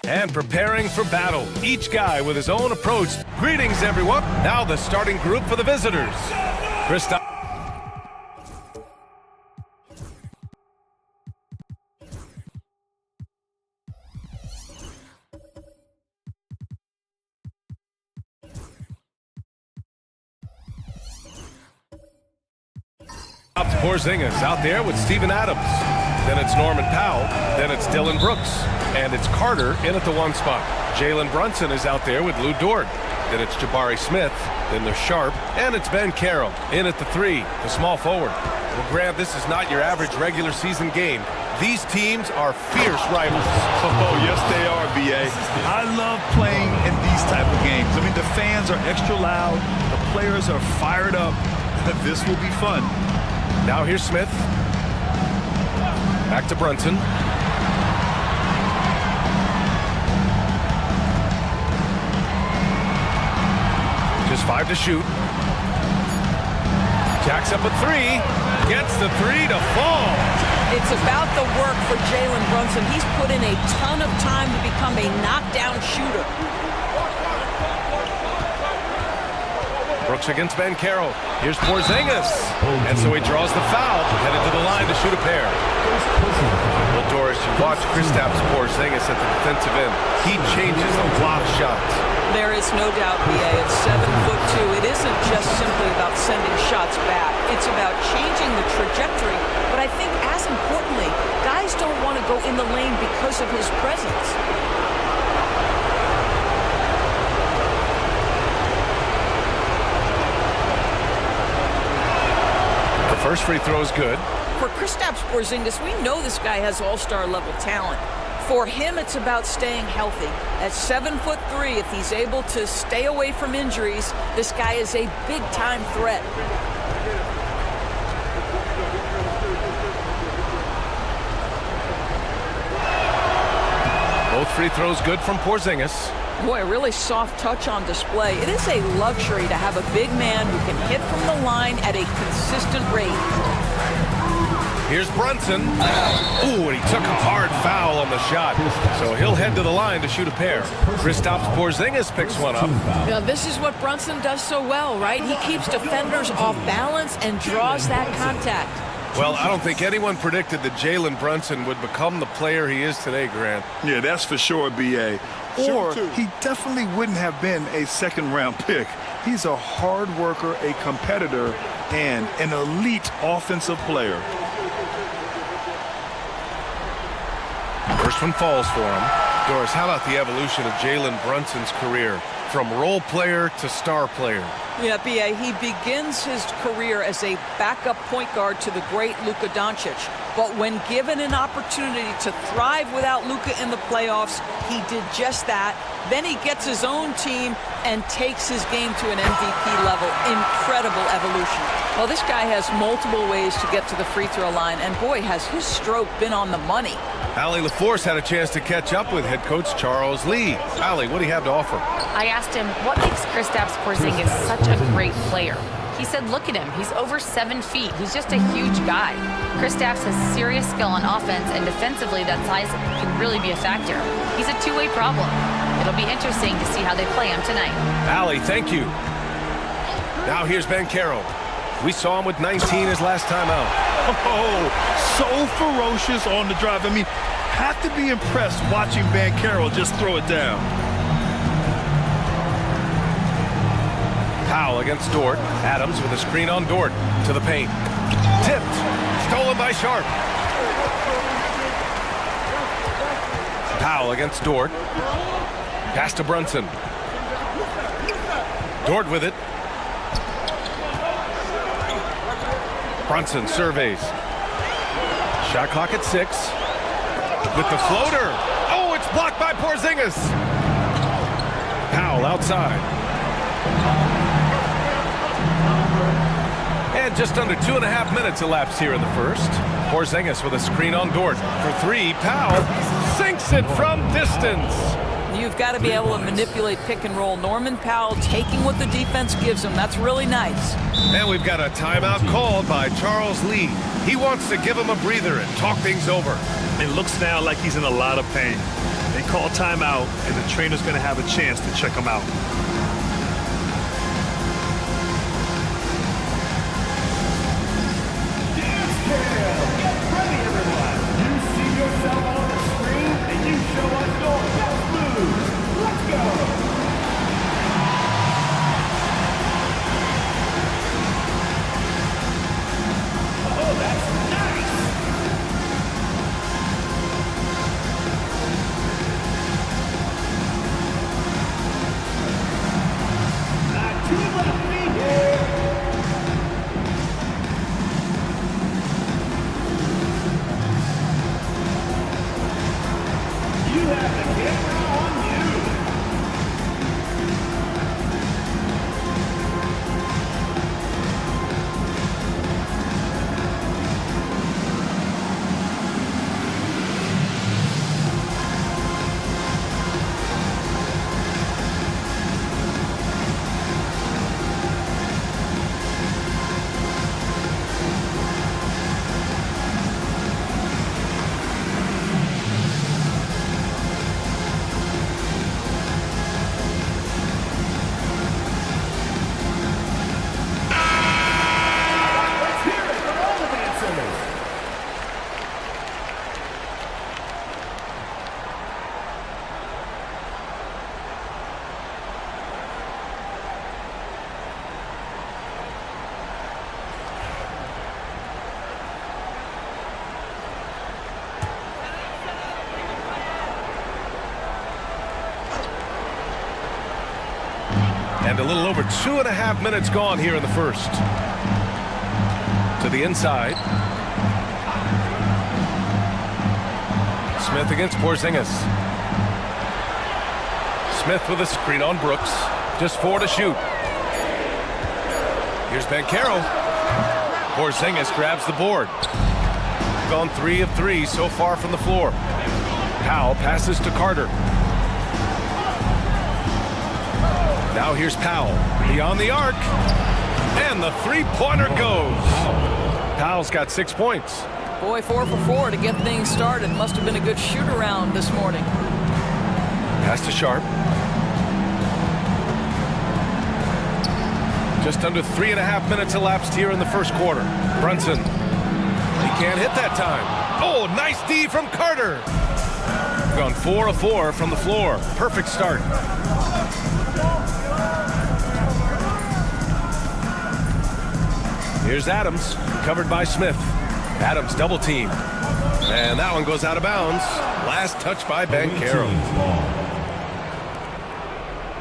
And preparing for battle, each guy with his own approach. Greetings, everyone. Now the starting group for the visitors. Kristaps Porzingis out there with Steven Adams. Then it's Norman Powell. Then it's Dylan Brooks. And it's Carter in at the 1 spot. Jalen Brunson is out there with Lou Dort. Then it's Jabari Smith. Then there's Sharp. And it's Ben Carroll in at the 3, the small forward. Well, Grant, this is not your average regular season game. These teams are fierce rivals. Oh, yes, they are, B.A. I love playing in these type of games. I mean, the fans are extra loud. The players are fired up. This will be fun. Now here's Smith. Back to Brunson. Just 5 to shoot. Jacks up a 3. Gets the 3 to fall. It's about the work for Jalen Brunson. He's put in a ton of time to become a knockdown shooter. Brooks against Ben Carroll. Here's Porzingis. And so he draws the foul, headed to the line to shoot a pair. Well, Doris, you watch Kristaps Porzingis at the defensive end. He changes a lot of shots. There is no doubt, B.A. It's 7'2". It isn't just simply about sending shots back. It's about changing the trajectory. But I think as importantly, guys don't want to go in the lane because of his presence. First free throw is good. For Kristaps Porzingis, we know this guy has all-star level talent. For him, it's about staying healthy. At 7'3", if he's able to stay away from injuries, this guy is a big-time threat. Both free throws good from Porzingis. Boy, a really soft touch on display. It is a luxury to have a big man who can hit from the line at a consistent rate. Here's Brunson. Ooh, and he took a hard foul on the shot. So he'll head to the line to shoot a pair. Kristaps Porzingis picks one up. Now, this is what Brunson does so well, right? He keeps defenders off balance and draws that contact. Well, I don't think anyone predicted that Jalen Brunson would become the player he is today, Grant. Yeah, that's for sure, B.A. Or he definitely wouldn't have been a second-round pick. He's a hard worker, a competitor, and an elite offensive player. First one falls for him. Doris, how about the evolution of Jalen Brunson's career? From role player to star player. Yeah, B.A., he begins his career as a backup point guard to the great Luka Doncic. But when given an opportunity to thrive without Luka in the playoffs, he did just that. Then he gets his own team and takes his game to an MVP level. Incredible evolution. Well, this guy has multiple ways to get to the free throw line, and boy, has his stroke been on the money. Allie LaForce had a chance to catch up with head coach Charles Lee. Allie, what do you have to offer? I asked him, what makes Kristaps Porzingis such a great player? He said, look at him. He's over 7 feet. He's just a huge guy. Kristaps has serious skill on offense, and defensively, that size can really be a factor. He's a two-way problem. It'll be interesting to see how they play him tonight. Allie, thank you. Now here's Ben Carroll. We saw him with 19 his last time out. Oh, so ferocious on the drive. I mean, have to be impressed watching Ben Carroll just throw it down. Powell against Dort. Adams with a screen on Dort to the paint. Tipped. Stolen by Sharp. Powell against Dort. Pass to Brunson. Dort with it. Brunson surveys. Shot clock at 6. With the floater. Oh, it's blocked by Porzingis. Powell outside. And just under 2.5 minutes elapsed here in the first. Porzingis with a screen on Dort. For 3, Powell sinks it from distance. You've got to be able to manipulate pick and roll. Norman Powell taking what the defense gives him. That's really nice. And we've got a timeout called by Charles Lee. He wants to give him a breather and talk things over. It looks now like he's in a lot of pain. And might call timeout, and the trainer's going to have a chance to check him out. And a little over 2.5 minutes gone here in the first. To the inside. Smith against Porzingis. Smith with a screen on Brooks. Just 4 to shoot. Here's Banchero. Porzingis grabs the board. Gone 3 of 3 so far from the floor. Powell passes to Carter. Now here's Powell, beyond the arc, and the three-pointer goes. Powell's got 6 points. Boy, 4 for 4 to get things started. Must have been a good shoot-around this morning. Pass to Sharp. Just under 3.5 minutes elapsed here in the first quarter. Brunson, he can't hit that time. Oh, nice D from Carter. Gone 4 of 4 from the floor. Perfect start. Here's Adams, covered by Smith. Adams double team. And that one goes out of bounds. Last touch by Banchero.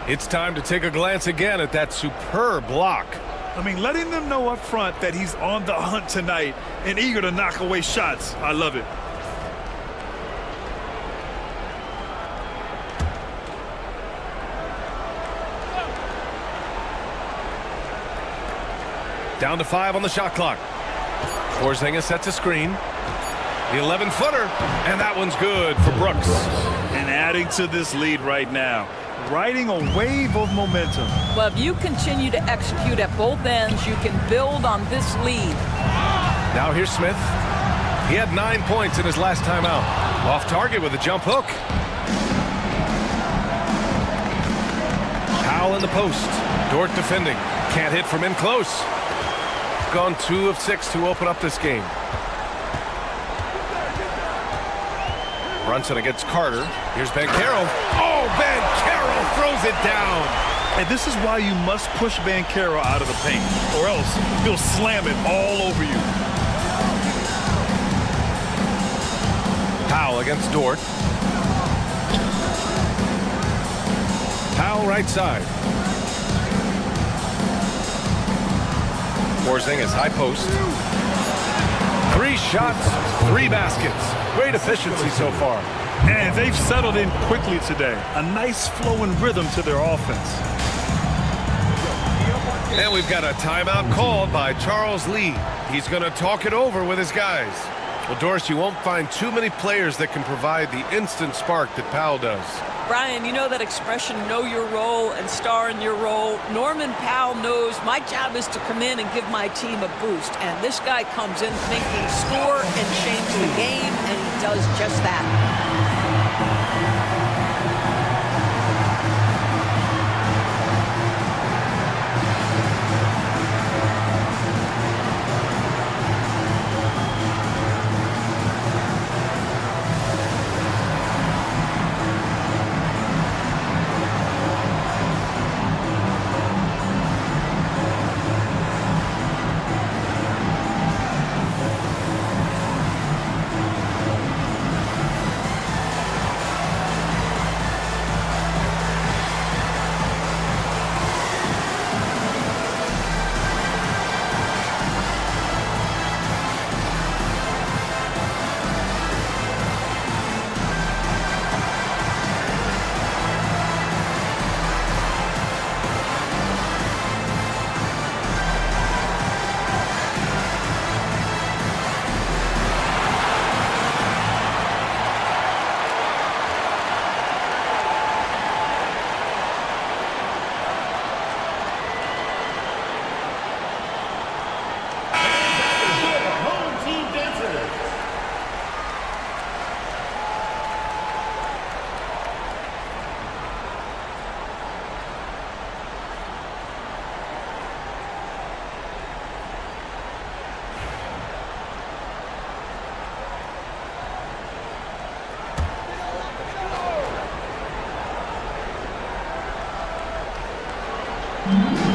It's time to take a glance again at that superb block. I mean, letting them know up front that he's on the hunt tonight and eager to knock away shots. I love it. Down to 5 on the shot clock. Porzingis sets a screen. The 11-footer, and that one's good for Brooks. And adding to this lead right now, riding a wave of momentum. Well, if you continue to execute at both ends, you can build on this lead. Now here's Smith. He had 9 points in his last time out. Off target with a jump hook. Powell in the post. Dort defending. Can't hit from in close. Gone 2 of 6 to open up this game. Brunson against Carter. Here's Banchero. Oh, Banchero throws it down. And this is why you must push Banchero out of the paint, or else he'll slam it all over you. Powell against Dort. Powell right side. Porzingis high post. 3 shots, 3 baskets. Great efficiency so far. And they've settled in quickly today. A nice flowing rhythm to their offense. And we've got a timeout called by Charles Lee. He's going to talk it over with his guys. Well, Doris, you won't find too many players that can provide the instant spark that Powell does. Brian, you know that expression, know your role and star in your role. Norman Powell knows my job is to come in and give my team a boost. And this guy comes in thinking score and change the game, and he does just that.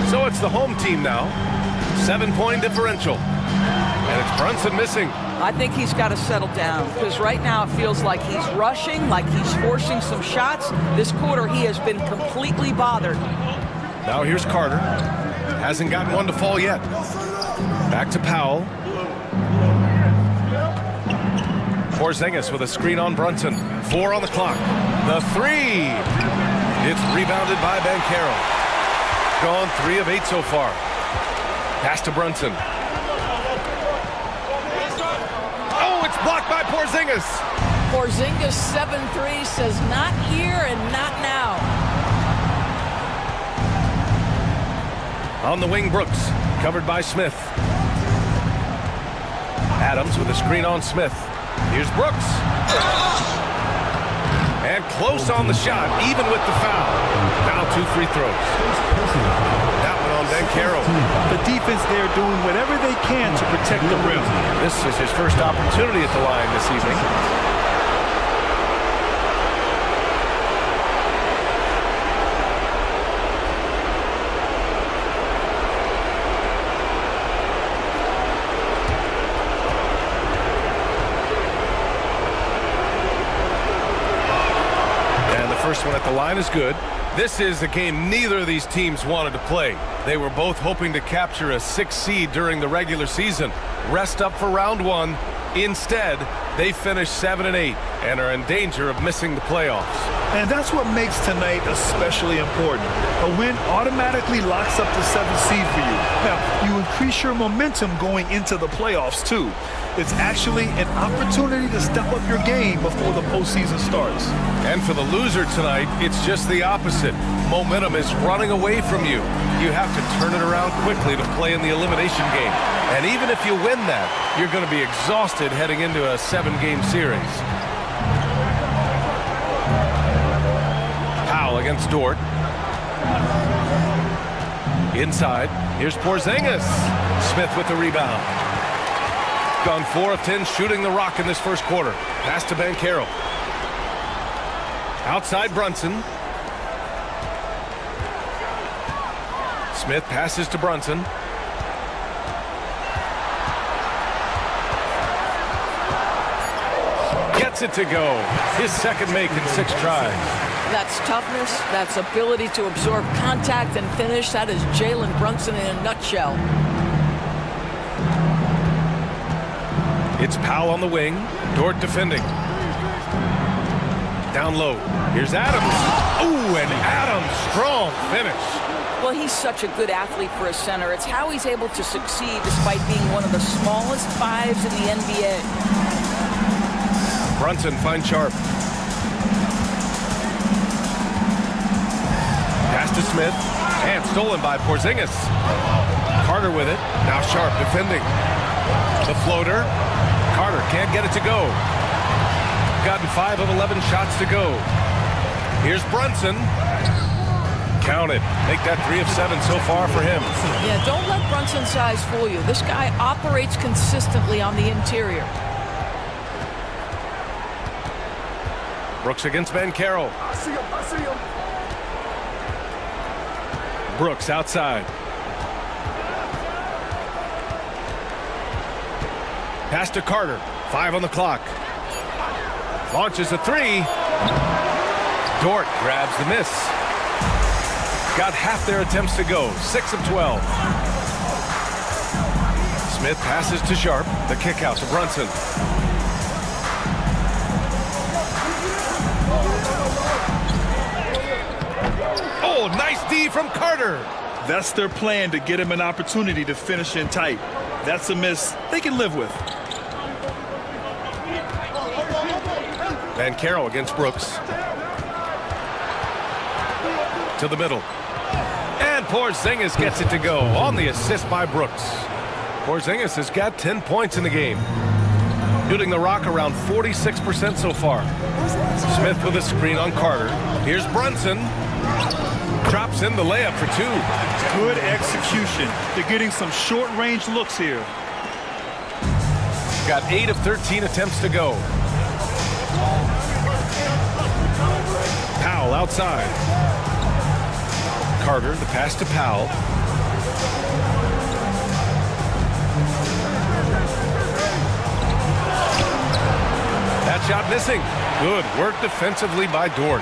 So it's the home team now. 7-point differential. And it's Brunson missing. I think he's got to settle down because right now it feels like he's rushing, like he's forcing some shots. This quarter he has been completely bothered. Now here's Carter. Hasn't gotten one to fall yet. Back to Powell. Porzingis with a screen on Brunson. 4 on the clock. The 3. It's rebounded by Banchero. Gone 3 of 8 so far. Pass to Brunson. Oh, it's blocked by Porzingis. Porzingis 7-3 says not here and not now. On the wing, Brooks. Covered by Smith. Adams with a screen on Smith. Here's Brooks. And close on the shot, even with the foul. Now 2 free throws. That one on Banchero. The defense there doing whatever they can to protect the rim. This is his first opportunity at the line this evening. First one at the line is good. This is a game neither of these teams wanted to play. They were both hoping to capture a 6th seed during the regular season. Rest up for round 1. Instead, they finished 7-8 and are in danger of missing the playoffs. And that's what makes tonight especially important. A win automatically locks up the 7th seed for you. Now, you increase your momentum going into the playoffs, too. It's actually an opportunity to step up your game before the postseason starts. And for the loser tonight, it's just the opposite. Momentum is running away from you. You have to turn it around quickly to play in the elimination game. And even if you win that, you're going to be exhausted heading into a 7-game series. Powell against Dort. Inside, here's Porzingis. Smith with the rebound. Gone 4 of 10 shooting the rock in this first quarter. Pass to Banchero. Outside Brunson. Smith passes to Brunson. Gets it to go. His second make in 6 tries. That's toughness. That's ability to absorb contact and finish. That is Jalen Brunson in a nutshell. It's Powell on the wing. Dort defending. Down low. Here's Adams. Ooh, and Adams, strong finish. Well, he's such a good athlete for a center. It's how he's able to succeed despite being one of the smallest 5s in the NBA. Brunson finds Sharp. Pass to Smith. And stolen by Porzingis. Carter with it. Now Sharp defending. The floater. Carter can't get it to go. Gotten 5 of 11 shots to go. Here's Brunson. Count it. Make that 3 of 7 so far for him. Yeah, don't let Brunson's size fool you. This guy operates consistently on the interior. Brooks against Banchero. I see him. Brooks outside. Pass to Carter. 5 on the clock. Launches a 3. Dort grabs the miss. Got half their attempts to go. 6 of 12. Smith passes to Sharp. The kick out to Brunson. Oh, nice D from Carter. That's their plan, to get him an opportunity to finish in tight. That's a miss they can live with. Banchero against Brooks. To the middle. And Porzingis gets it to go on the assist by Brooks. Porzingis has got 10 points in the game. Shooting the rock around 46% so far. Smith with a screen on Carter. Here's Brunson. Drops in the layup for 2. Good execution. They're getting some short-range looks here. Got 8 of 13 attempts to go. Powell outside. Carter, the pass to Powell. That shot missing. Good work defensively by Dort.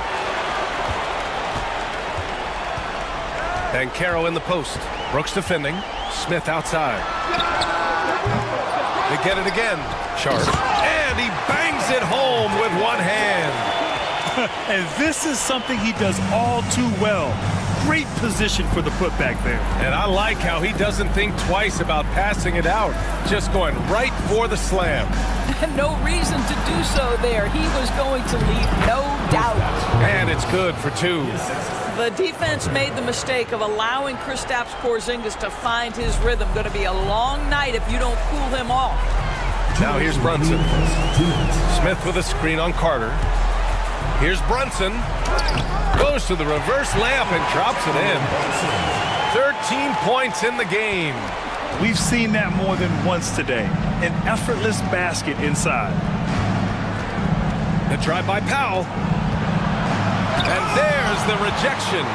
Banchero in the post. Brooks defending. Smith outside. They get it again. Sharp. And he bangs it home with one hand. And this is something he does all too well. Great position for the putback there. And I like how he doesn't think twice about passing it out. Just going right for the slam. No reason to do so there. He was going to leave no doubt. And it's good for two. The defense made the mistake of allowing Kristaps Porzingis to find his rhythm. Going to be a long night if you don't cool him off. Now here's Brunson. Smith with a screen on Carter. Here's Brunson. Goes to the reverse layup and drops it in. 13 points in the game. We've seen that more than once today. An effortless basket inside. The drive by Powell. And there's the rejection.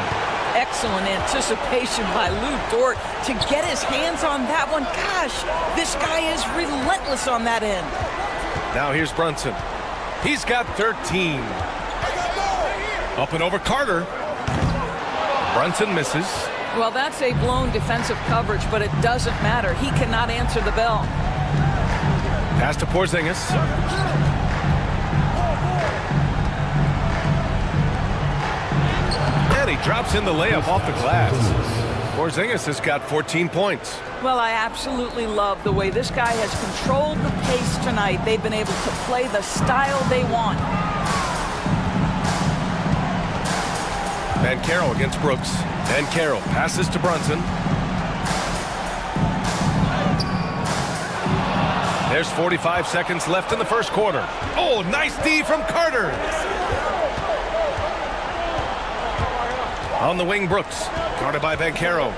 Excellent anticipation by Lou Dort to get his hands on that one. Gosh, this guy is relentless on that end. Now here's Brunson. He's got 13. Up and over Carter. Brunson misses. Well, that's a blown defensive coverage, but it doesn't matter. He cannot answer the bell. Pass to Porzingis. And he drops in the layup off the glass. Porzingis has got 14 points. Well, I absolutely love the way this guy has controlled the pace tonight. They've been able to play the style they want. Banchero against Brooks. Banchero passes to Brunson. There's 45 seconds left in the first quarter. Oh, nice D from Carter. On the wing, Brooks. Guarded by Banchero.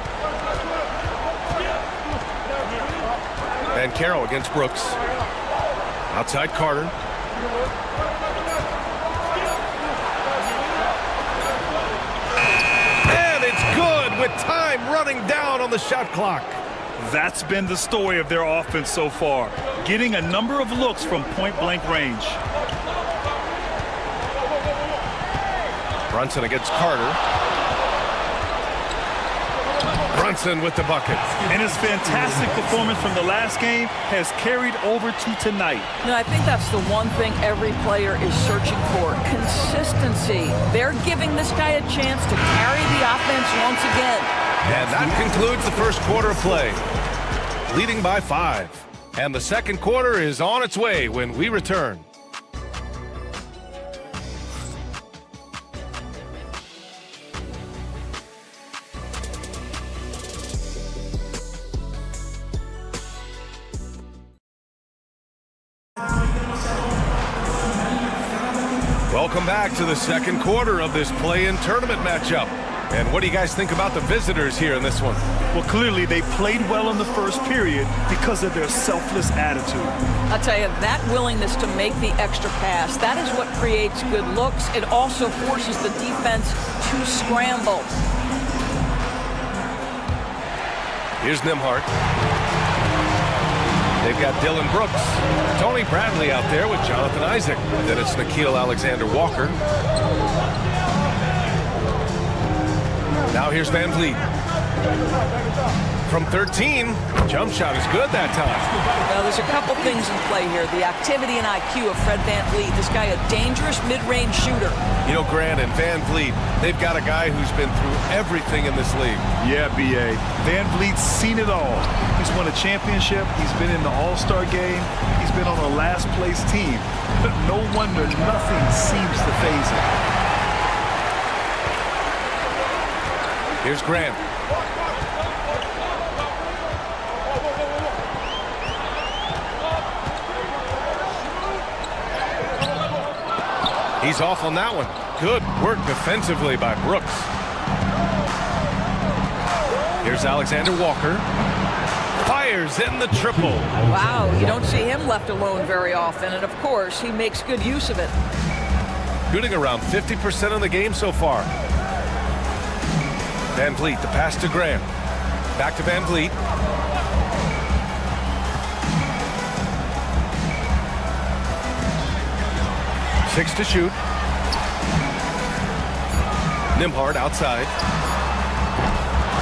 Banchero against Brooks. Outside Carter. And it's good with time running down on the shot clock. That's been the story of their offense so far. Getting a number of looks from point-blank range. Brunson against Carter. Brunson with the bucket. And his fantastic performance from the last game has carried over to tonight. No, I think that's the one thing every player is searching for. Consistency. They're giving this guy a chance to carry the offense once again. And that concludes the first quarter of play. Leading by 5. And the second quarter is on its way when we return. Welcome back to the second quarter of this play-in tournament matchup. And what do you guys think about the visitors here in this one? Well, clearly they played well in the first period because of their selfless attitude. I'll tell you, that willingness to make the extra pass, that is what creates good looks. It also forces the defense to scramble. Here's Nembhard. They've got Dylan Brooks. Tony Bradley out there with Jonathan Isaac. Then it's Nickeil Alexander-Walker. Now here's Van Vliet. From 13, jump shot is good that time. Well, there's a couple things in play here. The activity and IQ of Fred Van Vliet. This guy a dangerous mid-range shooter. You know, Grant and Van Vliet, they've got a guy who's been through everything in this league. Yeah, B.A. Van Vliet's seen it all. He's won a championship. He's been in the All-Star game. He's been on a last-place team. But no wonder nothing seems to faze him. Here's Grant. He's off on that one. Good work defensively by Brooks. Here's Alexander Walker. Fires in the triple. Wow, you don't see him left alone very often, and of course, he makes good use of it. Shooting around 50% of the game so far. Van Vliet, the pass to Grant. Back to Van Vliet. Six to shoot. Nembhard outside.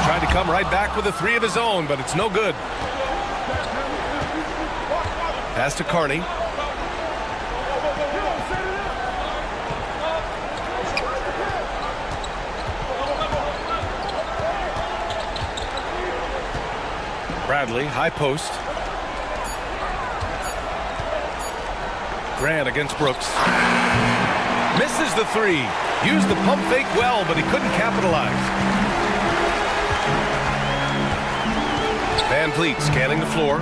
Tried to come right back with a three of his own, but it's no good. Pass to Carney. Bradley, high post. Grant against Brooks. Misses the three. Used the pump fake well, but he couldn't capitalize. Van Vliet scanning the floor.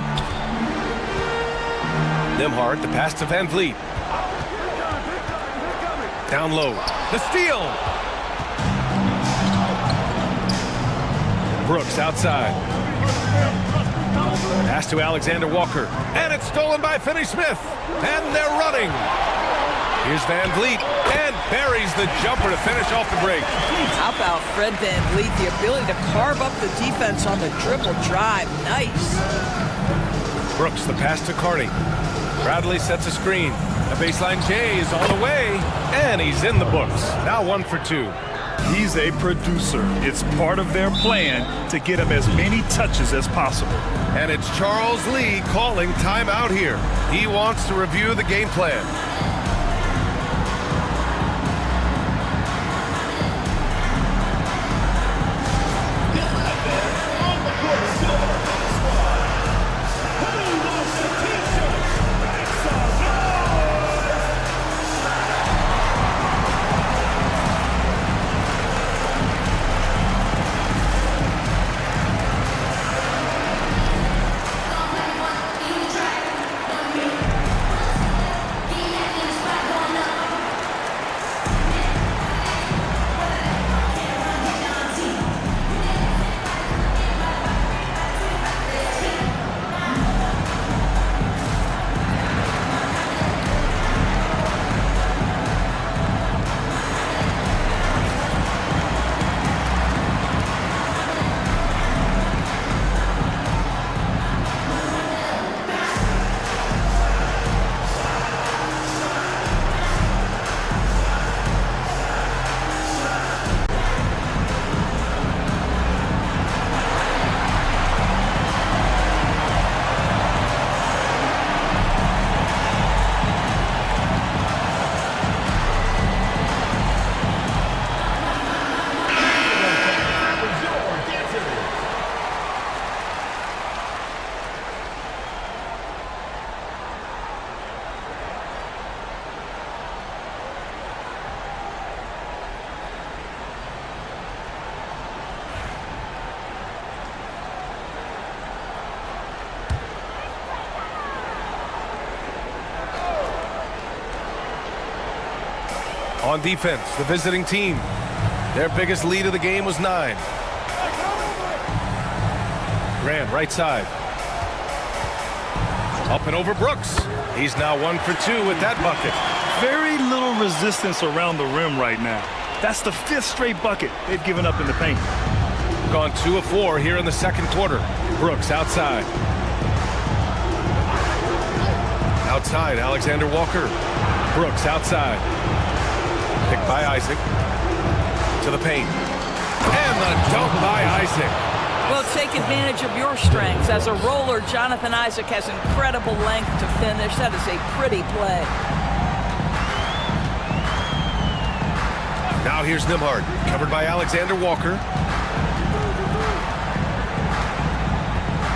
Nembhard, the pass to Van Vliet. Down low. The steal. Brooks outside. Pass to Alexander Walker. And it's stolen by Finney-Smith. And they're running. Here's Van Vliet. And buries the jumper to finish off the break. How about Fred Van Vliet? The ability to carve up the defense on the dribble drive. Nice. Brooks, the pass to Carney. Bradley sets a screen. The baseline J is on the way. And he's in the books. Now 1 for 2. He's a producer. It's part of their plan to get him as many touches as possible. And it's Charles Lee calling timeout here. He wants to review the game plan. On defense, the visiting team. Their biggest lead of the game was 9. Grant, right side. Up and over Brooks. He's now 1 for 2 with that bucket. Very little resistance around the rim right now. That's the 5th straight bucket they've given up in the paint. Gone 2 of 4 here in the second quarter. Brooks outside. Outside, Alexander Walker. Brooks outside. Picked by Isaac. To the paint. And the dunk by Isaac. Well, take advantage of your strengths. As a roller, Jonathan Isaac has incredible length to finish. That is a pretty play. Now here's Nembhard, covered by Alexander Walker.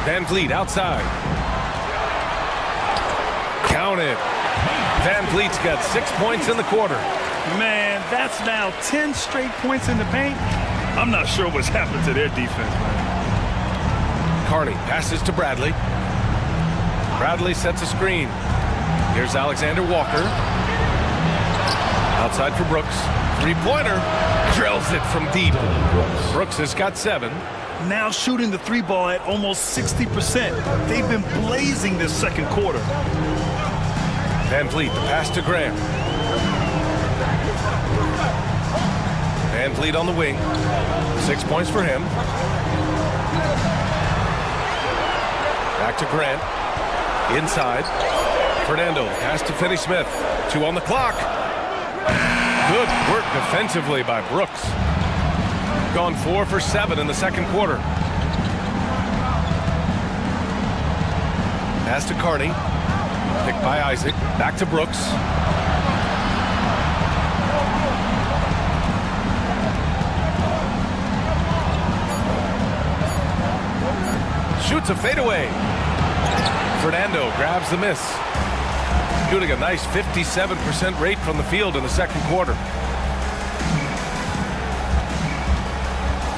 Van Vliet outside. Count it. Van Vliet's got 6 points in the quarter. Man, that's now 10 straight points in the paint. I'm not sure what's happened to their defense, man. Carney passes to Bradley. Bradley sets a screen. Here's Alexander Walker. Outside for Brooks. Three-pointer. Drills it from deep. Brooks has got 7. Now shooting the 3 ball at almost 60%. They've been blazing this second quarter. Van Vliet, the pass to Graham. Van Vliet on the wing. 6 points for him. Back to Grant. Inside. Fernando. Pass to Finney-Smith. 2 on the clock. Good work defensively by Brooks. Gone 4 for 7 in the second quarter. Pass to Carney. Picked by Isaac. Back to Brooks. Shoots a fadeaway. Fernando grabs the miss. Shooting a nice 57% rate from the field in the second quarter.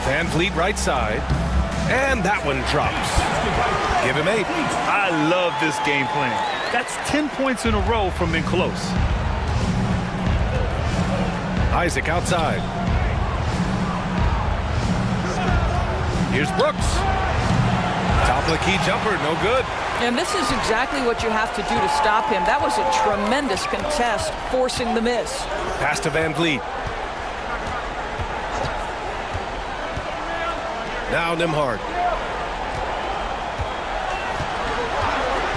Van Vliet right side. And that one drops. Give him 8. I love this game plan. That's 10 points in a row from in close. Isaac outside. Here's Brooks. Top of the key jumper, no good. And this is exactly what you have to do to stop him. That was a tremendous contest, forcing the miss. Pass to Van Vliet. Now Nembhard.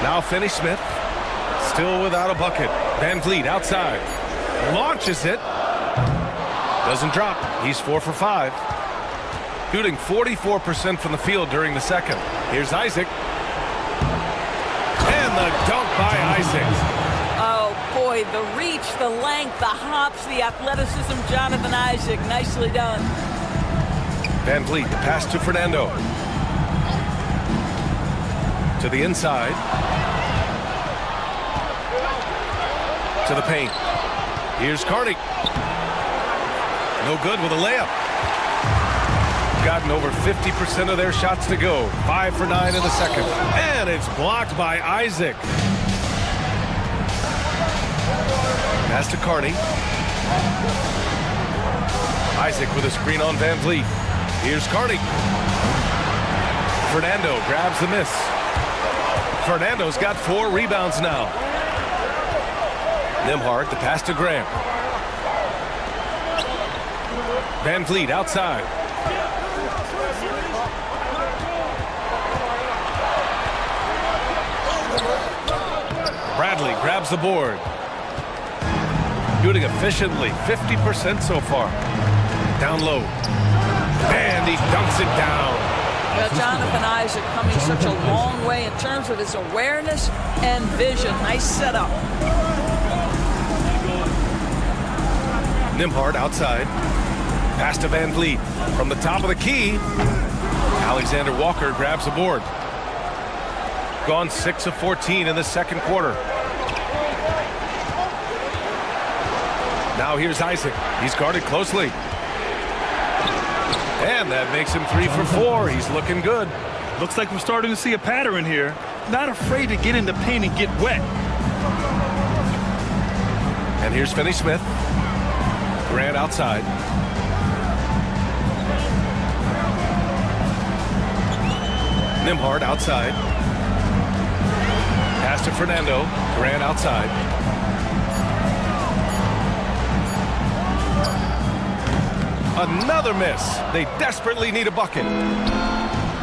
Now Finney-Smith. Still without a bucket. Van Vliet outside. Launches it. Doesn't drop. He's 4 for 5. Shooting 44% from the field during the second. Here's Isaac. And the dunk by Isaac. Oh, boy, the reach, the length, the hops, the athleticism, Jonathan Isaac. Nicely done. Van Vliet, the pass to Fernando. To the inside. To the paint. Here's Carney. No good with a layup. Gotten over 50% of their shots to go. 5 for 9 in the second. And it's blocked by Isaac. Pass to Carney. Isaac with a screen on Van Vliet. Here's Carney. Fernando grabs the miss. Fernando's got 4 rebounds now. Nembhard, the pass to Grant. Van Vliet outside. Bradley grabs the board. Shooting efficiently, 50% so far. Down low. And he dunks it down. Well, Jonathan Isaac coming such a long way in terms of his awareness and vision. Nice setup. Nembhard outside. Pass to Van Vliet. From the top of the key, Alexander Walker grabs the board. Gone 6 of 14 in the second quarter. Now here's Isaac. He's guarded closely. And that makes him 3 for 4. He's looking good. Looks like we're starting to see a pattern here. Not afraid to get in the paint and get wet. And here's Finney-Smith. Grant outside. Nembhard outside. Pass to Fernando. Grant outside. Another miss. They desperately need a bucket.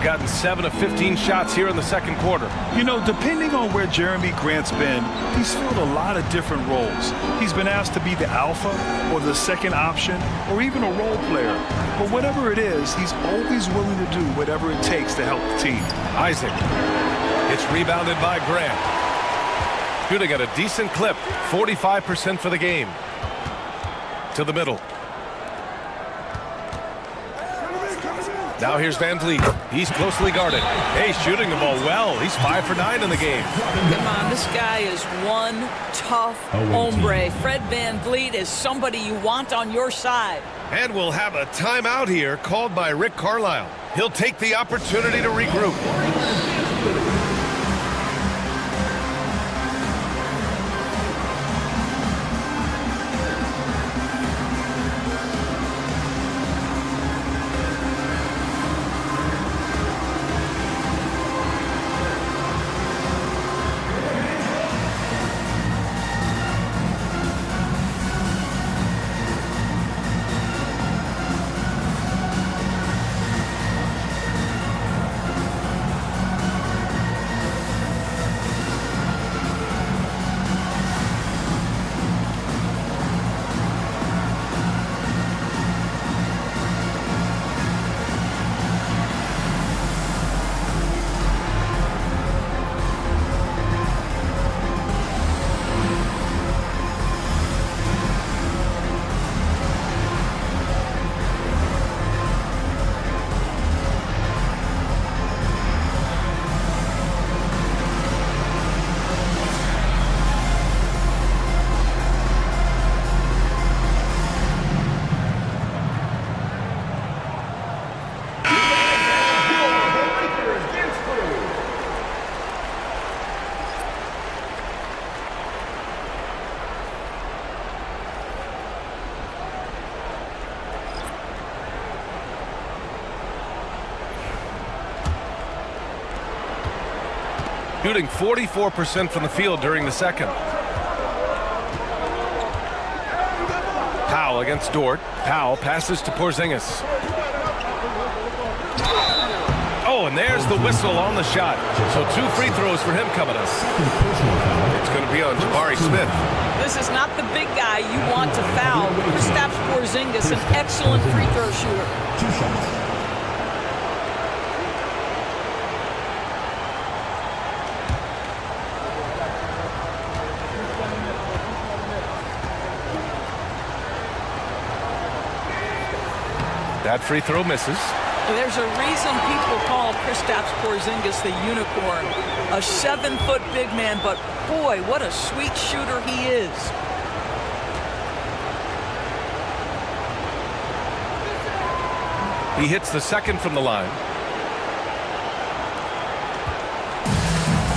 Gotten 7 of 15 shots here in the second quarter. You know, depending on where Jeremy Grant's been, he's filled a lot of different roles. He's been asked to be the alpha or the second option or even a role player. But whatever it is, he's always willing to do whatever it takes to help the team. Isaac. It's rebounded by Grant. Shooting at a decent clip, 45% for the game. To the middle. Now here's Van Vliet. He's closely guarded. Hey, shooting the ball well. He's 5 for 9 in the game. Come on, this guy is one tough hombre. Fred Van Vliet is somebody you want on your side. And we'll have a timeout here called by Rick Carlisle. He'll take the opportunity to regroup. shooting 44% from the field during the second. Powell against Dort. Powell passes to Porzingis. Oh, and there's the whistle on the shot. So 2 free throws for him coming up. It's going to be on Jabari Smith. This is not the big guy you want to foul. Kristaps Porzingis, an excellent free throw shooter. 2 shots. That free throw misses. There's a reason people call Kristaps Porzingis the unicorn. A 7-foot big man, but boy, what a sweet shooter he is. He hits the second from the line.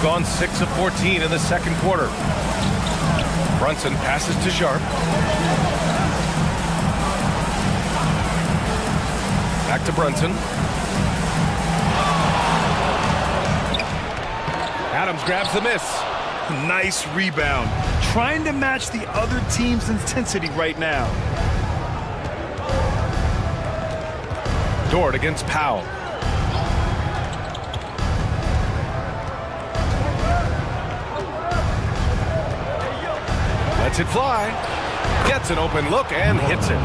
Gone 6 of 14 in the second quarter. Brunson passes to Sharp. Back to Brunson. Adams grabs the miss. Nice rebound. Trying to match the other team's intensity right now. Dort against Powell. Lets it fly. Gets an open look and hits it.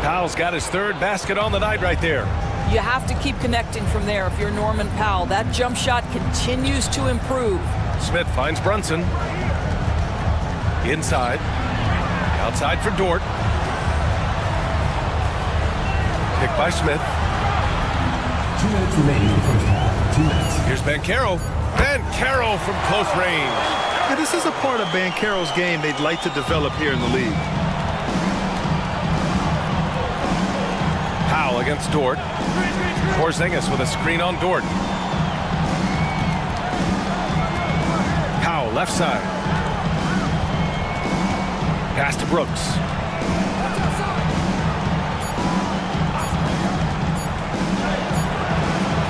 Powell's got his 3rd basket on the night right there. You have to keep connecting from there if you're Norman Powell. That jump shot continues to improve. Smith finds Brunson. Inside. Outside for Dort. Picked by Smith. 2 minutes remaining in the first half. 2 minutes. Here's Banchero. Banchero from close range. Yeah, this is a part of Banchero's game they'd like to develop here in the league. Powell against Dort. Porzingis with a screen on Dort. Powell left side. Pass to Brooks.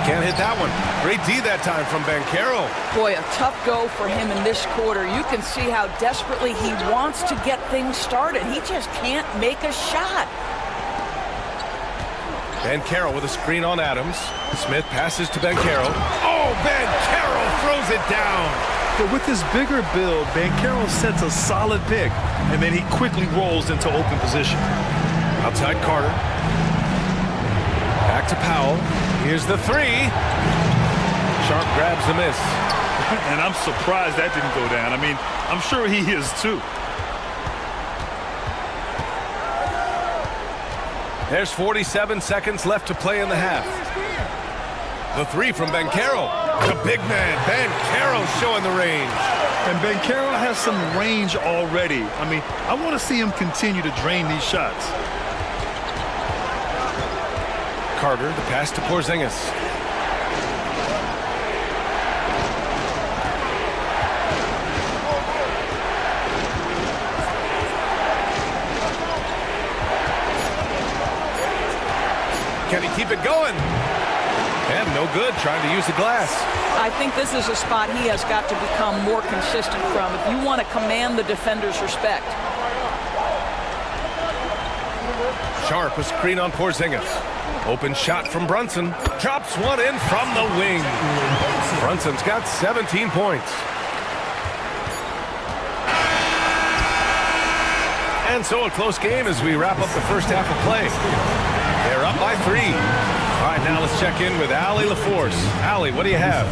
Can't hit that one. Great D that time from Banchero. Boy, a tough go for him in this quarter. You can see how desperately he wants to get things started. He just can't make a shot. Banchero with a screen on Adams. Smith passes to Banchero. Oh, Banchero throws it down. But with his bigger build, Banchero sets a solid pick, and then he quickly rolls into open position. Outside Carter. Back to Powell. Here's the 3. Sharp grabs the miss. And I'm surprised that didn't go down. I mean, I'm sure he is too. There's 47 seconds left to play in the half. The 3 from Banchero. The big man, Banchero, showing the range. And Banchero has some range already. I mean, I want to see him continue to drain these shots. Carter, the pass to Porzingis. Can he keep it going? And no good, trying to use the glass. I think this is a spot he has got to become more consistent from if you want to command the defender's respect. Sharp, a screen on Porzingis. Open shot from Brunson. Drops one in from the wing. Brunson's got 17 points. And so a close game as we wrap up the first half of play. They're up by 3. All right, now let's check in with Allie LaForce. Allie, what do you have?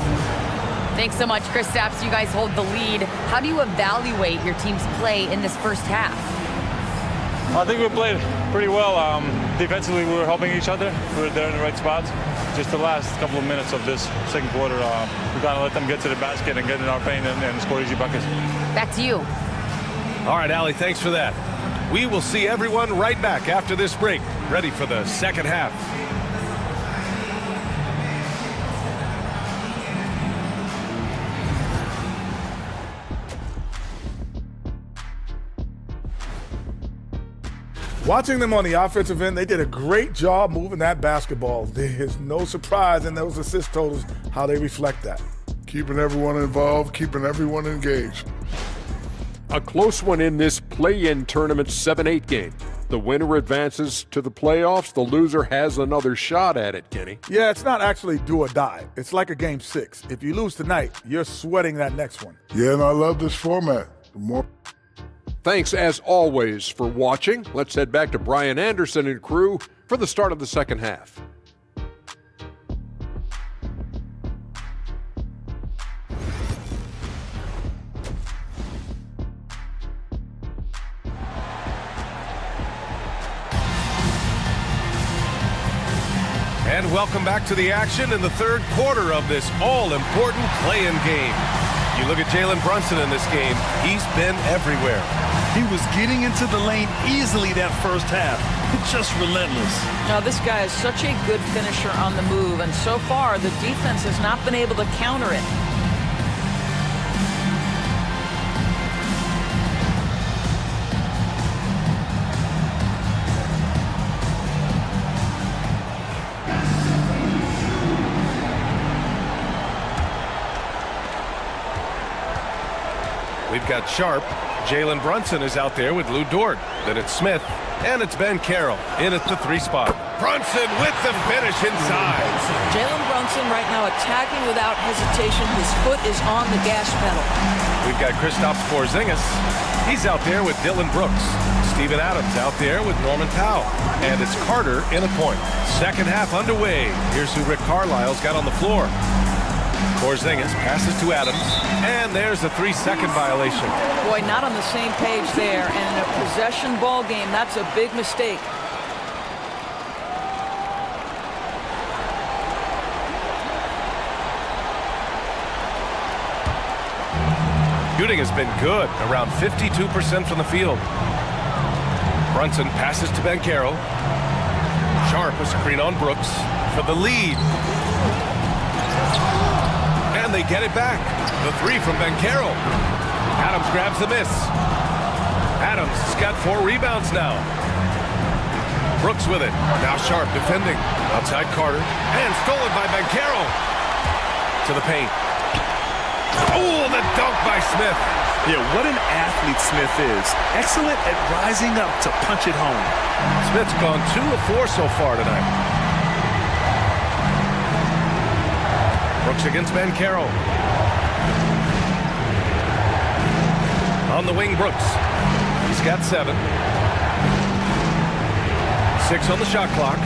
Thanks so much, Kristaps. You guys hold the lead. How do you evaluate your team's play in this first half? I think we played pretty well. Defensively, we were helping each other. We were there in the right spots. Just the last couple of minutes of this second quarter, we kind of let them get to the basket and get in our paint and score easy buckets. Back to you. All right, Allie, thanks for that. We will see everyone right back after this break, ready for the second half. Watching them on the offensive end, they did a great job moving that basketball. There's no surprise in those assist totals, how they reflect that. keeping everyone involved, keeping everyone engaged. A close one in this play-in tournament 7-8 game. The winner advances to the playoffs. The loser has another shot at it, Kenny. Yeah, it's not actually do or die. It's like a game 6. If you lose tonight, you're sweating that next one. Yeah, and I love this format. The more Thanks, as always, for watching. Let's head back to Brian Anderson and crew for the start of the second half. And welcome back to the action in the third quarter of this all-important play-in game. You look at Jalen Brunson in this game, he's been everywhere. He was getting into the lane easily that first half. Just relentless. Now, this guy is such a good finisher on the move, and so far, the defense has not been able to counter it. We've got Sharp. Jalen Brunson is out there with Lou Dort. Then it's Smith. And it's Ben Carroll in at the 3 spot. Brunson with the finish inside. Jalen Brunson right now attacking without hesitation. His foot is on the gas pedal. We've got Kristaps Porzingis. He's out there with Dylan Brooks. Steven Adams out there with Norman Powell. And it's Carter in a point. Second half underway. Here's who Rick Carlisle's got on the floor. Porzingis passes to Adams, and there's a 3-second violation. Boy, not on the same page there, and in a possession ball game, that's a big mistake. Shooting has been good, around 52% from the field. Brunson passes to Ben Carroll. Sharp a screen on Brooks for the lead. And they get it back. The 3 from Ben Carroll. Adams grabs the miss. Adams has got 4 rebounds now. Brooks with it. Now Sharp defending. Outside Carter. And stolen by Ben Carroll. To the paint. Oh, the dunk by Smith. Yeah, what an athlete Smith is. Excellent at rising up to punch it home. Smith's gone 2 of 4 so far tonight. Brooks against Ben Carroll. On the wing, Brooks. He's got 7. 6 on the shot clock.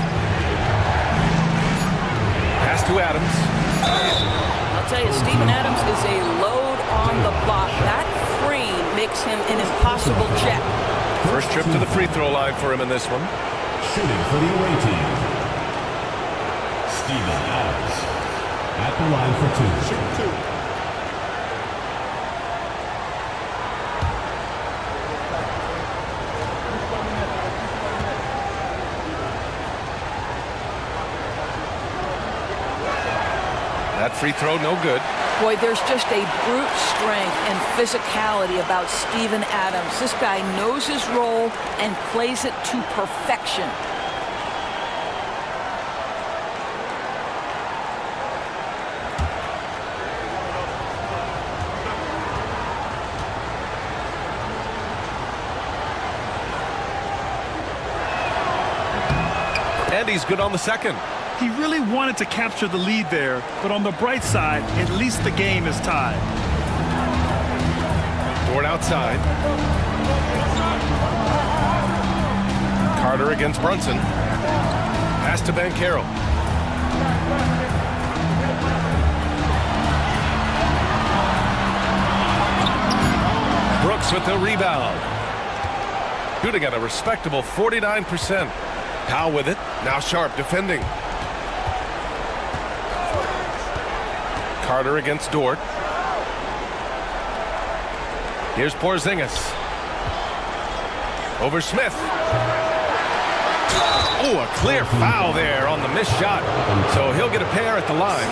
Pass to Adams. I'll tell you, Steven Adams is a load on the block. That frame makes him an impossible check. First trip to the free throw line for him in this one. Shooting for the away team, Steven Adams. At the line for 2. That free throw, no good. Boy, there's just a brute strength and physicality about Steven Adams. This guy knows his role and plays it to perfection. And he's good on the second. He really wanted to capture the lead there, but on the bright side, at least the game is tied. Dort outside. Carter against Brunson. Pass to Ben Carroll. Brooks with the rebound. Shooting at a respectable 49%. Powell with it. Now Sharp defending. Carter against Dort. Here's Porzingis. Over Smith. Oh, a clear foul there on the missed shot. So he'll get a pair at the line.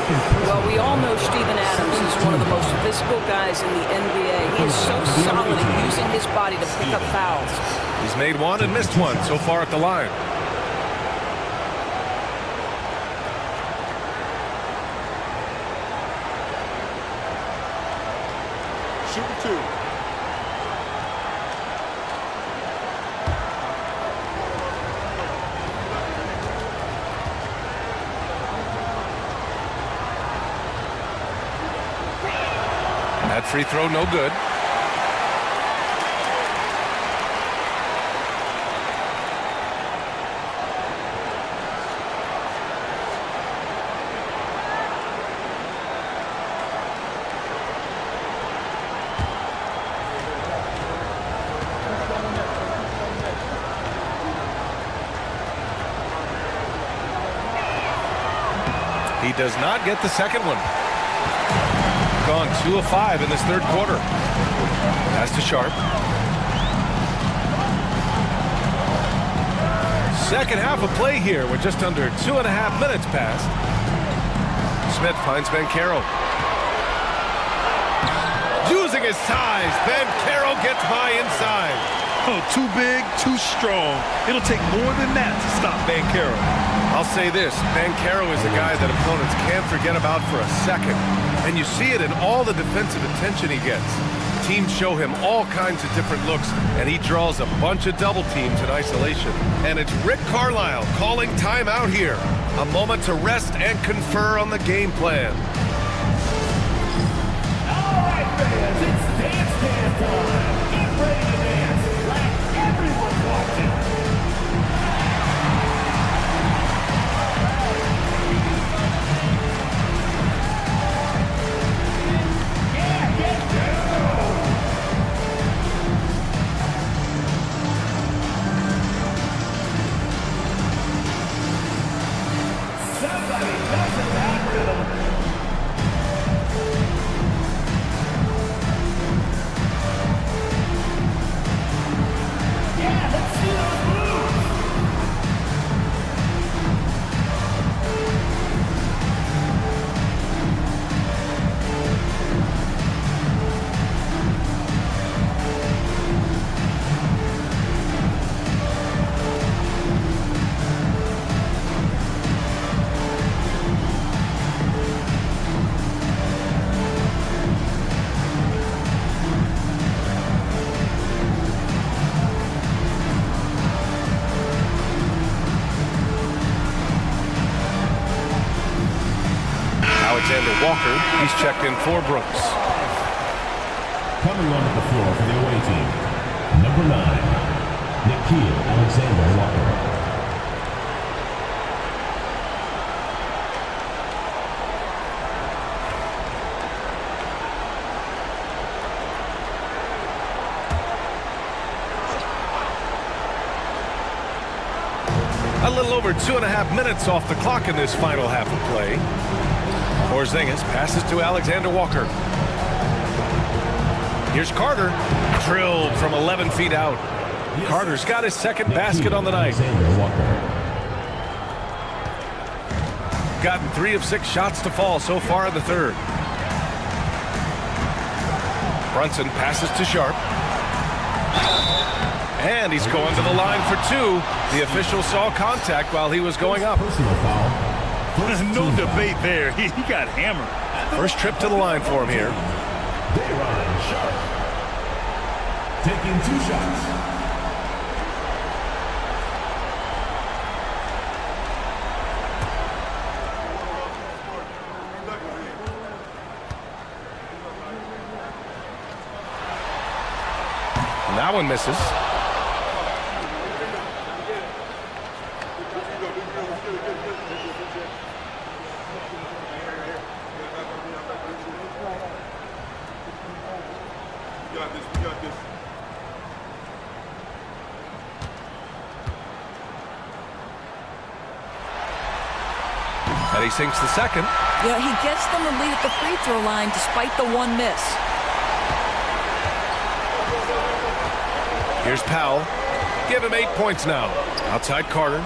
Well, we all know Steven Adams is one of the most physical guys in the NBA. He is so solid at using his body to pick up fouls. He's made 1 and missed 1 so far at the line. shooting 2. That free throw no good. He does not get the second one. Gone 2 of 5 in this third quarter. Pass to Sharp. Second half of play here. We're just under 2.5 minutes past. Smith finds Banchero. Using his size, Banchero gets by inside. Oh, too big, too strong. It'll take more than that to stop Banchero. I'll say this, Banchero is a guy that opponents can't forget about for a second. And you see it in all the defensive attention he gets. Teams show him all kinds of different looks, and he draws a bunch of double teams in isolation. And it's Rick Carlisle calling timeout here. A moment to rest and confer on the game plan. All right, fans, it's dance time. Get ready to dance like everyone's watching. Yeah, get down. Somebody doesn't that rhythm. Yeah, let's see those moves. Alexander Walker, he's checked in for Brooks. Coming onto the floor for the away team, number 9, Nikhil Alexander-Walker. A little over 2.5 minutes off the clock in this final half of play. Porzingis passes to Alexander Walker. Here's Carter. Drilled from 11 feet out. Carter's got his second basket on the night. Gotten 3 of 6 shots to fall so far in the third. Brunson passes to Sharp. And he's going to the line for 2. The official saw contact while he was going up. Personal foul. There's no debate there. He got hammered. First trip to the line for him here. Dayron Sharp. Taking 2 shots. And that one misses. We got this. And he sinks the second. Yeah, he gets them the lead at the free throw line despite the 1 miss. Here's Powell. Give him 8 points now. Outside Carter.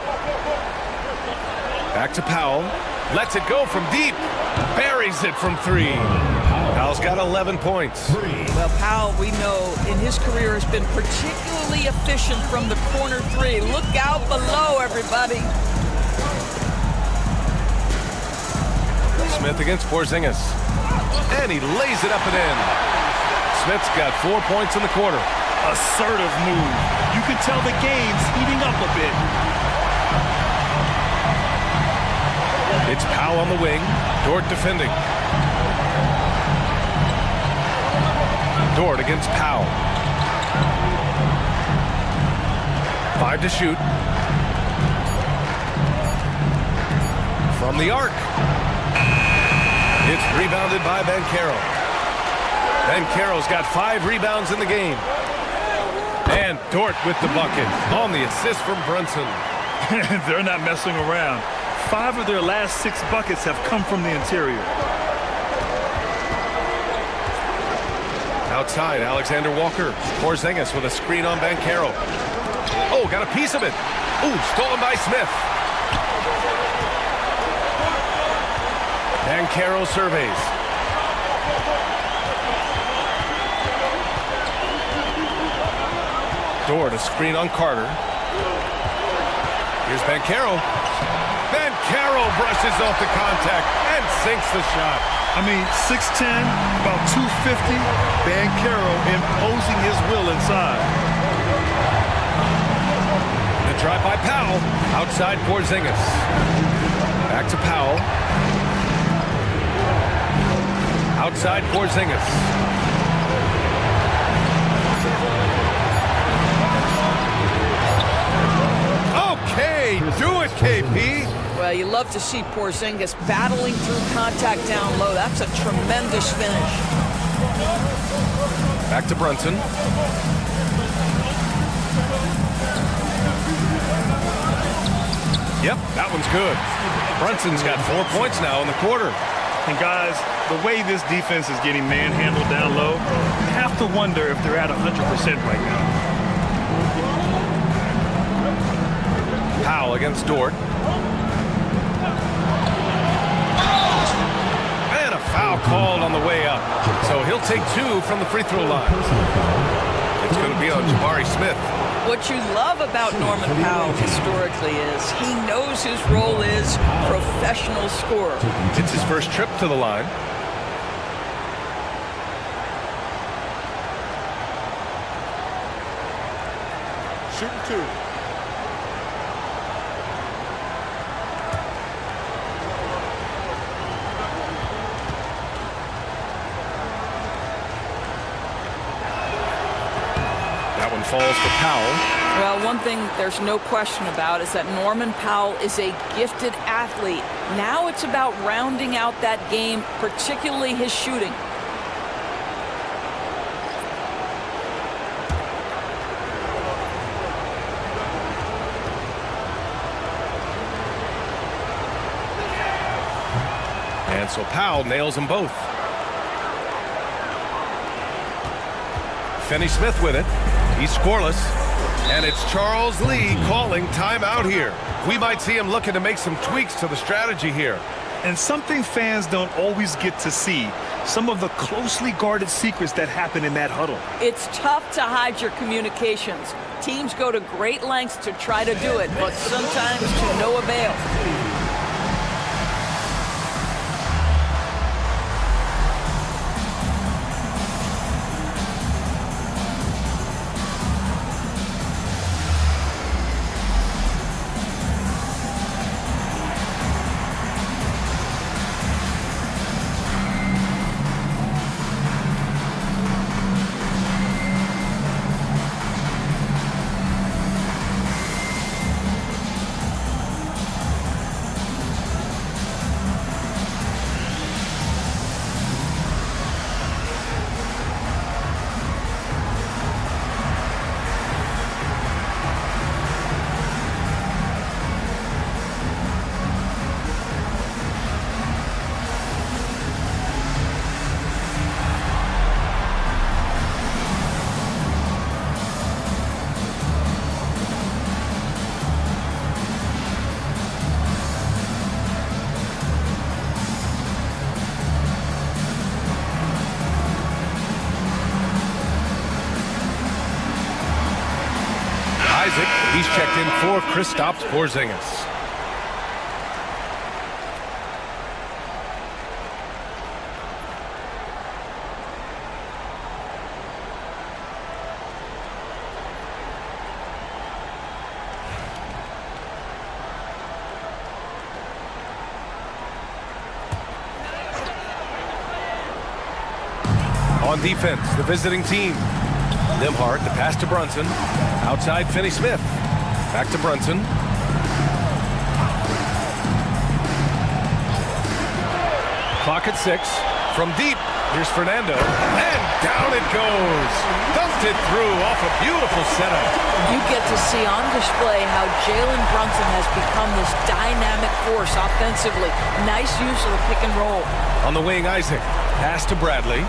Back to Powell. Lets it go from deep. Buries it from 3. Powell's got 11 points. Well, Powell, we know, in his career has been particularly efficient from the corner 3. Look out below, everybody. Smith against Porzingis. And he lays it up and in. Smith's got 4 points in the quarter. Assertive move. You can tell the game's heating up a bit. It's Powell on the wing. Dort defending. Dort against Powell. 5 to shoot. From the arc. It's rebounded by Banchero. Banchero's got 5 rebounds in the game. And Dort with the bucket on the assist from Brunson. They're not messing around. 5 of their last 6 buckets have come from the interior. Outside, Alexander Walker. Porzingis with a screen on Banchero. Oh, got a piece of it. Ooh, stolen by Smith. Banchero surveys. Dort, a screen on Carter. Here's Banchero. Banchero brushes off the contact and sinks the shot. I mean, 6'10", about 250. Banchero imposing his will inside. The drive by Powell. Outside Porzingis. Back to Powell. Outside Porzingis. Okay, do it, KP. Well, you love to see Porzingis battling through contact down low. That's a tremendous finish. Back to Brunson. Yep, that one's good. Brunson's got 4 points now in the quarter. And guys, the way this defense is getting manhandled down low, you have to wonder if they're at 100% right now. Powell against Dort. And a foul called on the way up. So he'll take 2 from the free throw line. It's going to be on Jabari Smith. What you love about Norman Powell historically is he knows his role is professional scorer. It's his first trip to the line. Shooting 2. That one falls for Powell. Well, one thing there's no question about is that Norman Powell is a gifted athlete. Now it's about rounding out that game, particularly his shooting. And so Powell nails them both. Finney-Smith with it. He's scoreless. And it's Charles Lee calling timeout here. We might see him looking to make some tweaks to the strategy here. And something fans don't always get to see, some of the closely guarded secrets that happen in that huddle. It's tough to hide your communications. Teams go to great lengths to try to do it, but sometimes to no avail. He's checked in for Kristaps Porzingis. on defense, the visiting team. Nembhard, the pass to Brunson. Outside, Finney-Smith. Back to Brunson. Clock at 6. From deep, here's Fernando. And down it goes. Dumped it through off a beautiful setup. You get to see on display how Jalen Brunson has become this dynamic force offensively. Nice use of the pick and roll. On the wing, Isaac. Pass to Bradley.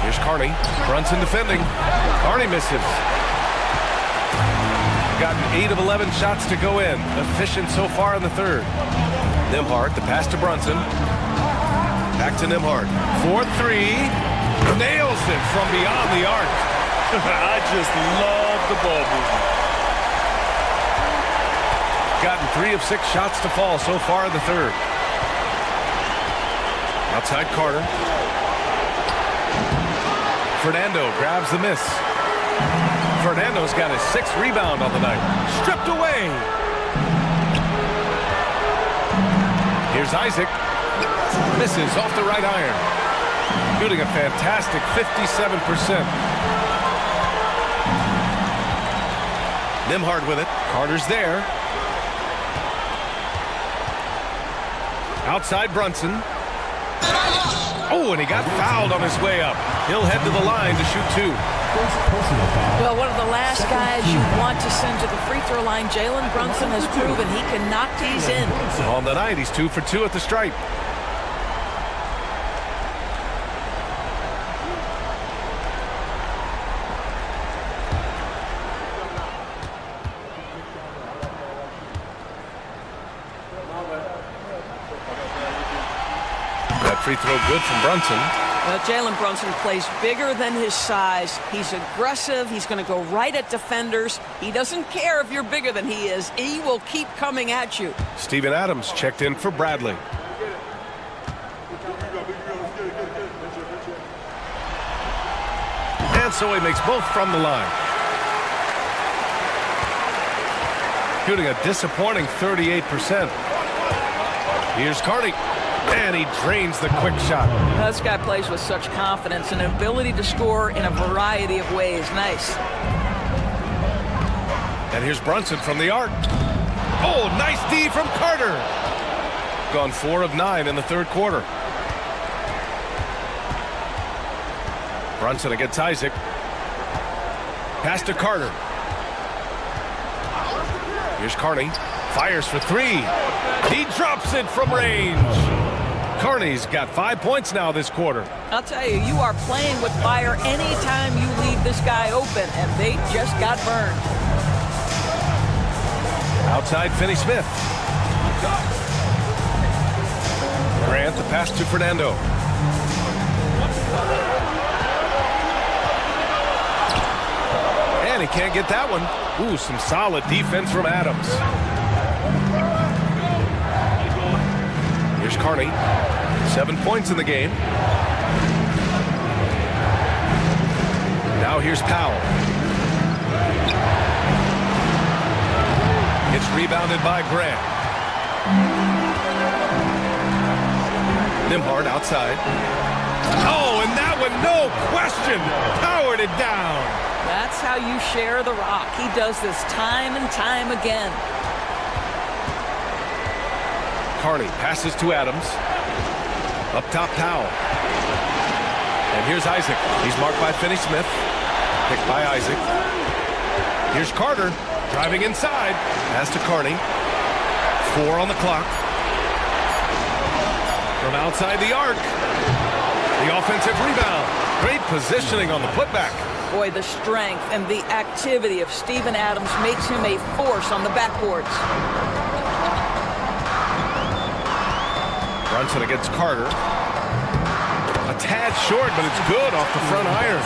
Here's Carney. Brunson defending. Carney misses. Gotten 8 of 11 shots to go in. Efficient so far in the third. Nembhard, the pass to Brunson. Back to Nembhard. 4-3. Nails it from beyond the arc. I just love the ball movement. Gotten 3 of 6 shots to fall so far in the third. Outside Carter. Fernando grabs the miss. Fernando's got his 6th rebound on the night. Stripped away. Here's Isaac. Misses off the right iron. Shooting a fantastic 57%. Nembhard with it. Carter's there. Outside Brunson. Oh, and he got fouled on his way up. He'll head to the line to shoot 2. Well, one of the last guys you want to send to the free throw line, Jalen Brunson has proven he can knock these in. On the night, he's 2 for 2 at the stripe. That free throw good from Brunson. Jalen Brunson plays bigger than his size. He's aggressive. He's going to go right at defenders. He doesn't care if you're bigger than he is. He will keep coming at you. Steven Adams checked in for Bradley. And so he makes both from the line. Shooting a disappointing 38%. Here's Carney. And he drains the quick shot. This guy plays with such confidence and an ability to score in a variety of ways. Nice. And here's Brunson from the arc. Oh, nice D from Carter. Gone 4 of 9 in the third quarter. Brunson against Isaac. Pass to Carter. Here's Carney. Fires for 3. He drops it from range. Carney's got 5 points now this quarter. I'll tell you, you are playing with fire anytime you leave this guy open, and they just got burned. Outside Finney-Smith. Grant, the pass to Fernando. And he can't get that one. Ooh, some solid defense from Adams. Here's Carney. 7 points in the game. Now here's Powell. It's rebounded by Grant. Nembhard outside. Oh, and that one, no question, powered it down. That's how you share the rock. He does this time and time again. Carney passes to Adams. Up top, Powell. And here's Isaac. He's marked by Finney-Smith. Picked by Isaac. Here's Carter. Driving inside. Pass to Carney. 4 on the clock. From outside the arc. The offensive rebound. Great positioning on the putback. Boy, the strength and the activity of Steven Adams makes him a force on the backboards. Brunson against Carter. A tad short, but it's good off the front iron.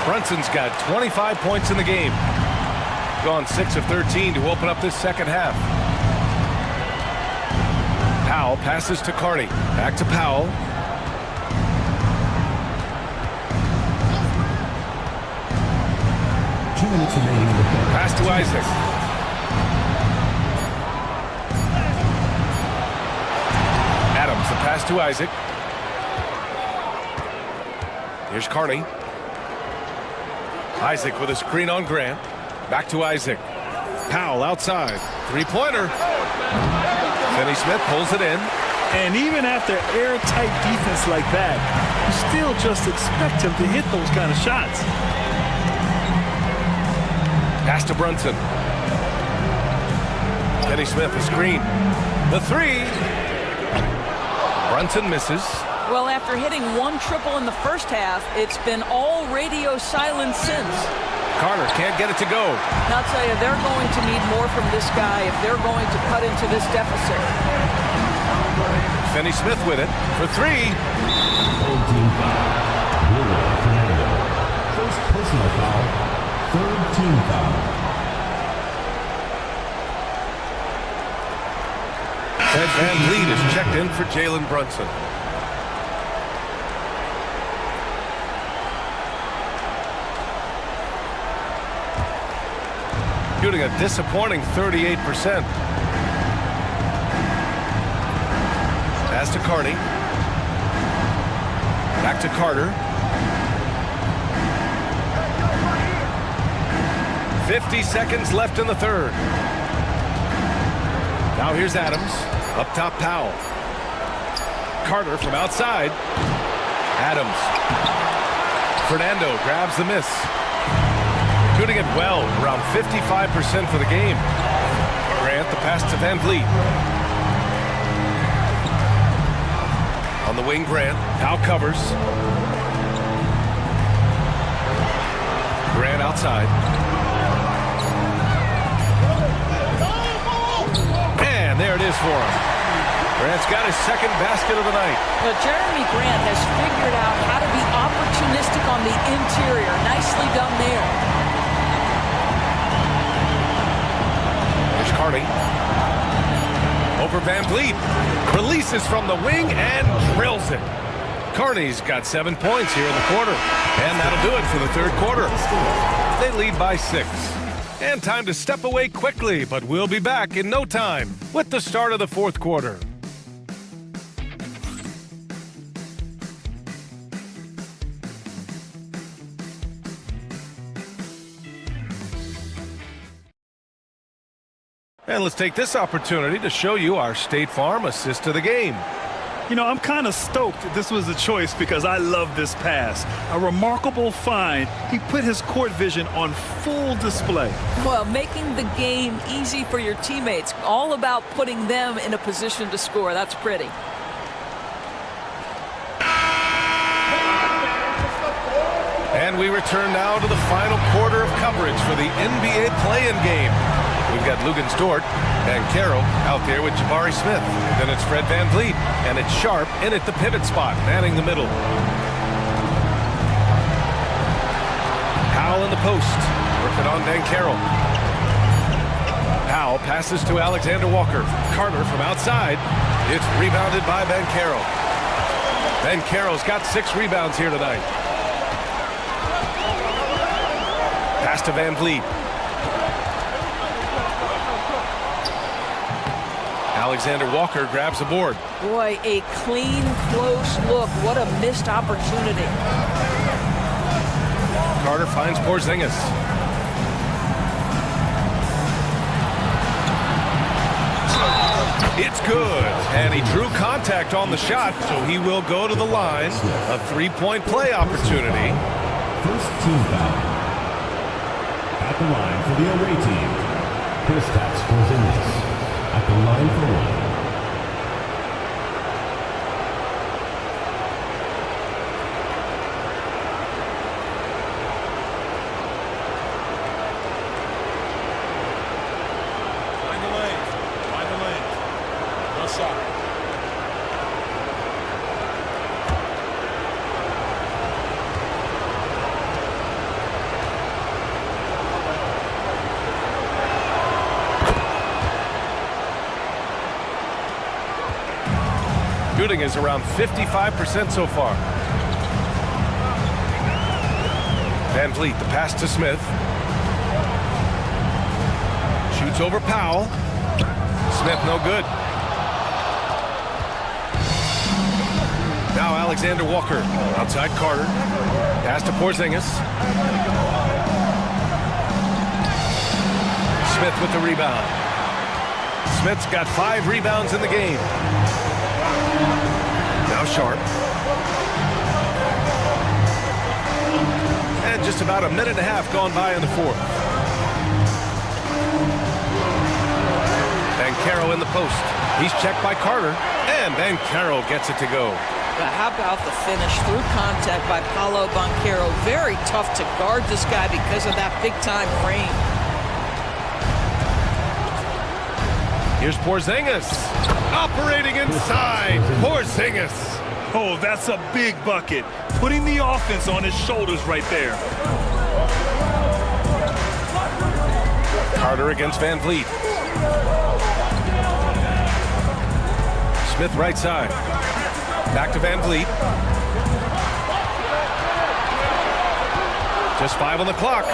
Brunson's got 25 points in the game. Gone 6 of 13 to open up this second half. Powell passes to Carney. Back to Powell. Pass to Isaac. Adams, the pass to Isaac. Here's Carney. Isaac with a screen on Grant. Back to Isaac. Powell outside. Three-pointer. Finney Smith pulls it in. And even after airtight defense like that, you still just expect him to hit those kind of shots. Pass to Brunson. Finney Smith, a screen. The three. Brunson misses. Well, after hitting one triple in the first half, it's been all radio silence since. Carter can't get it to go. And I'll tell you, they're going to need more from this guy if they're going to cut into this deficit. Finney Smith with it for three. Third team foul. Willow Fernando. First personal foul. Third team foul. Fred VanVleet is checked in for Jalen Brunson. Shooting a disappointing 38%. Pass to Carney. Back to Carter. 50 seconds left in the third. Now here's Adams. Up top, Powell. Carter from outside. Adams. Fernando grabs the miss. Shooting it well, around 55% for the game. Grant, the pass to VanVleet. On the wing, Grant. Now covers. Grant outside. And there it is for him. Grant's got his second basket of the night. But Jeremy Grant has figured out how to be opportunistic on the interior. Nicely done there. Here's Carney. Over VanVleet. Releases from the wing and drills it. Carney's got 7 points here in the quarter. And that'll do it for the third quarter. They lead by 6. And time to step away quickly, but we'll be back in no time with the start of the fourth quarter. And let's take this opportunity to show you our State Farm assist of the game. You know, I'm kind of stoked that this was a choice because I love this pass. A remarkable find. He put his court vision on full display. Well, making the game easy for your teammates. All about putting them in a position to score. That's pretty. And we return now to the final quarter of coverage for the NBA play-in game. We've got Lugens Dort and Carroll out there with Jabari Smith. Then it's Fred VanVleet, and it's Sharp in at the pivot spot, manning the middle. Powell in the post, working on Carroll. Powell passes to Alexander Walker. Carter from outside. It's rebounded by Carroll. Carroll's got 6 rebounds here tonight. Pass to VanVleet. Alexander Walker grabs the board. Boy, a clean, close look. What a missed opportunity. Carter finds Porzingis. It's good. And he drew contact on the shot, so he will go to the line. A 3-point play opportunity. First team foul. At the line for the away team, Kristaps Porzingis. At the line for one. Find the lane. Find the lane. No shot. Shooting is around 55% so far. VanVleet, the pass to Smith. Shoots over Powell. Smith no good. Now Now Alexander Walker. Outside Carter. Pass to Porzingis. Smith with the rebound. Smith's got 5 rebounds in the game. Now Sharp. And just about a minute and a half gone by in the fourth. Banchero in the post. He's checked by Carter. And Banchero gets it to go. But how about the finish through contact by Paolo Banchero? Very tough to guard this guy because of that big-time frame. Here's Porzingis. Operating inside. Porzingis. Oh, that's a big bucket. Putting the offense on his shoulders right there. Carter against Van Vliet. Smith right side. Back to Van Vliet. Just 5 on the clock.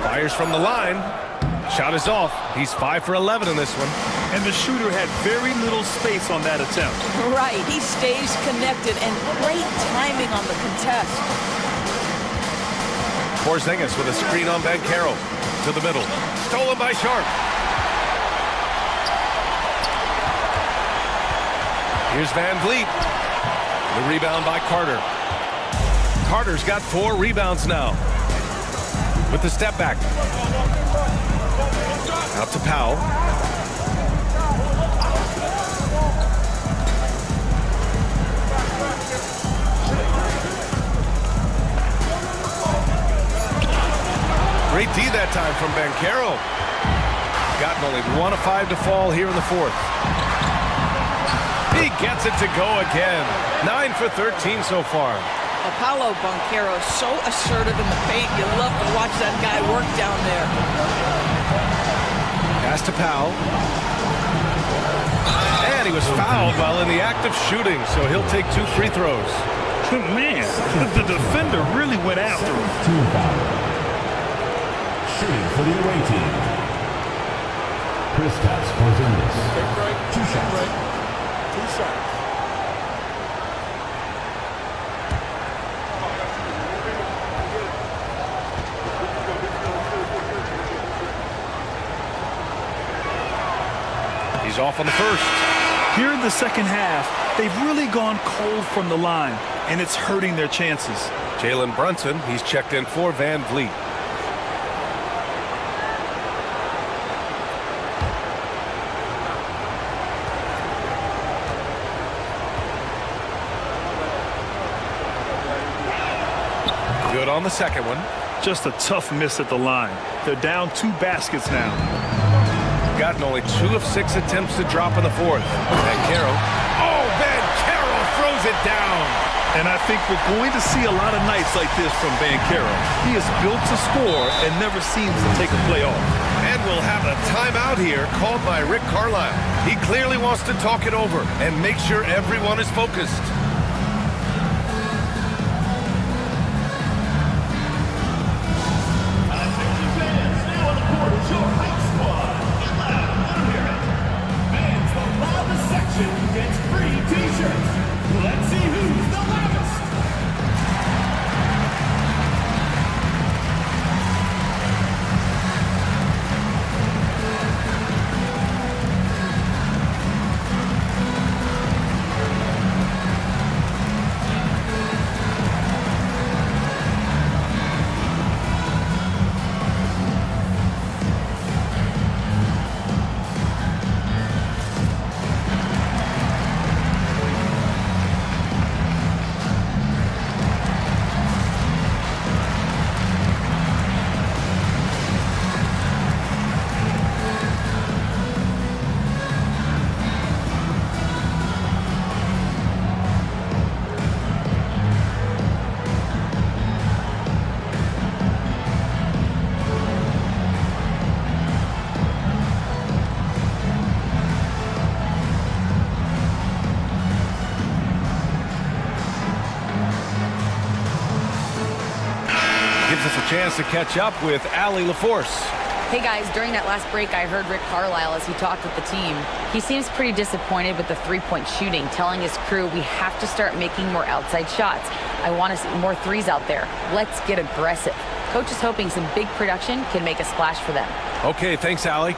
Fires from the line. Shot is off. He's 5 for 11 in this one. And the shooter had very little space on that attempt. Right, he stays connected and great timing on the contest. Porzingis with a screen on Banchero. To the middle. Stolen by Sharp. Here's Van Vliet. The rebound by Carter. Carter's got 4 rebounds now. With the step back. Out to Powell. Great D that time from Banchero. Gotten only 1 of 5 to fall here in the fourth. He gets it to go again. 9 for 13 so far. Paolo Banchero so assertive in the paint. You love to watch that guy work down there. Pass to Powell. And he was fouled while in the act of shooting, so he'll take 2 free throws. Man, the defender really went after him. Team foul. Shooting for the away team. Kristaps Porzingis. 2 shots. 2 shots. He's off on the first. Here in the second half, they've really gone cold from the line, and it's hurting their chances. Jalen Brunson, he's checked in for Van Vliet. Good on the second one. Just a tough miss at the line. They're down 2 baskets now. Gotten only 2 of 6 attempts to drop in the fourth. Banchero. Oh, Banchero throws it down. And I think we're going to see a lot of nights like this from Banchero. He is built to score and never seems to take a play off. And we'll have a timeout here called by Rick Carlisle. He clearly wants to talk it over and make sure everyone is focused. Gives us a chance to catch up with Allie LaForce. Hey guys, during that last break, I heard Rick Carlisle as he talked with the team. He seems pretty disappointed with the three-point shooting, telling his crew we have to start making more outside shots. I want to see more threes out there. Let's get aggressive. Coach is hoping some big production can make a splash for them. Okay, thanks, Allie.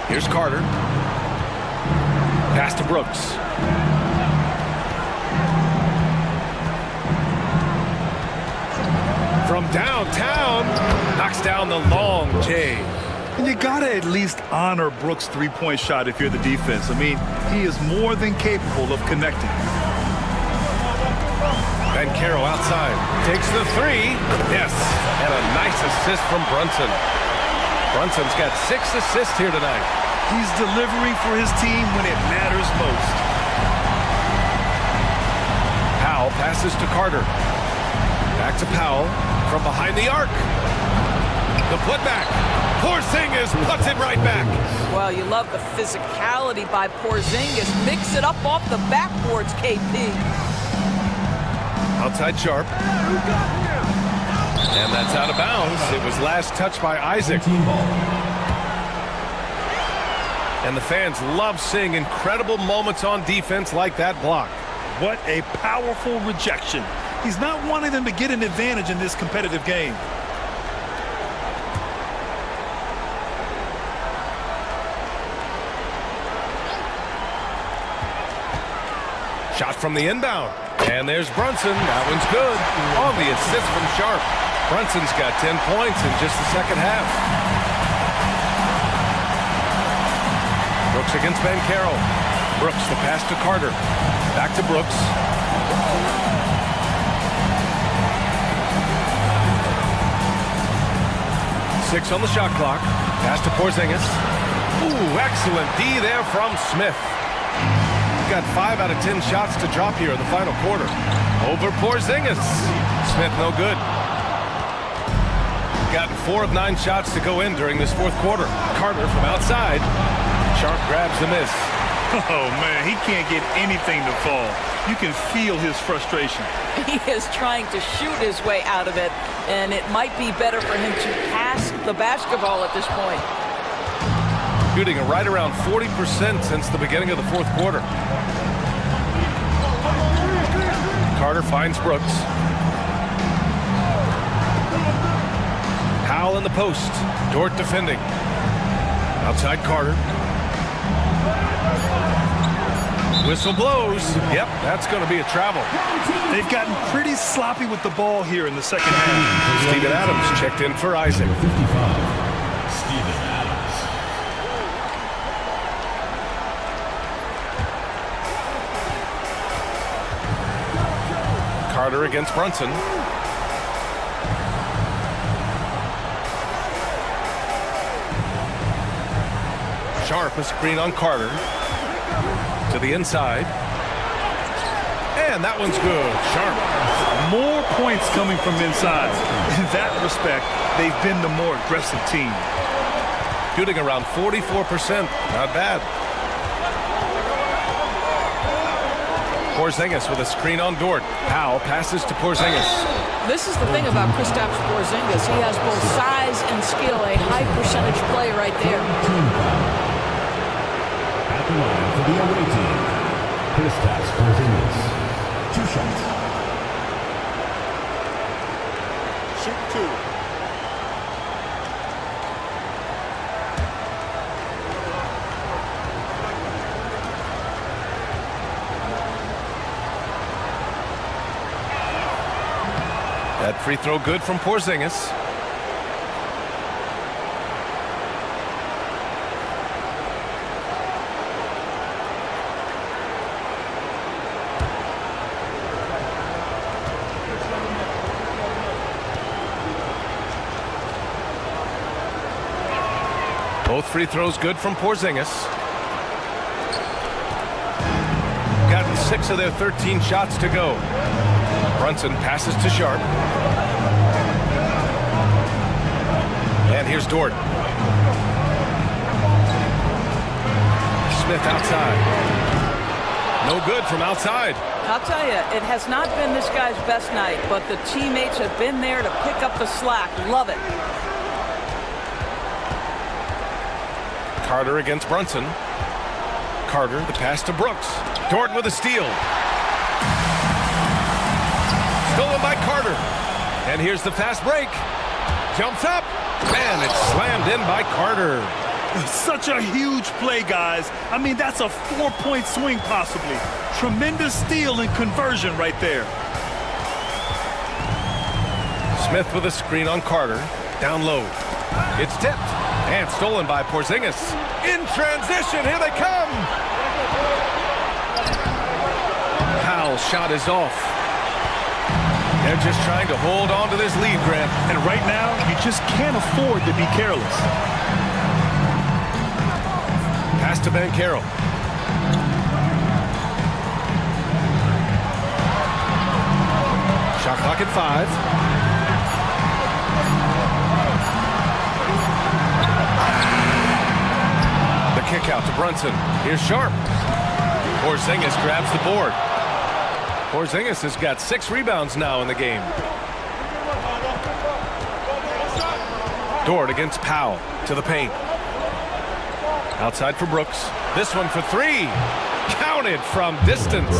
Here's Carter. Pass to Brooks. From downtown, knocks down the long J. And you got to at least honor Brooks' three-point shot if you're the defense. I mean, he is more than capable of connecting. Caro outside. Takes the three. Yes. And a nice assist from Brunson. Brunson's got 6 assists here tonight. He's delivering for his team when it matters most. Powell passes to Carter. Back to Powell from behind the arc. The putback. Porzingis puts it right back. Well, you love the physicality by Porzingis. Mix it up off the backboards, KP. Outside Sharp. And that's out of bounds. It was last touched by Isaac. And the fans love seeing incredible moments on defense like that block. What a powerful rejection. He's not wanting them to get an advantage in this competitive game. Shot from the inbound. And there's Brunson. That one's good. On the assist from Sharp. Brunson's got 10 points in just the second half. Brooks against Caro. Brooks, the pass to Carter. Back to Brooks. Six on the shot clock. Pass to Porzingis. Ooh, excellent D there from Smith. Got 5 out of 10 shots to drop here in the final quarter. Over Porzingis. Smith no good. Got 4 of 9 shots to go in during this fourth quarter. Carter from outside. Sharp grabs the miss. Oh, man, he can't get anything to fall. You can feel his frustration. He is trying to shoot his way out of it, and it might be better for him to pass the basketball at this point. Shooting right around 40% since the beginning of the fourth quarter. Carter finds Brooks. Powell in the post. Dort defending. Outside Carter. Whistle blows. Yep, that's going to be a travel. They've gotten pretty sloppy with the ball here in the second half. Steven Adams checked in for Isaac. 55, Steven Adams. Carter against Brunson. Sharp, a screen on Carter. To the inside. And that one's good. Sharp. More points coming from inside. In that respect, they've been the more aggressive team. Shooting around 44%. Not bad. Porzingis with a screen on Dort. Powell passes to Porzingis. This is the thing about Kristaps Porzingis. He has both size and skill, a high percentage play right there. At the line for the away team, Kristaps Porzingis. 2 shots. Shoot 2. That free throw good from Porzingis. Both free throws good from Porzingis. Gotten 6 of their 13 shots to go. Brunson passes to Sharp. And here's Dort. Smith outside. No good from outside. I'll tell you, it has not been this guy's best night, but the teammates have been there to pick up the slack. Love it. Carter against Brunson. Carter, the pass to Brooks. Dort with a steal. Stolen by Carter. And here's the fast break. Jumps up, and it's slammed in by Carter. Such a huge play, guys. I mean, that's a 4-point swing possibly. Tremendous steal and conversion right there. Smith with a screen on Carter. Down low. It's tipped and stolen by Porzingis. In transition, here they come. Powell's shot is off. They're just trying to hold on to this lead, Grant. And right now, you just can't afford to be careless. Pass to Banchero. Shot clock at 5. The kick out to Brunson. Here's Sharp. Porzingis grabs the board. Porzingis has got 6 rebounds now in the game. Dort against Powell to the paint. Outside for Brooks. This one for 3. Counted from distance.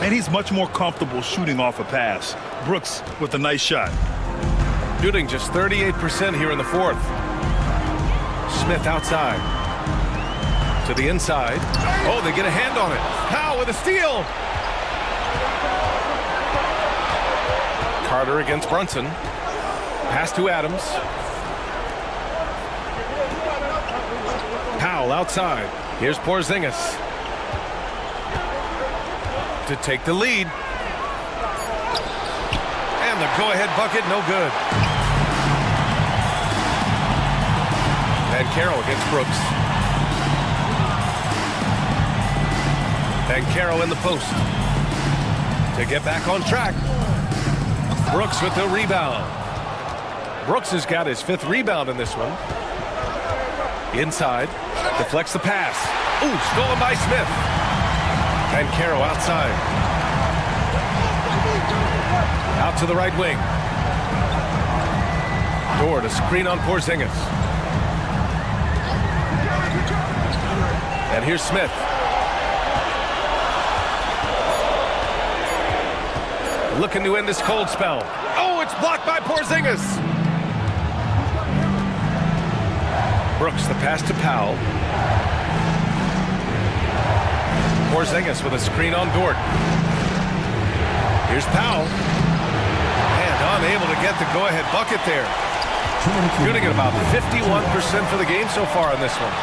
And he's much more comfortable shooting off a pass. Brooks with a nice shot. Shooting just 38% here in the 4th. Smith outside. To the inside. Oh, they get a hand on it. Powell with a steal. Carter against Brunson. Pass to Adams. Powell outside. Here's Porzingis to take the lead. And the go-ahead bucket, no good. Banchero against Brooks. Banchero in the post to get back on track. Brooks with the rebound. Brooks has got his 5th rebound in this one. Inside, deflects the pass. Ooh, stolen by Smith. Banchero outside. Out to the right wing. Dort, a screen on Porzingis. And here's Smith. Looking to end this cold spell. Oh, it's blocked by Porzingis. Brooks, the pass to Powell. Porzingis with a screen on Dort. Here's Powell. And unable to get the go-ahead bucket there. Shooting at about 51% for the game so far in this one.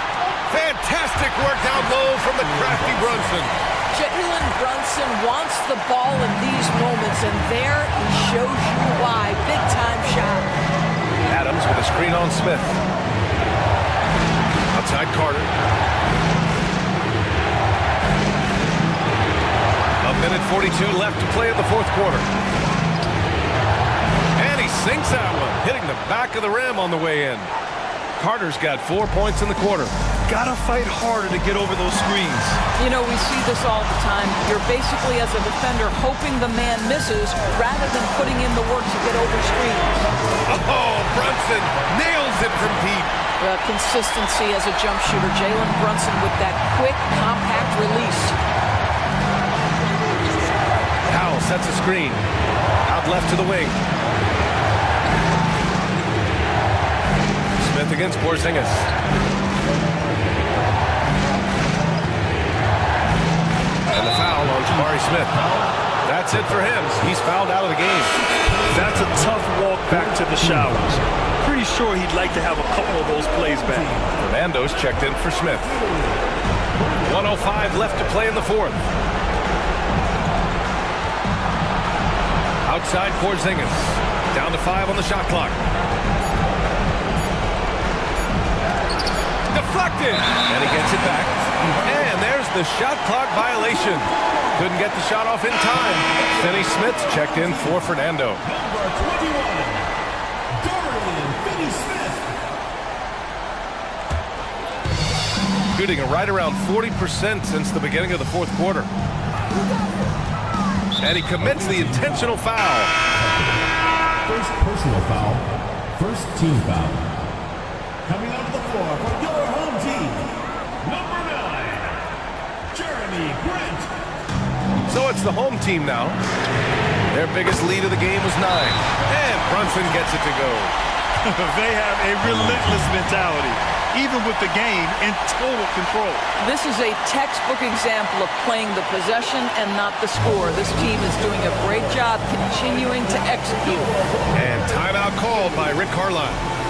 Fantastic work down low from the crafty Brunson. Jalen Brunson wants the ball in these moments, and there he shows you why. Big-time shot. Adams with a screen on Smith. Outside Carter. A minute 42 left to play in the 4th quarter. And he sinks that one, hitting the back of the rim on the way in. Carter's got 4 points in the quarter. Gotta fight harder to get over those screens. You know, we see this all the time. You're basically, as a defender, hoping the man misses rather than putting in the work to get over screens. Oh, Brunson nails it from deep. Consistency as a jump shooter. Jalen Brunson with that quick, compact release. Powell sets a screen. Out left to the wing. Smith against Porzingis. And the foul on Jabari Smith. That's it for him. He's fouled out of the game. That's a tough walk back to the showers. Pretty sure he'd like to have a couple of those plays back. Fernando's checked in for Smith. 1:05 left to play in the 4th. Outside Porzingis. Down to 5 on the shot clock. Deflected. And he gets it back. And there's the shot clock violation. Couldn't get the shot off in time. Finney Smith checked in for Fernando. Shooting right around 40% since the beginning of the 4th quarter. And he commits the intentional foul. First personal foul, first team foul. Coming onto the floor for your home team, number 9, Jeremy Grant. So it's the home team now. Their biggest lead of the game was 9. And Brunson gets it to go. They have a relentless mentality, even with the game in total control. This is a textbook example of playing the possession and not the score. This team is doing a great job continuing to execute. And timeout called by Rick Carlisle.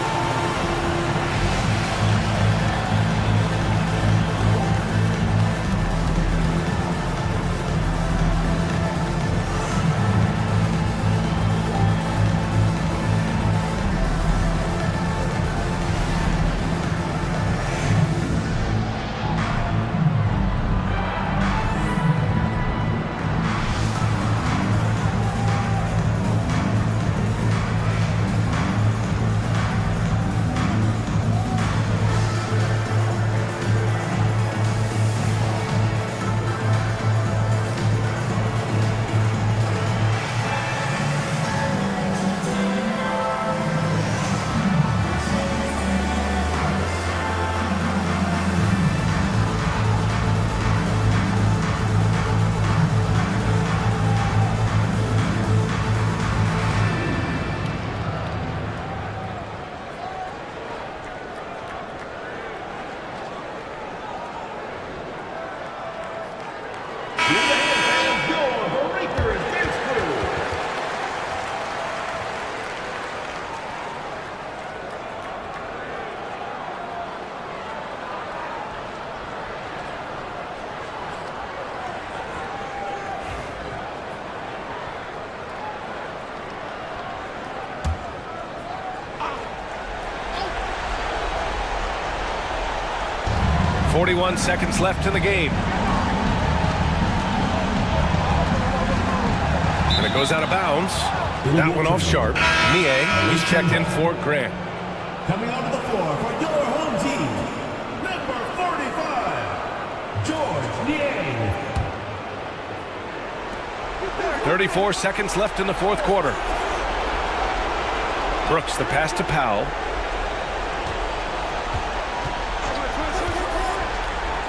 .41 seconds left in the game. And it goes out of bounds. That one off sharp. Nie, he's checked in for Grant. Coming onto the floor for your home team, number 45, George Niang. 34 seconds left in the fourth quarter. Brooks, the pass to Powell.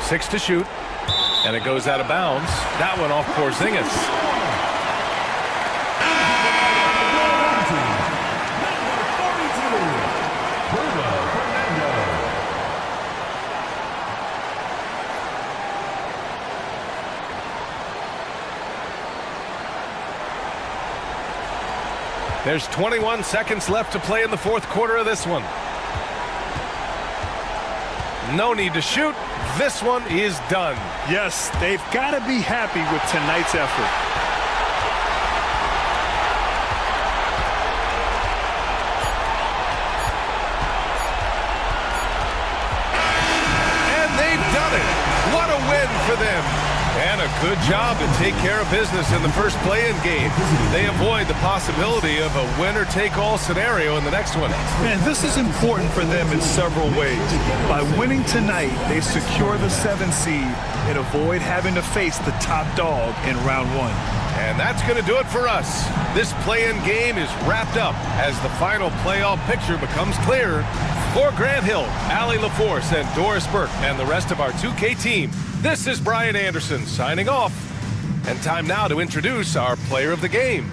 6 to shoot, and it goes out of bounds. That one off Porzingis. There's 21 seconds left to play in the fourth quarter of this one. No need to shoot. This one is done. Yes, they've got to be happy with tonight's effort. And they've done it. What a win for them. And a good job to take care of business in the first play-in game. They avoid the possibility of a winner-take-all scenario in the next one. Man, this is important for them in several ways. By winning tonight, they secure the 7th seed and avoid having to face the top dog in round 1. And that's going to do it for us. This play-in game is wrapped up as the final playoff picture becomes clear. For Grant Hill, Allie LaForce, and Doris Burke, and the rest of our 2K team, this is Brian Anderson signing off. And time now to introduce our player of the game,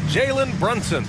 Jalen Brunson.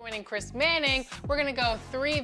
Winning Chris Manning. We're going to go 3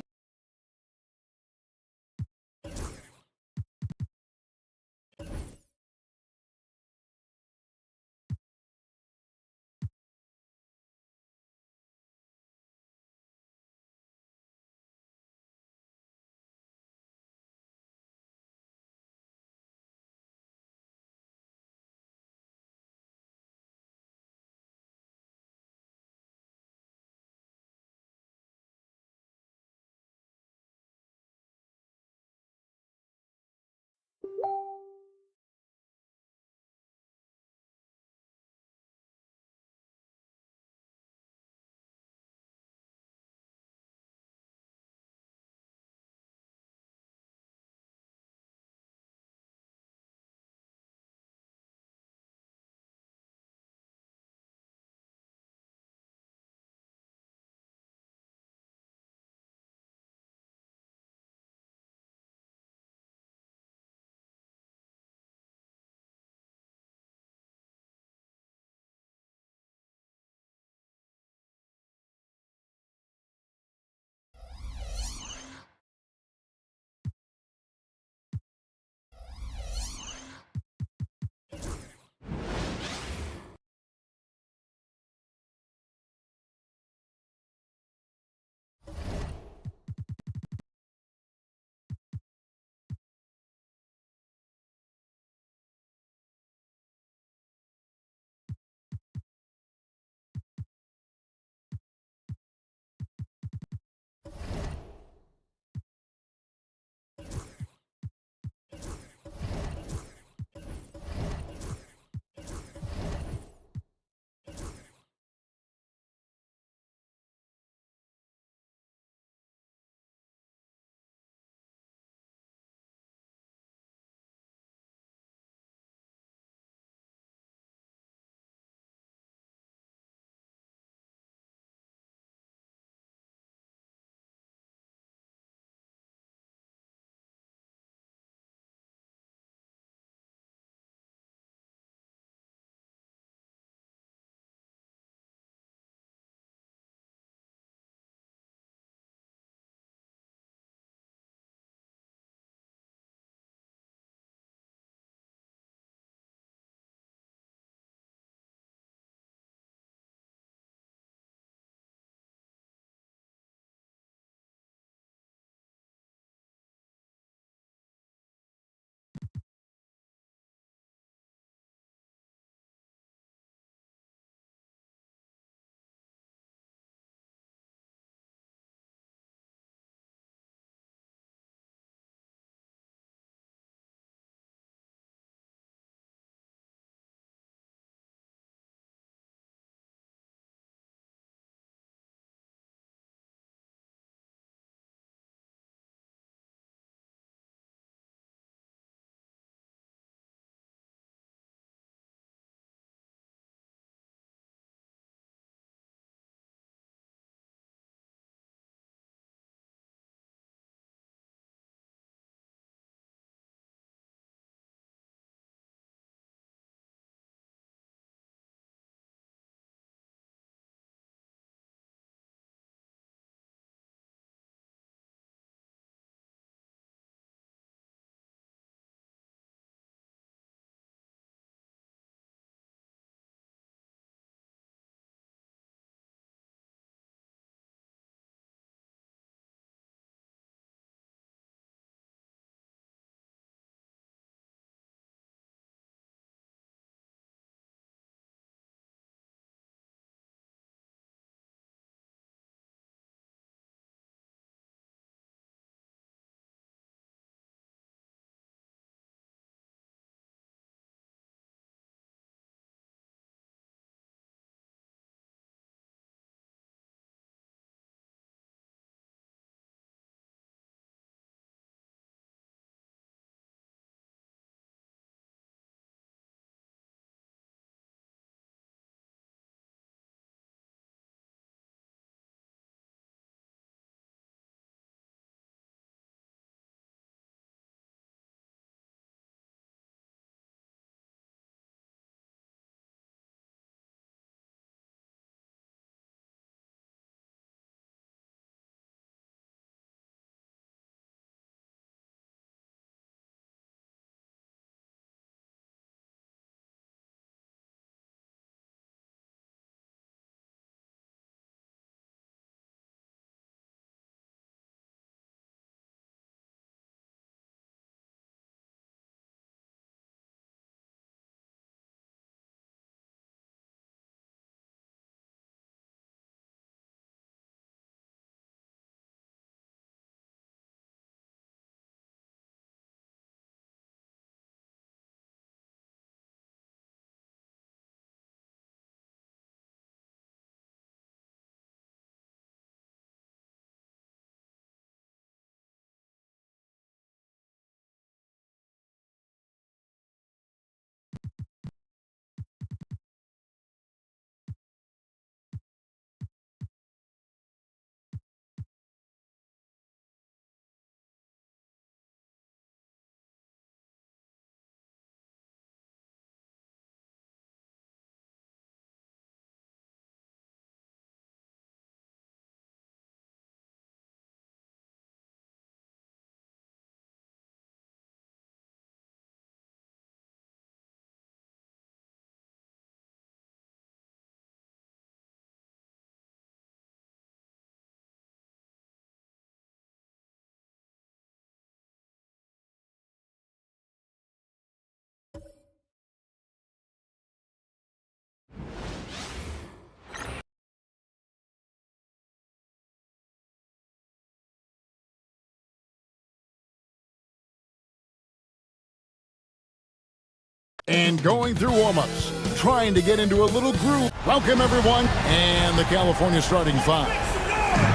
And going through warm-ups, trying to get into a little groove. Welcome, everyone, and the California starting five.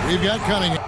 We've got Cunningham.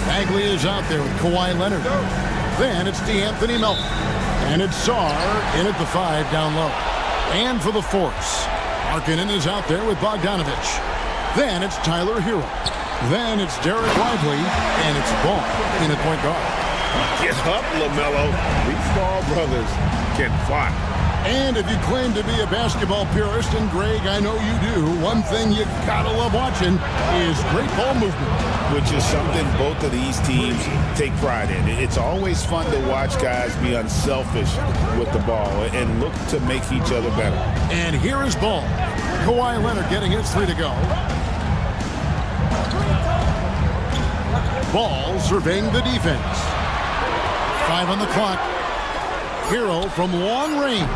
Bagley is out there with Kawhi Leonard. Then it's DeAnthony Melton. And it's Sarr in at the 5 down low. And for the force, Markkanen is out there with Bogdanovich. Then it's Tyler Hero. Then it's Derek Lively. And it's Ball in at point guard. Get up, LaMelo. These small brothers can fly. And if you claim to be a basketball purist, and Greg, I know you do, one thing you gotta love watching is great ball movement. Which is something both of these teams take pride in. It's always fun to watch guys be unselfish with the ball and look to make each other better. And here is Ball. Kawhi Leonard getting his 3 to go. Ball surveying the defense. 5 on the clock. Hero from long range.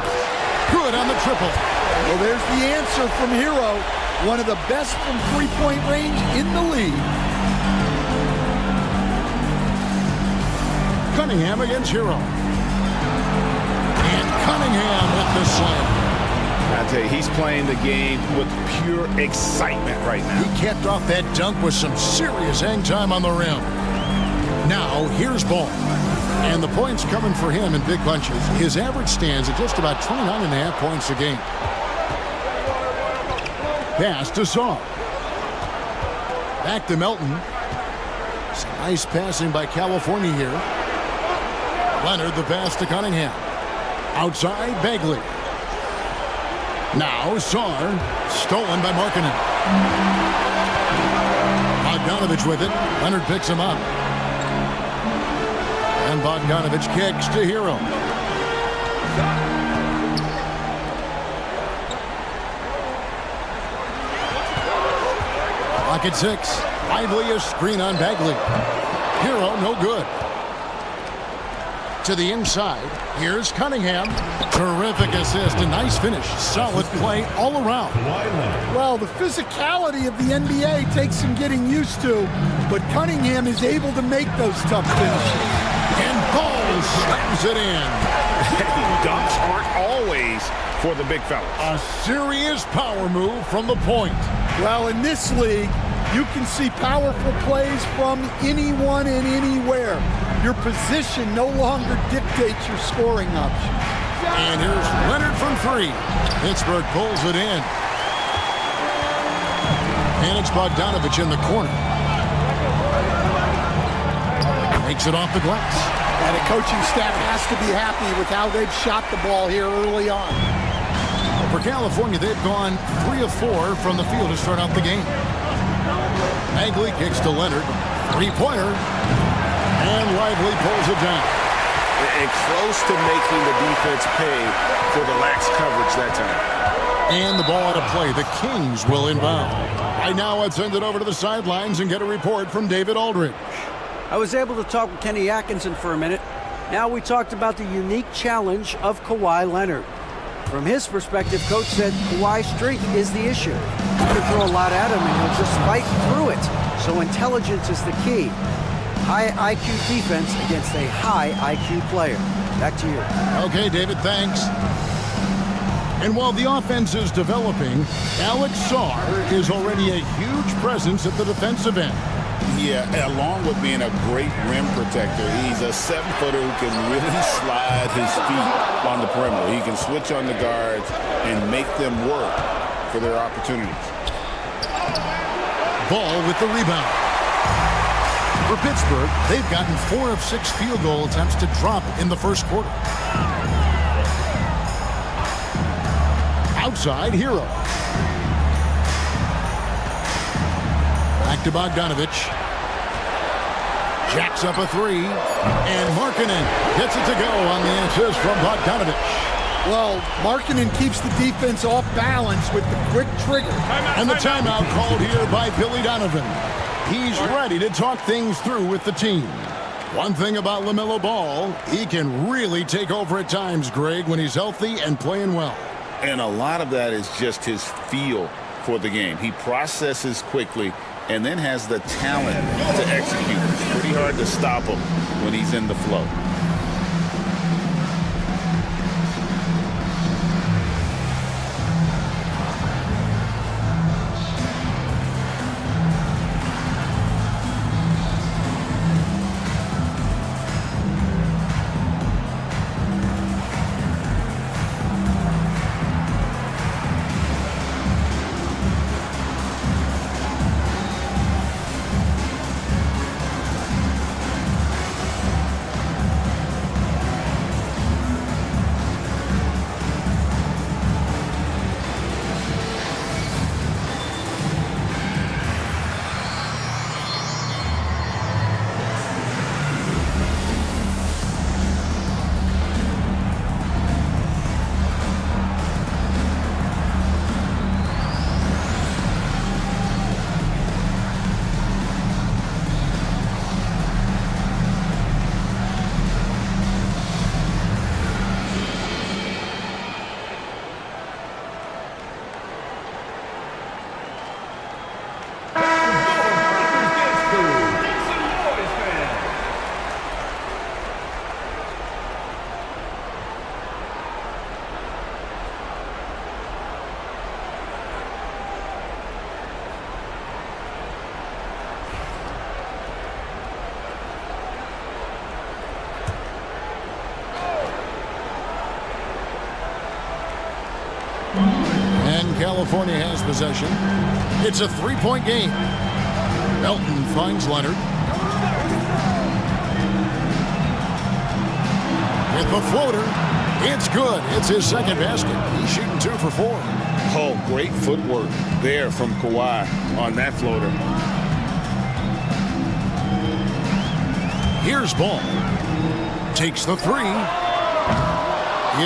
Good on the triple. Well, there's the answer from Hero. One of the best from three-point range in the league. Cunningham against Hero. And Cunningham with the slam. I tell you, he's playing the game with pure excitement right now. He kept off that dunk with some serious hang time on the rim. Now, here's Ball. And the points coming for him in big bunches. His average stands at just about 29.5 points a game. Pass to Sarr. Back to Melton. Some nice passing by California here. Leonard the pass to Cunningham. Outside, Bagley. Now Sarr, stolen by Markkanen. Bogdanovich with it. Leonard picks him up. And Bogdanovich kicks to Hero. Clock at 6. Lively a screen on Bagley. Hero no good. To the inside. Here's Cunningham. Terrific assist. A nice finish. Solid play all around. Well, the physicality of the NBA takes some getting used to, but Cunningham is able to make those tough finishes. And Ball slams it in. Dunks aren't always for the big fellas. A serious power move from the point. Well, in this league, you can see powerful plays from anyone and anywhere. Your position no longer dictates your scoring options. And here's Leonard from 3. Pittsburgh pulls it in. And it's Bogdanovich in the corner. Makes it off the glass. And the coaching staff has to be happy with how they've shot the ball here early on. For California, they've gone 3 of 4 from the field to start out the game. Bagley kicks to Leonard. 3-pointer. And Lively pulls it down. And close to making the defense pay for the lax coverage that time. And the ball out of play. The Kings will inbound. Right now, I'd send it over to the sidelines and get a report from David Aldridge. I was able to talk with Kenny Atkinson for a minute. Now we talked about the unique challenge of Kawhi Leonard. From his perspective, Coach said Kawhi's strength is the issue. You can throw a lot at him and he'll just fight through it. So intelligence is the key. High IQ defense against a high IQ player. Back to you. Okay, David, thanks. And while the offense is developing, Alex Sarr is already a huge presence at the defensive end. Yeah, along with being a great rim protector, he's a 7-footer who can really slide his feet on the perimeter. He can switch on the guards and make them work for their opportunities. Ball with the rebound. For Pittsburgh, they've gotten 4 of 6 field goal attempts to drop in the first quarter. Outside, Hero. Back to Bogdanovich. Jacks up a three. And Markkanen gets it to go on the assist from Bogdanovich. Well, Markkanen keeps the defense off balance with the quick trigger. And the timeout called here by Billy Donovan. He's ready to talk things through with the team. One thing about LaMelo Ball, he can really take over at times, Greg, when he's healthy and playing well. And a lot of that is just his feel for the game. He processes quickly and then has the talent to execute. It's pretty hard to stop him when he's in the flow. And California has possession. It's a three-point game. Melton finds Leonard. With the floater, it's good. It's his second basket. He's shooting 2 for 4. Oh, great footwork there from Kawhi on that floater. Here's Ball. Takes the three.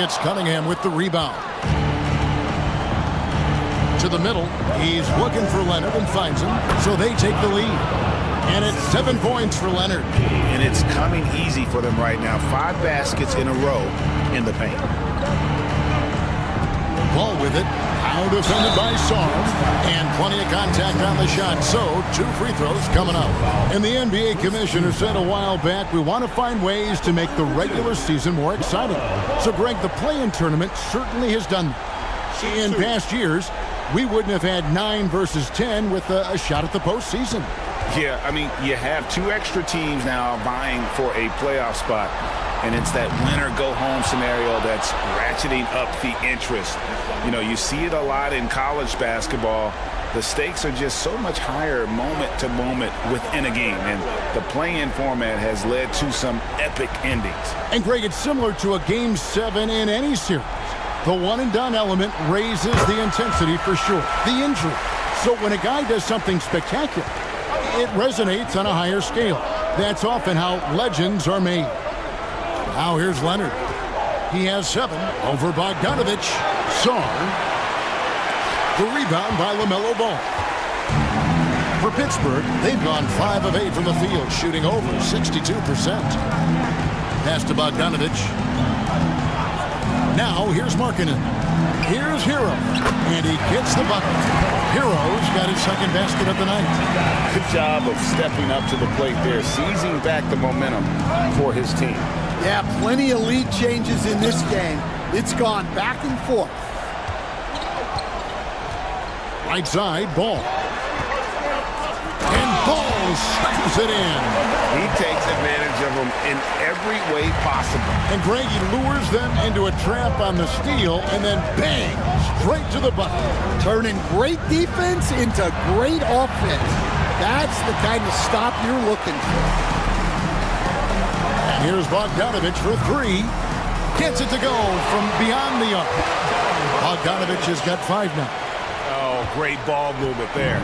It's Cunningham with the rebound. To the middle. He's looking for Leonard and finds him. So they take the lead. And it's 7 points for Leonard. And it's coming easy for them right now. 5 baskets in a row in the paint. Ball with it. Now defended by Sarv. And plenty of contact on the shot. So 2 free throws coming up. And the NBA commissioner said a while back, we want to find ways to make the regular season more exciting. So Greg, the play-in tournament certainly has done that. In past years, we wouldn't have had 9 versus 10 with a shot at the postseason. Yeah, I mean, you have 2 extra teams now vying for a playoff spot, and it's that winner-go-home scenario that's ratcheting up the interest. You know, you see it a lot in college basketball. The stakes are just so much higher moment to moment within a game, and the play-in format has led to some epic endings. And, Greg, it's similar to a Game 7 in any series. The one-and-done element raises the intensity for sure, the injury. So when a guy does something spectacular, it resonates on a higher scale. That's often how legends are made. Now here's Leonard. He has 7 over Bogdanovich. Sarr. The rebound by LaMelo Ball. For Pittsburgh, they've gone 5 of 8 from the field, shooting over 62%. Pass to Bogdanovich. Now here's Markkanen. Here's Hero. And he gets the bucket. Hero's got his second basket of the night. Good job of stepping up to the plate there, seizing back the momentum for his team. Yeah, plenty of lead changes in this game. It's gone back and forth. Right side, Ball. And Ball slams it in. He takes advantage of them in every way possible. And Greg, he lures them into a trap on the steal and then bang, straight to the bucket. Turning great defense into great offense. That's the kind of stop you're looking for. And here's Bogdanovich for 3. Gets it to go from beyond the arc. Bogdanovich has got 5 now. Oh, great ball movement there.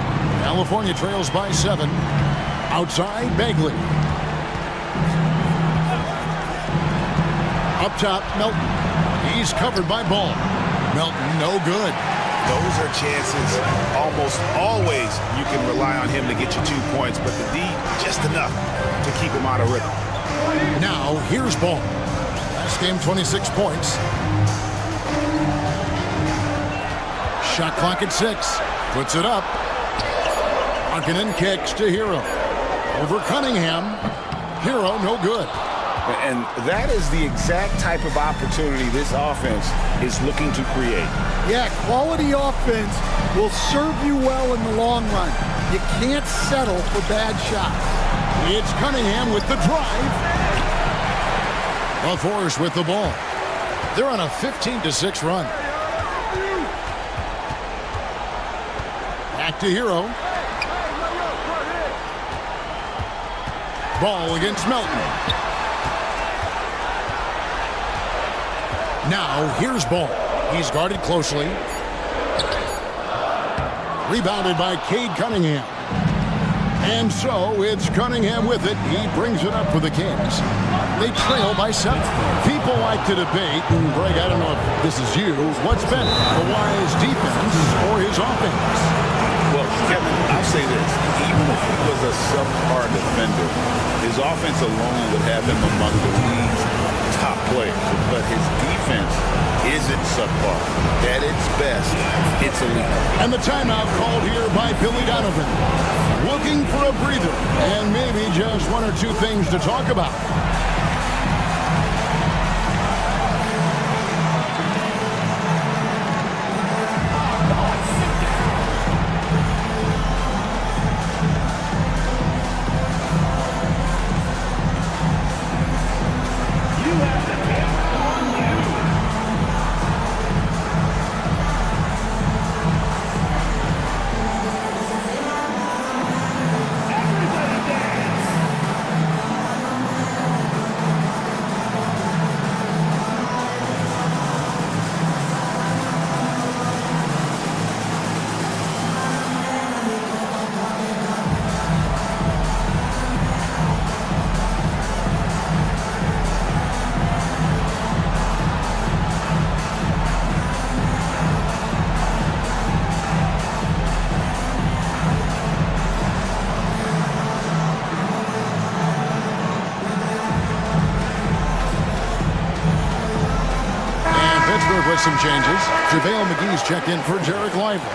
California trails by 7. Outside, Bagley. Up top, Melton. He's covered by Ball. Melton, no good. Those are chances almost always you can rely on him to get you 2 points, but the D, just enough to keep him out of rhythm. Now, here's Ball. Last game, 26 points. Shot clock at 6. Puts it up. Markkanen kicks to Hero. Over Cunningham. Hero, no good. And that is the exact type of opportunity this offense is looking to create. Yeah, quality offense will serve you well in the long run. You can't settle for bad shots. It's Cunningham with the drive. A Force with the ball. They're on a 15-6 run. Back to Hero. Ball against Melton. Now, here's Ball. He's guarded closely. Rebounded by Cade Cunningham. And so, it's Cunningham with it. He brings it up for the Kings. They trail by 7. People like to debate, and Greg, I don't know if this is you, what's better, Kawhi's defense or his offense? Well, Kevin, I'll say this. Even if he was a subpar defender, his offense alone would have him among the league's top players. But his defense isn't subpar. At its best, it's elite. And the timeout called here by Billy Donovan. Looking for a breather and maybe just 1 or 2 things to talk about. With some changes, JaVale McGee's checked in for Derek Lively.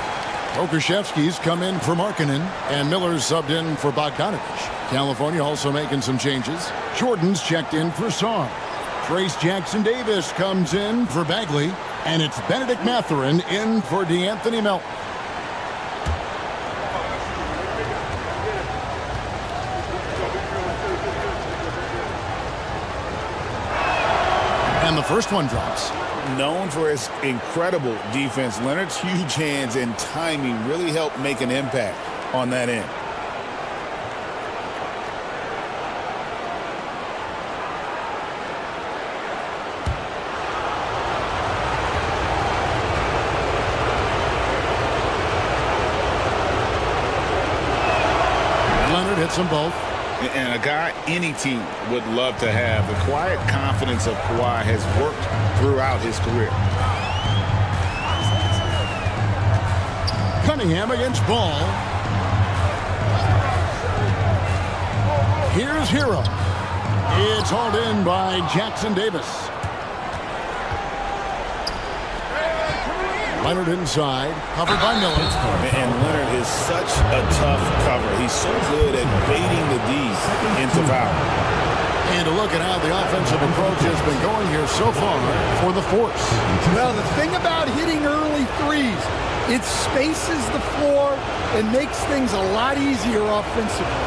Okashevsky's come in for Markkanen, and Miller's subbed in for Bogdanovich. California also making some changes. Jordan's checked in for Song. Trace Jackson-Davis comes in for Bagley, and it's Benedict Mathurin in for DeAnthony Melton. And the first one drops. Known for his incredible defense, Leonard's huge hands and timing really helped make an impact on that end. Leonard hits them both. And a guy any team would love to have. The quiet confidence of Kawhi has worked throughout his career. Cunningham against Ball. Here's Hero. It's hauled in by Jackson-Davis. Leonard inside, covered by Miller. And Leonard is such a tough cover. He's so good at baiting the D's into foul. And to look at how the offensive approach has been going here so far for the Force. Well, the thing about hitting early threes, it spaces the floor and makes things a lot easier offensively.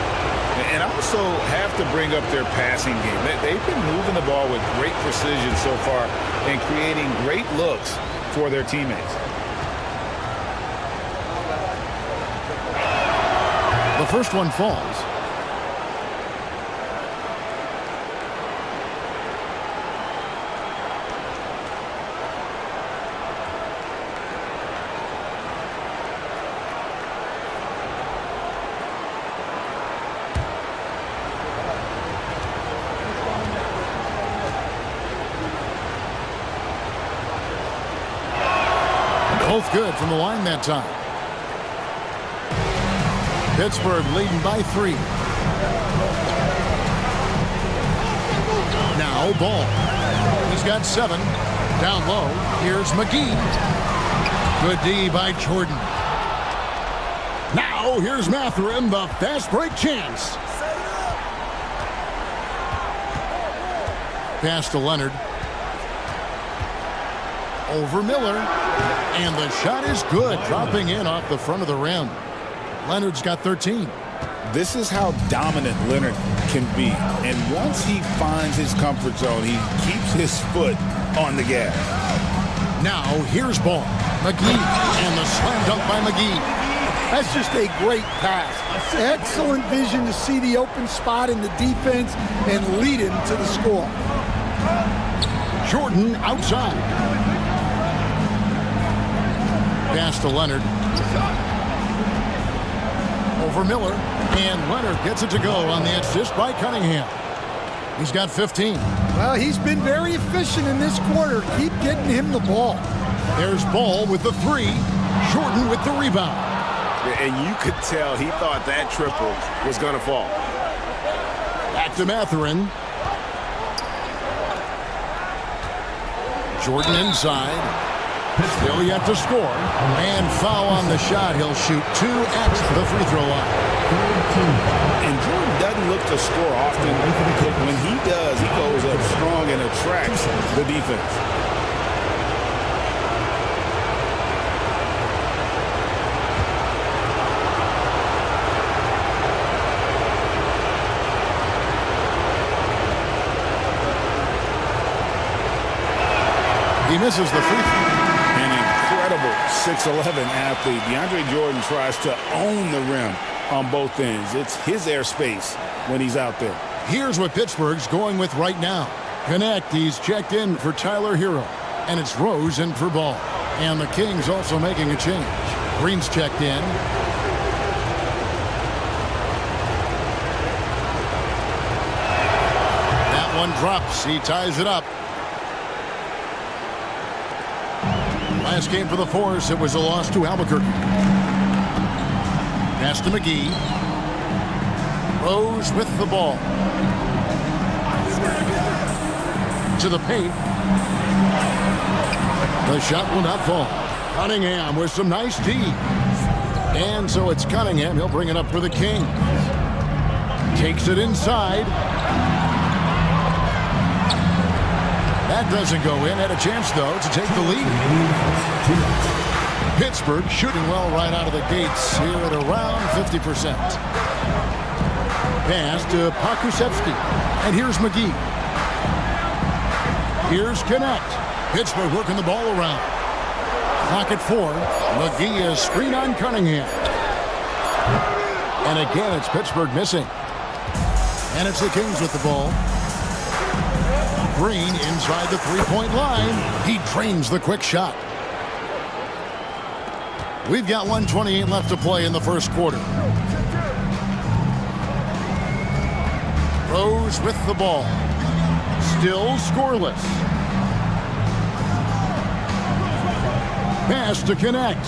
And also have to bring up their passing game. They've been moving the ball with great precision so far and creating great looks for their teammates. The first one falls. Both good from the line that time. Pittsburgh leading by 3. Now Ball. He's got 7. Down low. Here's McGee. Good D by Jordan. Now here's Mathurin, the fast break chance. Pass to Leonard. Over Miller. And the shot is good, dropping in off the front of the rim. Leonard's got 13. This is how dominant Leonard can be. And once he finds his comfort zone, he keeps his foot on the gas. Now here's Ball. McGee. And the slam dunk by McGee. That's just a great pass. Excellent vision to see the open spot in the defense and lead him to the score. Jordan outside. Pass to Leonard. Over Miller. And Leonard gets it to go on the assist by Cunningham. He's got 15. Well, he's been very efficient in this quarter. Keep getting him the ball. There's Ball with the 3. Jordan with the rebound. And you could tell he thought that triple was going to fall. Back to Mathurin. Jordan inside. Still yet to score. And foul on the shot. He'll shoot 2 at the free throw line. And Jordan doesn't look to score often. But when he does, he goes up strong and attracts the defense. He misses the free throw. An incredible 6'11" athlete. DeAndre Jordan tries to own the rim on both ends. It's his airspace when he's out there. Here's what Pittsburgh's going with right now. Connect. He's checked in for Tyler Hero. And it's Rose in for Ball. And the Kings also making a change. Green's checked in. That one drops. He ties it up. Last game for the Force, it was a loss to Albuquerque. Pass to McGee. Rose with the ball. To the paint. The shot will not fall. Cunningham with some nice D. And so it's Cunningham. He'll bring it up for the Kings. Takes it inside. That doesn't go in. Had a chance, though, to take the lead. Pittsburgh shooting well right out of the gates here at around 50%. Pass to Pokusevski. And here's McGee. Here's Connect. Pittsburgh working the ball around. Clock at 4. McGee is screen on Cunningham. And again, it's Pittsburgh missing. And it's the Kings with the ball. Green inside the three-point line. He drains the quick shot. We've got 1:28 left to play in the first quarter. Rose with the ball. Still scoreless. Pass to Connect.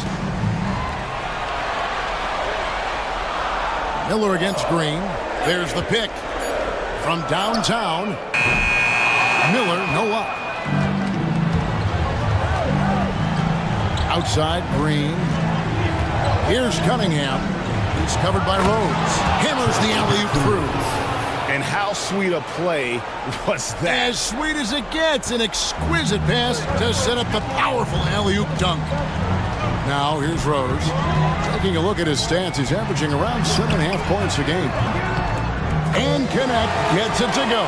Miller against Green. There's the pick. From downtown. Miller, no up. Outside, Green. Here's Cunningham. He's covered by Rose. Hammers the alley-oop through. And how sweet a play was that? As sweet as it gets. An exquisite pass to set up the powerful alley-oop dunk. Now, here's Rose. Taking a look at his stats, he's averaging around 7.5 points a game. And Connect gets it to go.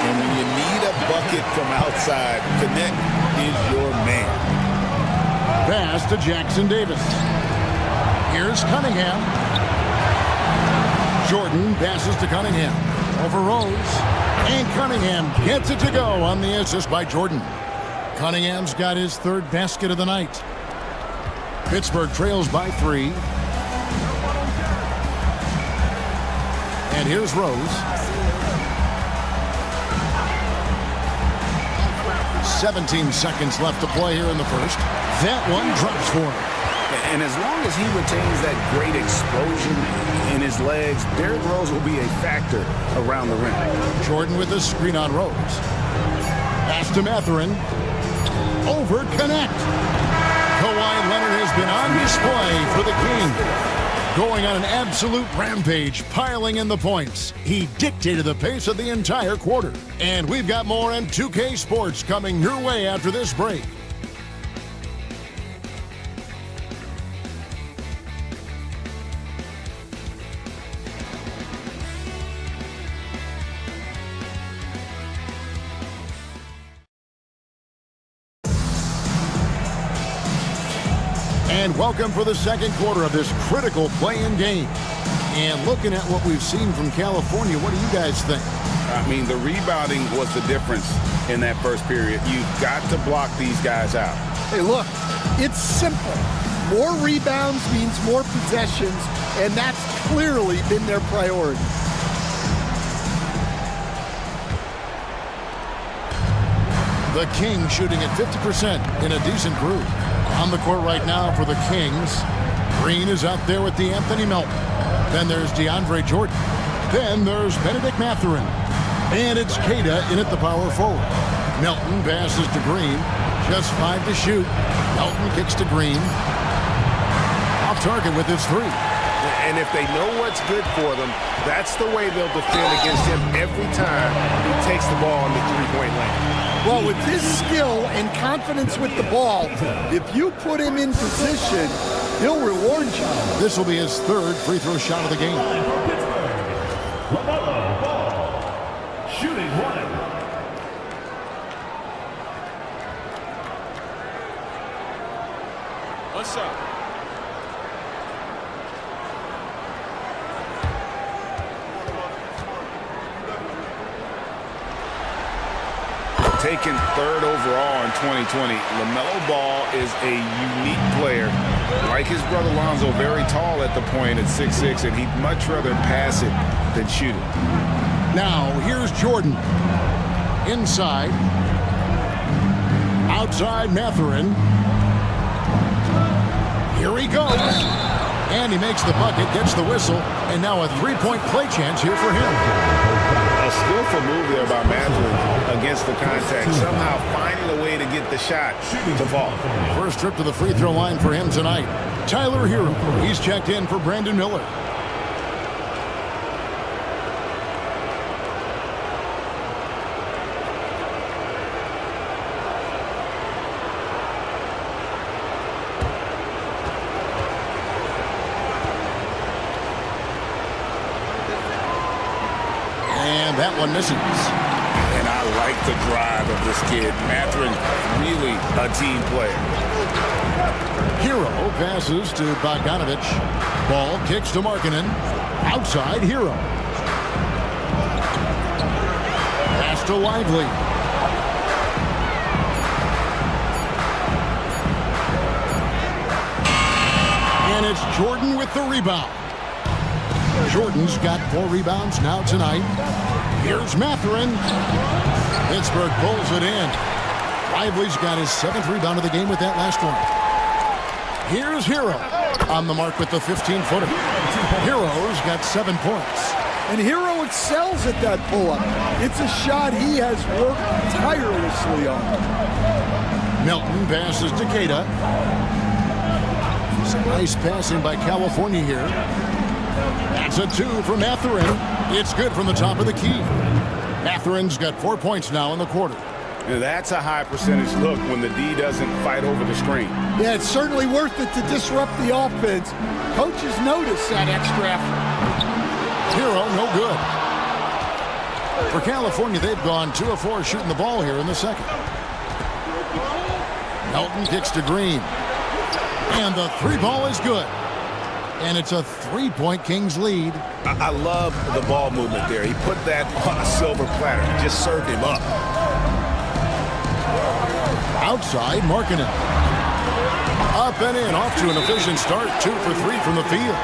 And when you need a bucket from outside, Connect is your man. Pass to Jackson Davis. Here's Cunningham. Jordan passes to Cunningham. Over Rose. And Cunningham gets it to go on the assist by Jordan. Cunningham's got his 3rd basket of the night. Pittsburgh trails by 3. And here's Rose. 17 seconds left to play here in the first. That one drops for him. And as long as he retains that great explosion in his legs, Derrick Rose will be a factor around the rim. Jordan with the screen on Rose. Pass to Mathurin. Over connect. Kawhi Leonard has been on display for the King. Going on an absolute rampage, piling in the points. He dictated the pace of the entire quarter. And we've got more on 2K Sports coming your way after this break. And welcome for the second quarter of this critical play-in game. And looking at what we've seen from California, what do you guys think? I mean, the rebounding was the difference in that first period. You've got to block these guys out. Hey, look, it's simple. More rebounds means more possessions, and that's clearly been their priority. The Kings shooting at 50% in a decent groove. On the court right now for the Kings. Green is out there with Anthony Melton. Then there's DeAndre Jordan. Then there's Benedict Mathurin. And it's Queta in at the power forward. Melton passes to Green. Just 5 to shoot. Melton kicks to Green. Off target with his 3. And if they know what's good for them, that's the way they'll defend against him every time he takes the ball in the three-point lane. Well, with his skill and confidence with the ball, if you put him in position, he'll reward you. This will be his 3rd free throw shot of the game. Shooting 1. What's up? Taken 3rd overall in 2020, LaMelo Ball is a unique player. Like his brother Lonzo, very tall at the point at 6'6", and he'd much rather pass it than shoot it. Now, here's Jordan. Inside. Outside Mathurin. Here he goes. And he makes the bucket, gets the whistle, and now a 3-point play chance here for him. A skillful move there by Mathurin against the contact, somehow finding a way to get the shot to fall. First trip to the free throw line for him tonight. Tyler Hero, he's checked in for Brandon Miller. And that one misses. And I like the drive of this kid. Mathurin, really a team player. Hero passes to Bogdanovich. Ball kicks to Markkanen. Outside Hero. Pass to Lively. And it's Jordan with the rebound. Jordan's got 4 rebounds now tonight. Here's Mathurin. Pittsburgh pulls it in. Lively's got his 7th rebound of the game with that last one. Here's Hero on the mark with the 15-footer. Hero's got 7 points. And Hero excels at that pull-up. It's a shot he has worked tirelessly on. Melton passes to Queta. Some nice passing by California here. That's a 2 for Mathurin. It's good from the top of the key. Mathurin's got 4 points now in the quarter. And that's a high percentage look when the D doesn't fight over the screen. Yeah, it's certainly worth it to disrupt the offense. Coaches notice that extra effort. Hero, no good. For California, they've gone 2 of 4 shooting the ball here in the second. Melton kicks to Green. And the 3-ball is good. And it's a 3-point Kings lead. I love the ball movement there. He put that on a silver platter. He just served him up. Outside, Markkanen. Up and in, off to an efficient start. 2 for 3 from the field.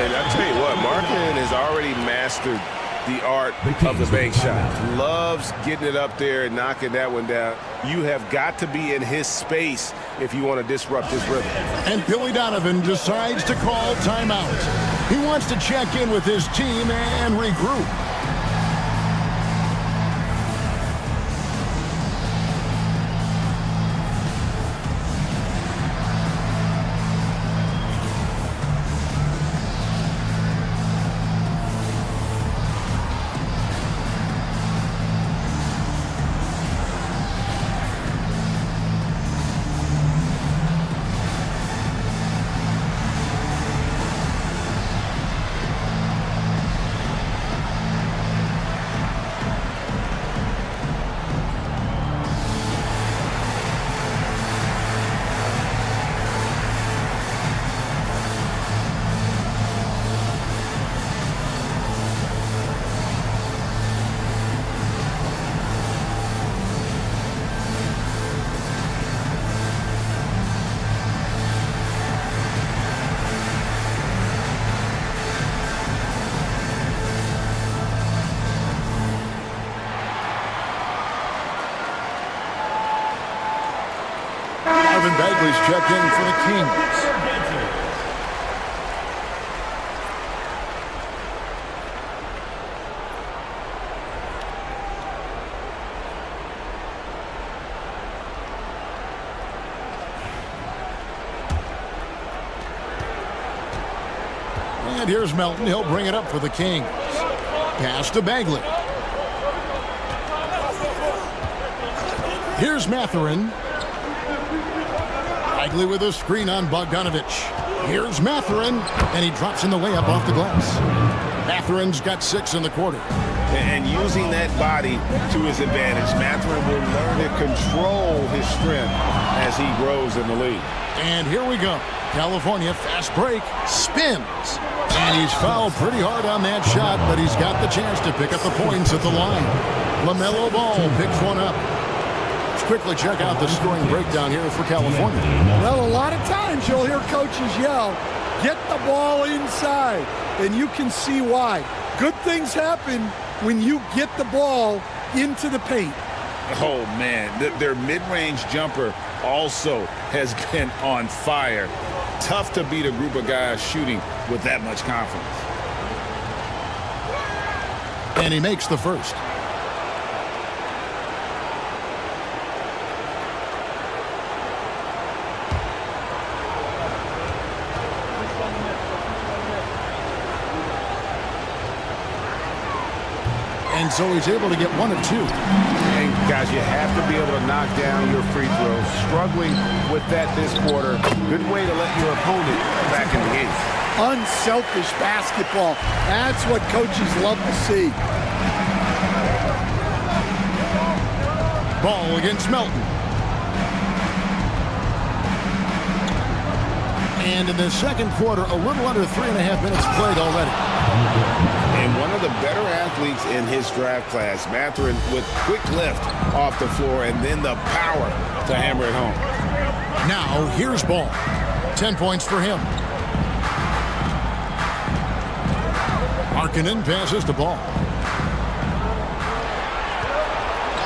And I tell you what, Markkanen has already mastered the art of the bank shot. Loves getting it up there and knocking that one down. You have got to be in his space if you want to disrupt his rhythm. And Billy Donovan decides to call timeout. He wants to check in with his team and regroup. Bagley's checked in for the Kings. And here's Melton. He'll bring it up for the Kings. Pass to Bagley. Here's Mathurin. Bagley with a screen on Bogdanovich. Here's Mathurin, and he drops in the layup off the glass. Mathurin's got 6 in the quarter. And using that body to his advantage, Mathurin will learn to control his strength as he grows in the league. And here we go. California fast break, spins. And he's fouled pretty hard on that shot, but he's got the chance to pick up the points at the line. LaMelo Ball picks one up. Quickly check out the scoring breakdown here for California. Well, a lot of times you'll hear coaches yell, get the ball inside, and you can see why. Good things happen when you get the ball into the paint. Oh, man, their mid-range jumper also has been on fire. Tough to beat a group of guys shooting with that much confidence. And he makes the first. And so he's able to get 1 of 2. And guys, you have to be able to knock down your free throws. Struggling with that this quarter. Good way to let your opponent back in the game. Unselfish basketball. That's what coaches love to see. Ball against Melton. And in the second quarter, a little under 3.5 minutes played already. And one of the better athletes in his draft class, Mathurin, with quick lift off the floor and then the power to hammer it home. Now, here's Ball. 10 points for him. Markkanen passes to Ball.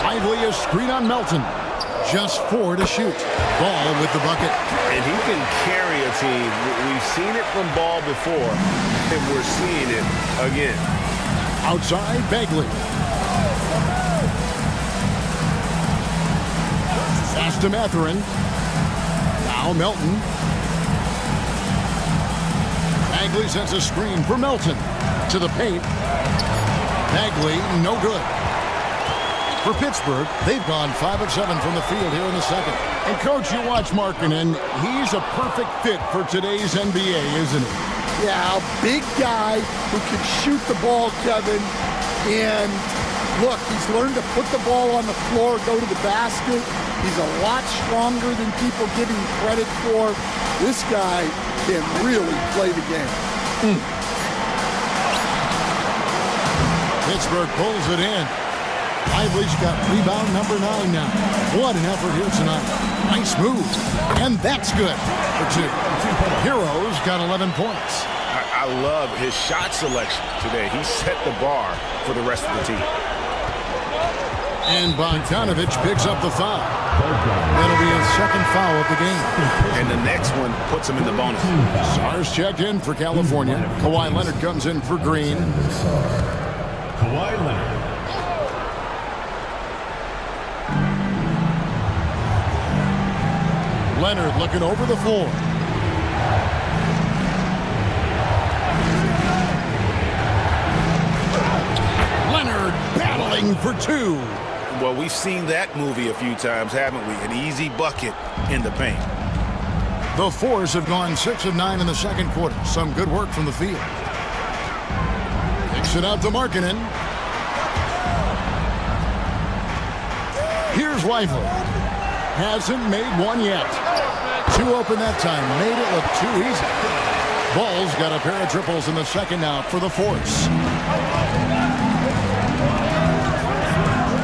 Lively a screen on Melton. Just 4 to shoot. Ball with the bucket. And he can carry a team. We've seen it from Ball before, and we're seeing it again. Outside, Bagley. Pass to Mathurin. Now Melton. Bagley sends a screen for Melton. To the paint. Bagley, no good. For Pittsburgh, they've gone 5 of 7 from the field here in the second. And, Coach, you watch Markkanen. He's a perfect fit for today's NBA, isn't he? Yeah, a big guy who can shoot the ball, Kevin. And, look, he's learned to put the ball on the floor, go to the basket. He's a lot stronger than people give him credit for. This guy can really play the game. Pittsburgh pulls it in. Lively's got rebound number 9 now. What an effort here tonight. Nice move. And that's good for 2. Heroes got 11 points. I love his shot selection today. He set the bar for the rest of the team. And Bogdanovich picks up the foul. That'll be his second foul of the game. And the next one puts him in the bonus. Sars checked in for California. Kawhi Leonard comes in for Green. Kawhi Leonard. Leonard looking over the floor. Leonard battling for two. Well, we've seen that movie a few times, haven't we? An easy bucket in the paint. The Fours have gone 6 of 9 in the second quarter. Some good work from the field. Kicks it out to Markkanen. Here's Lively. Hasn't made one yet. Two open that time. Made it look too easy. Ball's got a pair of triples in the second now for the Force.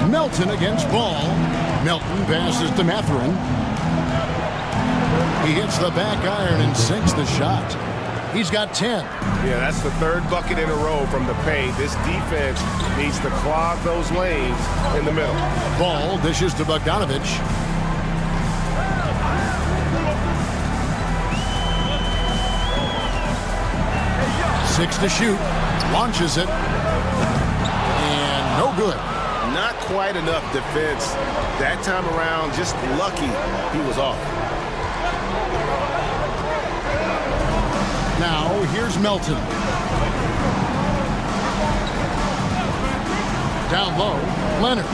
Melton against Ball. Melton passes to Mathurin. He hits the back iron and sinks the shot. He's got 10. Yeah, that's the third bucket in a row from the paint. This defense needs to clog those lanes in the middle. Ball dishes to Bogdanovich. Six to shoot. Launches it. And no good. Not quite enough defense that time around. Just lucky he was off. Now here's Melton. Down low, Leonard.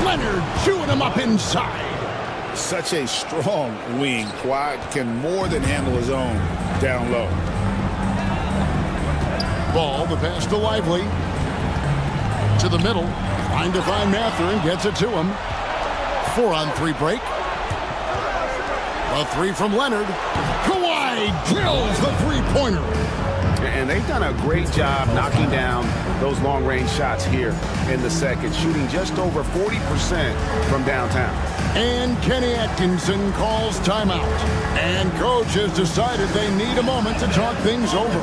Leonard chewing him up inside. Such a strong wing. Kawhi can more than handle his own down low. Ball, the pass to Lively. To the middle. Trying to find Mathurin. Gets it to him. 4-on-3 break. A three from Leonard. Kawhi drills the three-pointer. And they've done a great job knocking down those long-range shots here in the second, shooting just over 40% from downtown. And Kenny Atkinson calls timeout. And coach has decided they need a moment to talk things over.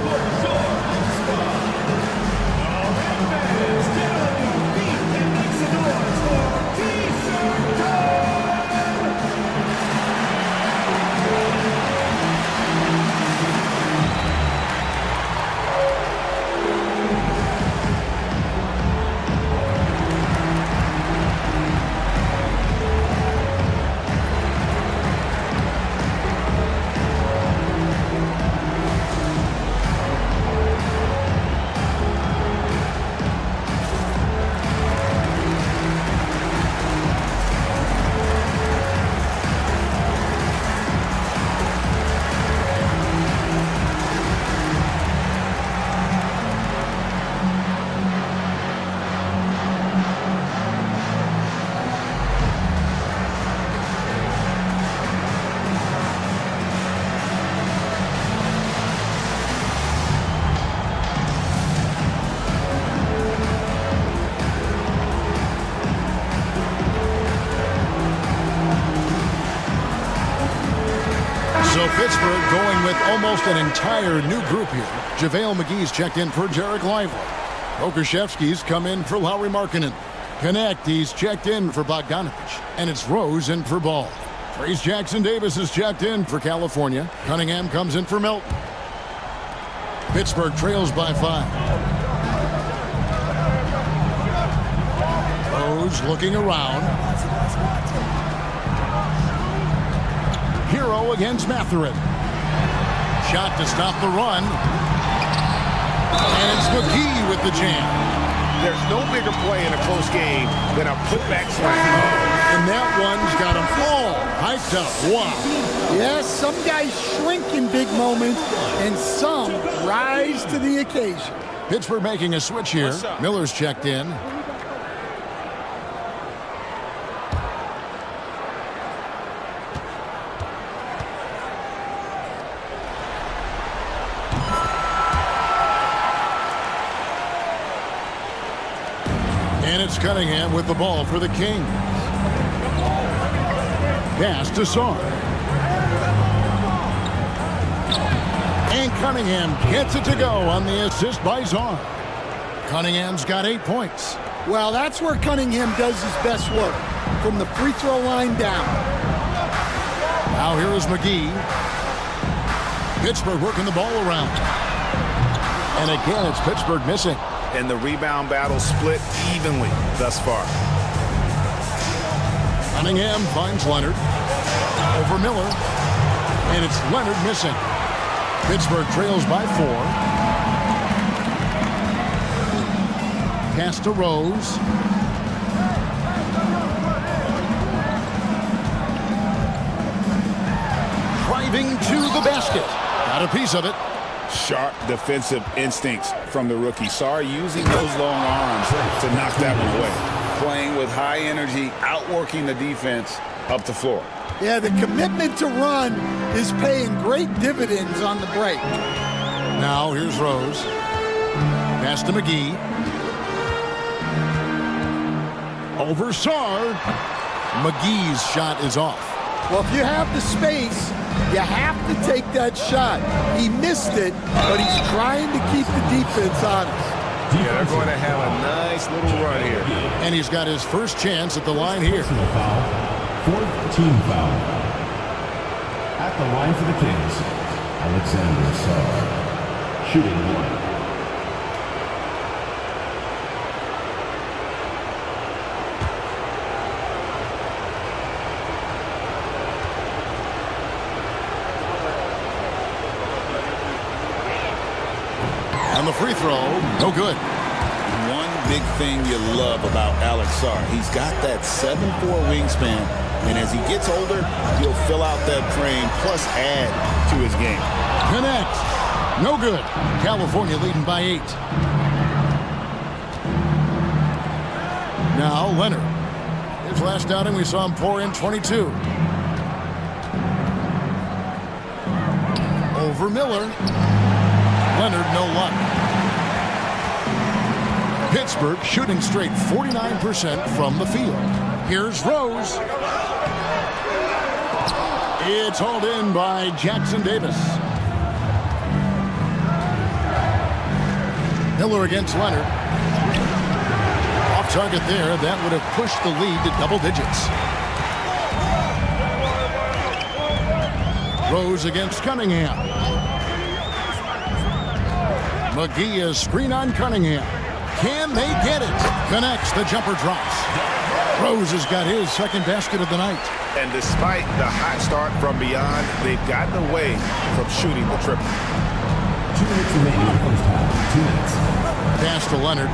So Pittsburgh going with almost an entire new group here. JaVale McGee's checked in for Derek Lively. Okashevsky's come in for Lauri Markkanen. He's checked in for Bogdanovich. And it's Rose in for Ball. Trace Jackson-Davis is checked in for California. Cunningham comes in for Melton. Pittsburgh trails by 5. Rose looking around. Hero against Mathurin. Shot to stop the run. And it's McGee with the jam. There's no bigger play in a close game than a putback slam. And that one's got them all hyped up. Wow. Yes, some guys shrink in big moments, and some rise to the occasion. Pittsburgh making a switch here. Miller's checked in. And it's Cunningham with the ball for the Kings. Pass to Sarr. And Cunningham gets it to go on the assist by Czar. Cunningham's got 8 points. Well, that's where Cunningham does his best work, from the free throw line down. Now here is McGee. Pittsburgh working the ball around. And again, it's Pittsburgh missing. And the rebound battle split evenly thus far. Cunningham finds Leonard. Over Miller. And it's Leonard missing. Pittsburgh trails by 4. Pass to Rose. Driving to the basket. Got a piece of it. Sharp defensive instincts from the rookie. Sarr using those long arms to knock that one away. Playing with high energy, outworking the defense up the floor. Yeah, the commitment to run is paying great dividends on the break. Now here's Rose. Pass to McGee. Over Sarr. McGee's shot is off. Well, if you have the space, you have to take that shot. He missed it, but he's trying to keep the defense honest. Yeah, they're going to have a nice little run here. And he's got his first chance at the line here. Fourth team foul. At the line for the Kings, Alexander Sarr. Shooting 1. On the free throw, no good. One big thing you love about Alex Sarr, he's got that 7'4" wingspan, and as he gets older, he'll fill out that frame plus add to his game. Connect. No good. California leading by 8. Now Leonard. His last outing, we saw him pour in 22. Over Miller. Leonard, no luck. Pittsburgh shooting straight 49% from the field. Here's Rose. It's hauled in by Jackson Davis. Miller against Leonard. Off target there. That would have pushed the lead to double digits. Rose against Cunningham. McGee is screen on Cunningham. Can they get it? Connects. The jumper drops. Rose has got his second basket of the night. And despite the hot start from beyond, they've gotten away from shooting the triple. 2 minutes remaining in the first half. 2 minutes. Pass to Leonard.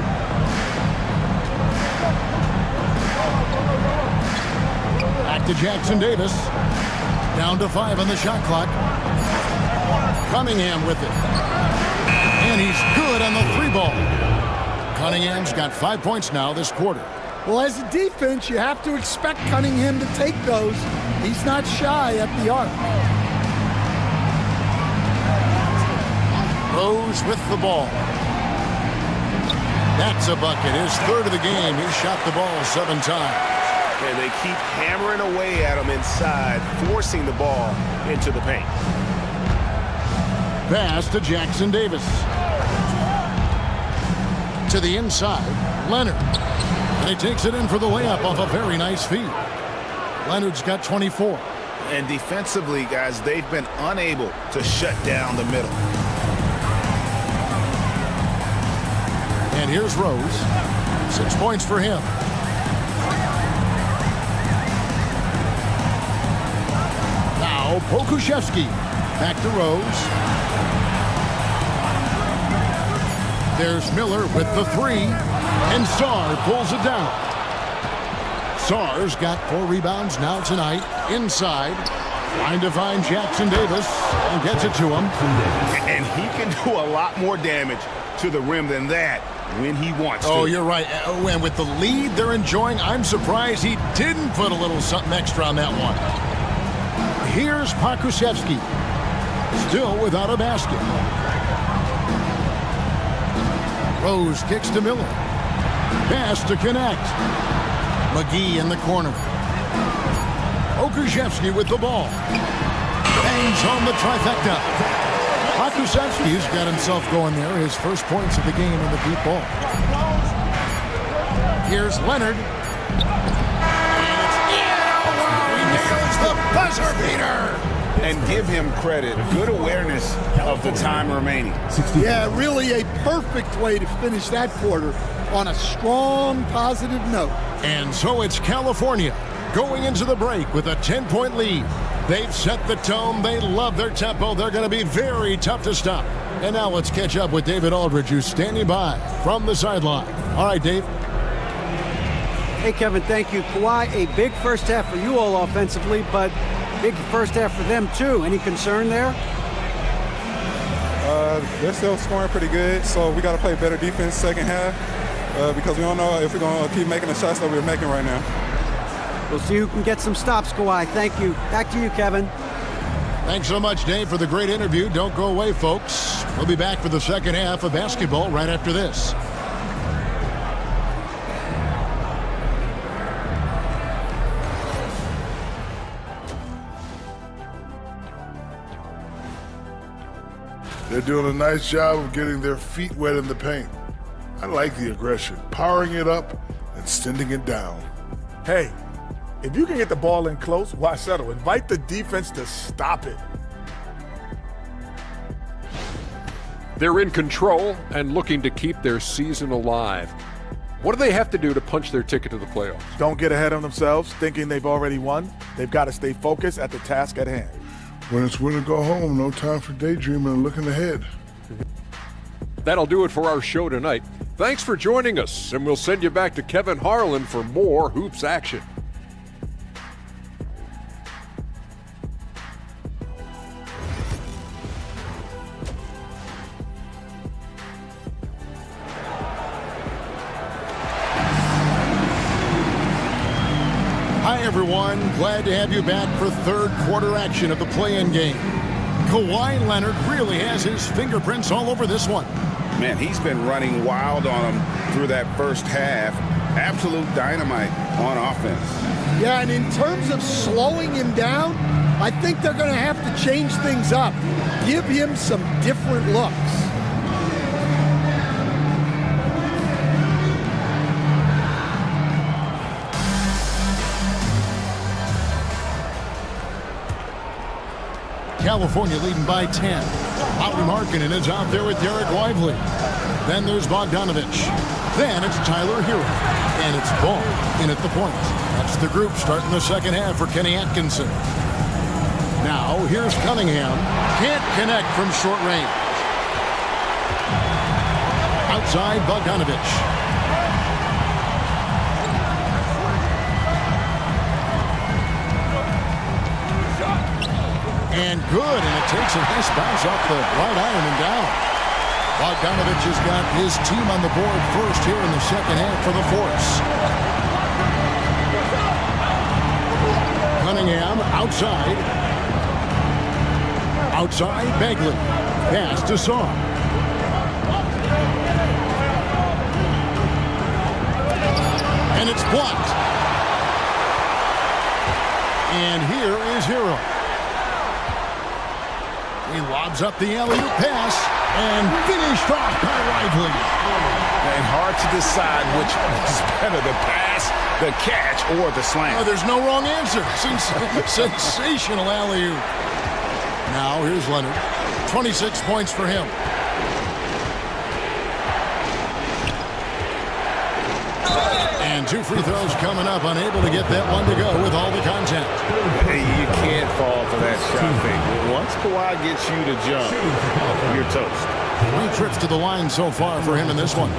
Back to Jackson Davis. Down to 5 on the shot clock. Cunningham with it. And he's good on the 3-ball. Cunningham's got 5 points now this quarter. Well, as a defense, you have to expect Cunningham to take those. He's not shy at the arc. Rose with the ball. That's a bucket. His third of the game. He shot the ball 7 times. And they keep hammering away at him inside, forcing the ball into the paint. Pass to Jackson Davis. To the inside, Leonard. And he takes it in for the layup off a very nice feed. Leonard's got 24. And defensively, guys, they've been unable to shut down the middle. And here's Rose. 6 points for him. Now Pokuševski. Back to Rose. There's Miller with the 3. And Sarr pulls it down. Sarr's got 4 rebounds now tonight. Inside. Trying to find Jackson Davis. And gets it to him. And he can do a lot more damage to the rim than that when he wants to. Oh, you're right. And with the lead they're enjoying, I'm surprised he didn't put a little something extra on that one. Here's Pokuševski. Still without a basket. Rose kicks to Miller. Pass to connect. McGee in the corner. Pokuševski with the ball. Bangs home the trifecta. Pokusevski's got himself going there. His first points of the game in the deep ball. Here's Leonard. And it's he nails the buzzer beater. And give him credit. Good awareness of the time remaining. Yeah, really a perfect way to finish that quarter on a strong, positive note. And so it's California going into the break with a 10-point lead. They've set the tone. They love their tempo. They're going to be very tough to stop. And now let's catch up with David Aldridge, who's standing by from the sideline. All right, Dave. Hey, Kevin, thank you. Kawhi, a big first half for you all offensively, but big first half for them, too. Any concern there? They're still scoring pretty good, so we got to play better defense second half because we don't know if we're going to keep making the shots that we're making right now. We'll see who can get some stops, Kawhi. Thank you. Back to you, Kevin. Thanks so much, Dave, for the great interview. Don't go away, folks. We'll be back for the second half of basketball right after this. They're doing a nice job of getting their feet wet in the paint. I like the aggression, powering it up and sending it down. Hey, if you can get the ball in close, why settle? Invite the defense to stop it. They're in control and looking to keep their season alive. What do they have to do to punch their ticket to the playoffs? Don't get ahead of themselves thinking they've already won. They've got to stay focused at the task at hand. When it's win or go home, no time for daydreaming and looking ahead. That'll do it for our show tonight. Thanks for joining us, and we'll send you back to Kevin Harlan for more Hoops action. Hi, everyone. Glad to have you back for third quarter action of the play-in game. Kawhi Leonard really has his fingerprints all over this one. Man, he's been running wild on him through that first half. Absolute dynamite on offense. Yeah, and in terms of slowing him down, I think they're going to have to change things up. Give him some different looks. California leading by 10. Lauri Markkanen is out there with Derek Lively. Then there's Bogdanovich. Then it's Tyler Hero. And it's Ball in at the point. That's the group starting the second half for Kenny Atkinson. Now here's Cunningham. Can't connect from short range. Outside Bogdanovich. And good, and it takes a nice bounce off the right iron and down. Bogdanovich has got his team on the board first here in the second half for the Force. Cunningham outside. Outside Bagley. Pass to Saw. And it's blocked. And here is Hero. He lobs up the alley-oop pass and finished off by Lively. And hard to decide which is better, the pass, the catch, or the slam. Oh, there's no wrong answer. Sensational alley-oop. Now here's Leonard. 26 points for him. And two free throws coming up, unable to get that one to go with all the contact. Hey, you can't fall for that shot fake. Once Kawhi gets you to jump, you're toast. 3 trips to the line so far for him in this one.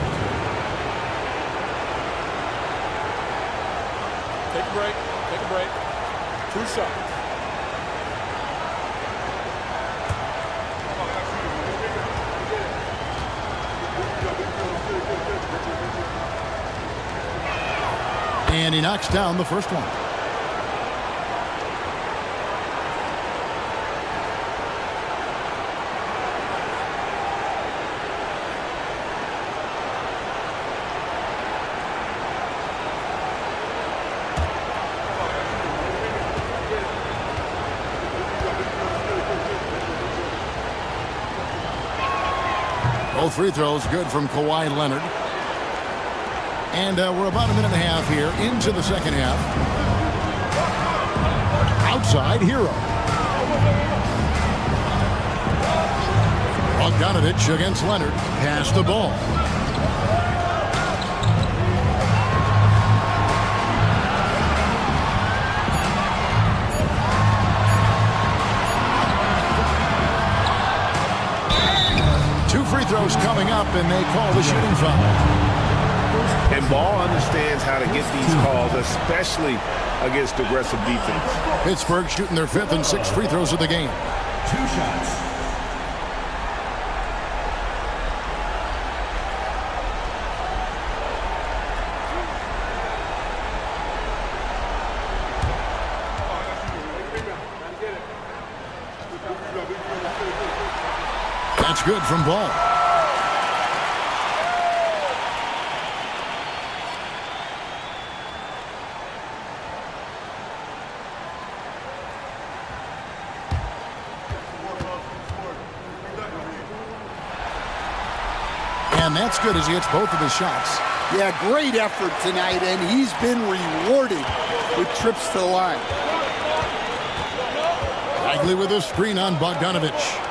Take a break. Take a break. 2 shots. And he knocks down the first one. Both free throws good from Kawhi Leonard. And we're about a minute and a half here into the second half. Outside, Hero. Bogdanovich against Leonard. Pass the ball. Two free throws coming up, and they call the shooting foul. And Ball understands how to get these calls, especially against aggressive defense. Pittsburgh shooting their 5th and 6th free throws of the game. 2 shots. That's good from Ball. And that's good as he hits both of his shots. Yeah, great effort tonight, and he's been rewarded with trips to the line. Bagley with a screen on Bogdanovich.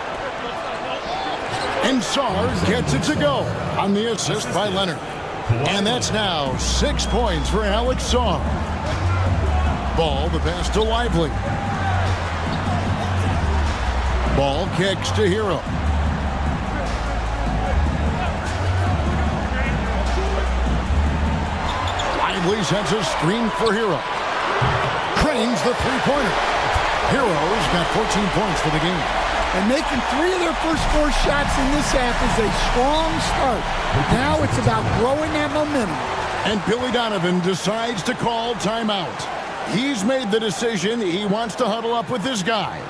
And Sarr gets it to go on the assist by Leonard. And that's now 6 points for Alex Sarr. Ball, the pass to Lively. Ball kicks to Hero. Lively sends a screen for Hero. Cranes the three-pointer. Hero's got 14 points for the game. And making 3 of their first 4 shots in this half is a strong start. Now it's about growing that momentum. And Billy Donovan decides to call timeout. He's made the decision. He wants to huddle up with his guys.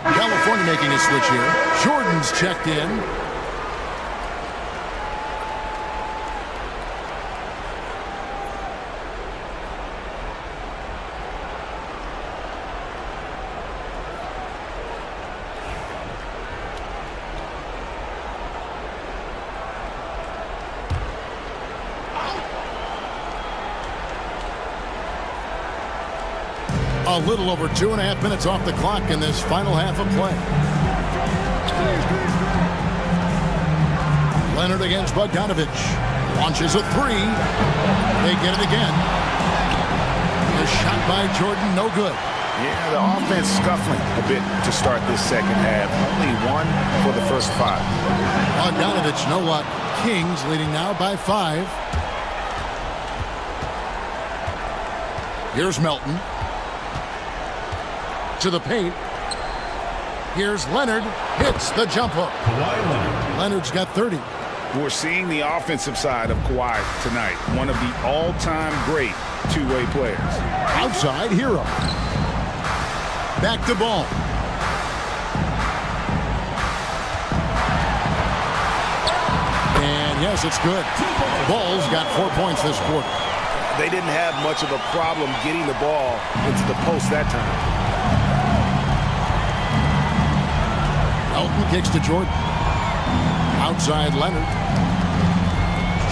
California making a switch here. Jordan's checked in. A little over 2.5 minutes off the clock in this final half of play. Leonard against Bogdanovich. Launches a 3. They get it again. A shot by Jordan, no good. Yeah, the offense scuffling a bit to start this second half. Only 1 for the first 5. Bogdanovich, no luck. Kings leading now by 5. Here's Melton. To the paint. Here's Leonard. Hits the jump hook. Leonard's got 30. We're seeing the offensive side of Kawhi tonight. One of the all-time great two-way players. Outside, Hero. Back to Ball. And yes, it's good. Ball's got 4 points this quarter. They didn't have much of a problem getting the ball into the post that time. Elton kicks to Jordan. Outside Leonard.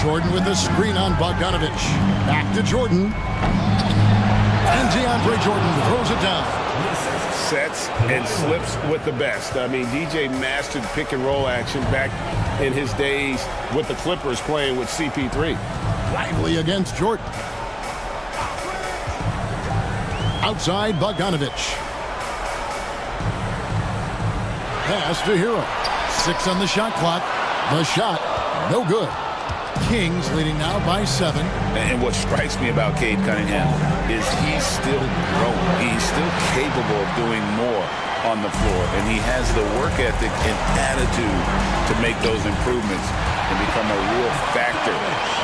Jordan with the screen on Bogdanovich. Back to Jordan. And DeAndre Jordan throws it down. Sets and slips with the best. I mean, DJ mastered pick and roll action back in his days with the Clippers playing with CP3. Lively against Jordan. Outside Bogdanovich. Pass to Hero. 6 on the shot clock. The shot, no good. Kings leading now by 7. And what strikes me about Cade Cunningham is he's still growing. He's still capable of doing more on the floor. And he has the work ethic and attitude to make those improvements and become a real factor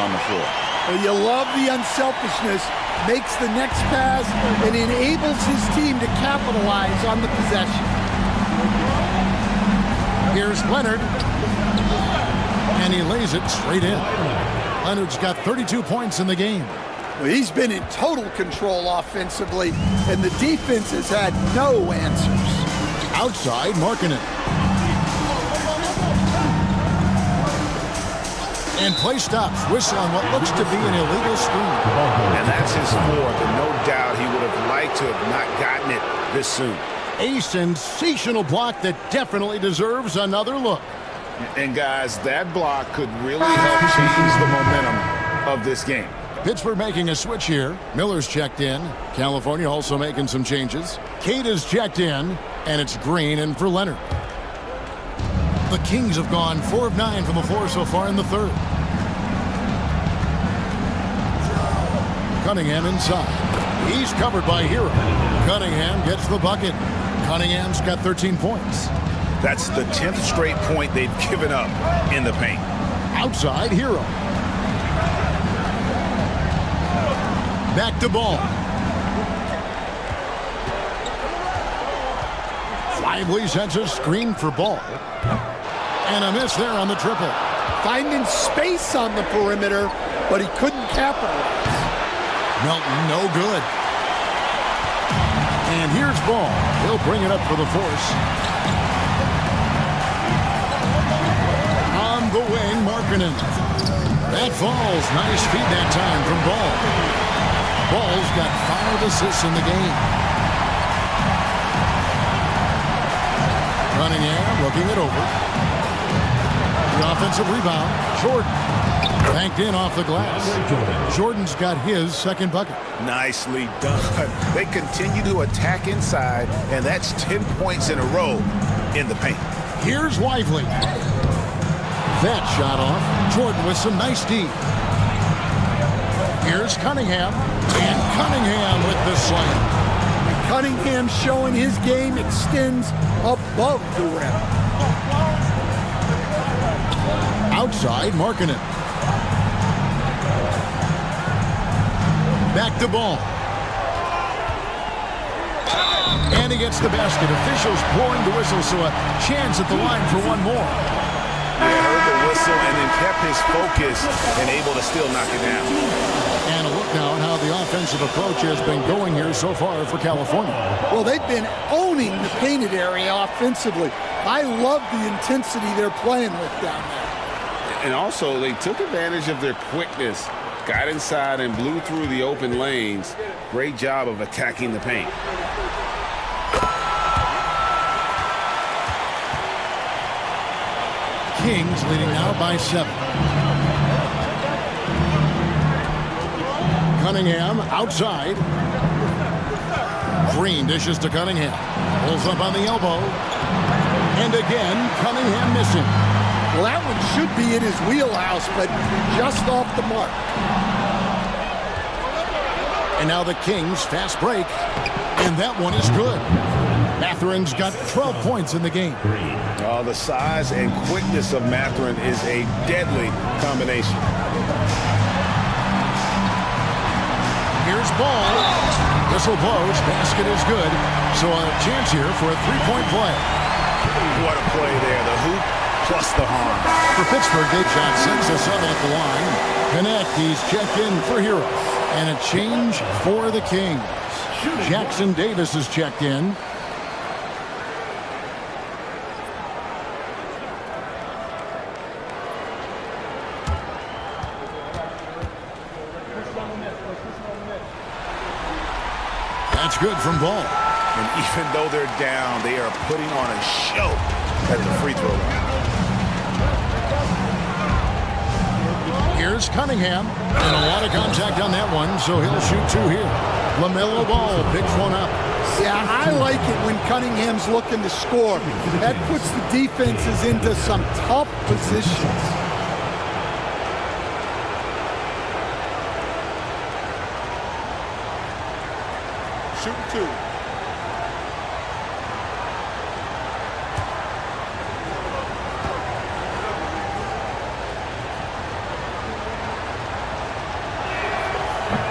on the floor. Well, you love the unselfishness, makes the next pass, and enables his team to capitalize on the possession. Here's Leonard. And he lays it straight in. Leonard's got 32 points in the game. Well, he's been in total control offensively, and the defense has had no answers. Outside, Markkanen. And play stops. Whistle on what looks to be an illegal screen. And that's his fourth, and no doubt he would have liked to have not gotten it this soon. A sensational block that definitely deserves another look. And guys, that block could really help change the momentum of this game. Pittsburgh making a switch here. Miller's checked in. California also making some changes. Cade is checked in, and it's Green in for Leonard. The Kings have gone 4 of 9 from the floor so far in the third. Cunningham inside. He's covered by Hero. Cunningham gets the bucket. Cunningham's got 13 points. That's the 10th straight point they've given up in the paint. Outside, Hero. Back to Ball. Lively sends a screen for Ball. And a miss there on the triple. Finding space on the perimeter, but he couldn't capitalize. Melton, no good. And here's Ball. He'll bring it up for the force. On the wing, Markkanen. That falls. Nice feed that time from Ball. Ball's got 5 assists in the game. Cunningham looking it over. The offensive rebound. Jordan. Banked in off the glass. Jordan's got his second bucket. Nicely done. They continue to attack inside, and that's 10 points in a row in the paint. Here's Lively. That shot off. Jordan with some nice D. Here's Cunningham. And Cunningham with the slam. Cunningham showing his game extends above the rim. Outside, Markkanen. Back to Ball. And he gets the basket. Officials blowing the whistle, so a chance at the line for one more. They heard the whistle and then kept his focus and able to still knock it down. And a look now at how the offensive approach has been going here so far for California. Well, they've been owning the painted area offensively. I love the intensity they're playing with down there. And also, they took advantage of their quickness, got inside and blew through the open lanes. Great job of attacking the paint. Kings leading now by 7. Cunningham outside. Green dishes to Cunningham. Pulls up on the elbow. And again, Cunningham missing. Well, that one should be in his wheelhouse, but just off the mark. And now the Kings fast break. And that one is good. Matherin's got 12 points in the game. Oh, the size and quickness of Mathurin is a deadly combination. Here's Ball. Whistle blows. Basket is good. So a chance here for a three-point play. What a play there. The hoop plus the harm. For Pittsburgh, they've shot 6 of 7 at the line. Connect, he's checked in for Hero. And a change for the Kings. Jackson Davis is checked in. That's good from Ball. And even though they're down, they are putting on a show at the free throw line. Here's Cunningham. And a lot of contact on that one, so he'll shoot two here. LaMelo Ball picks one up. Yeah, I like it when Cunningham's looking to score. That puts the defenses into some tough positions. Shooting two.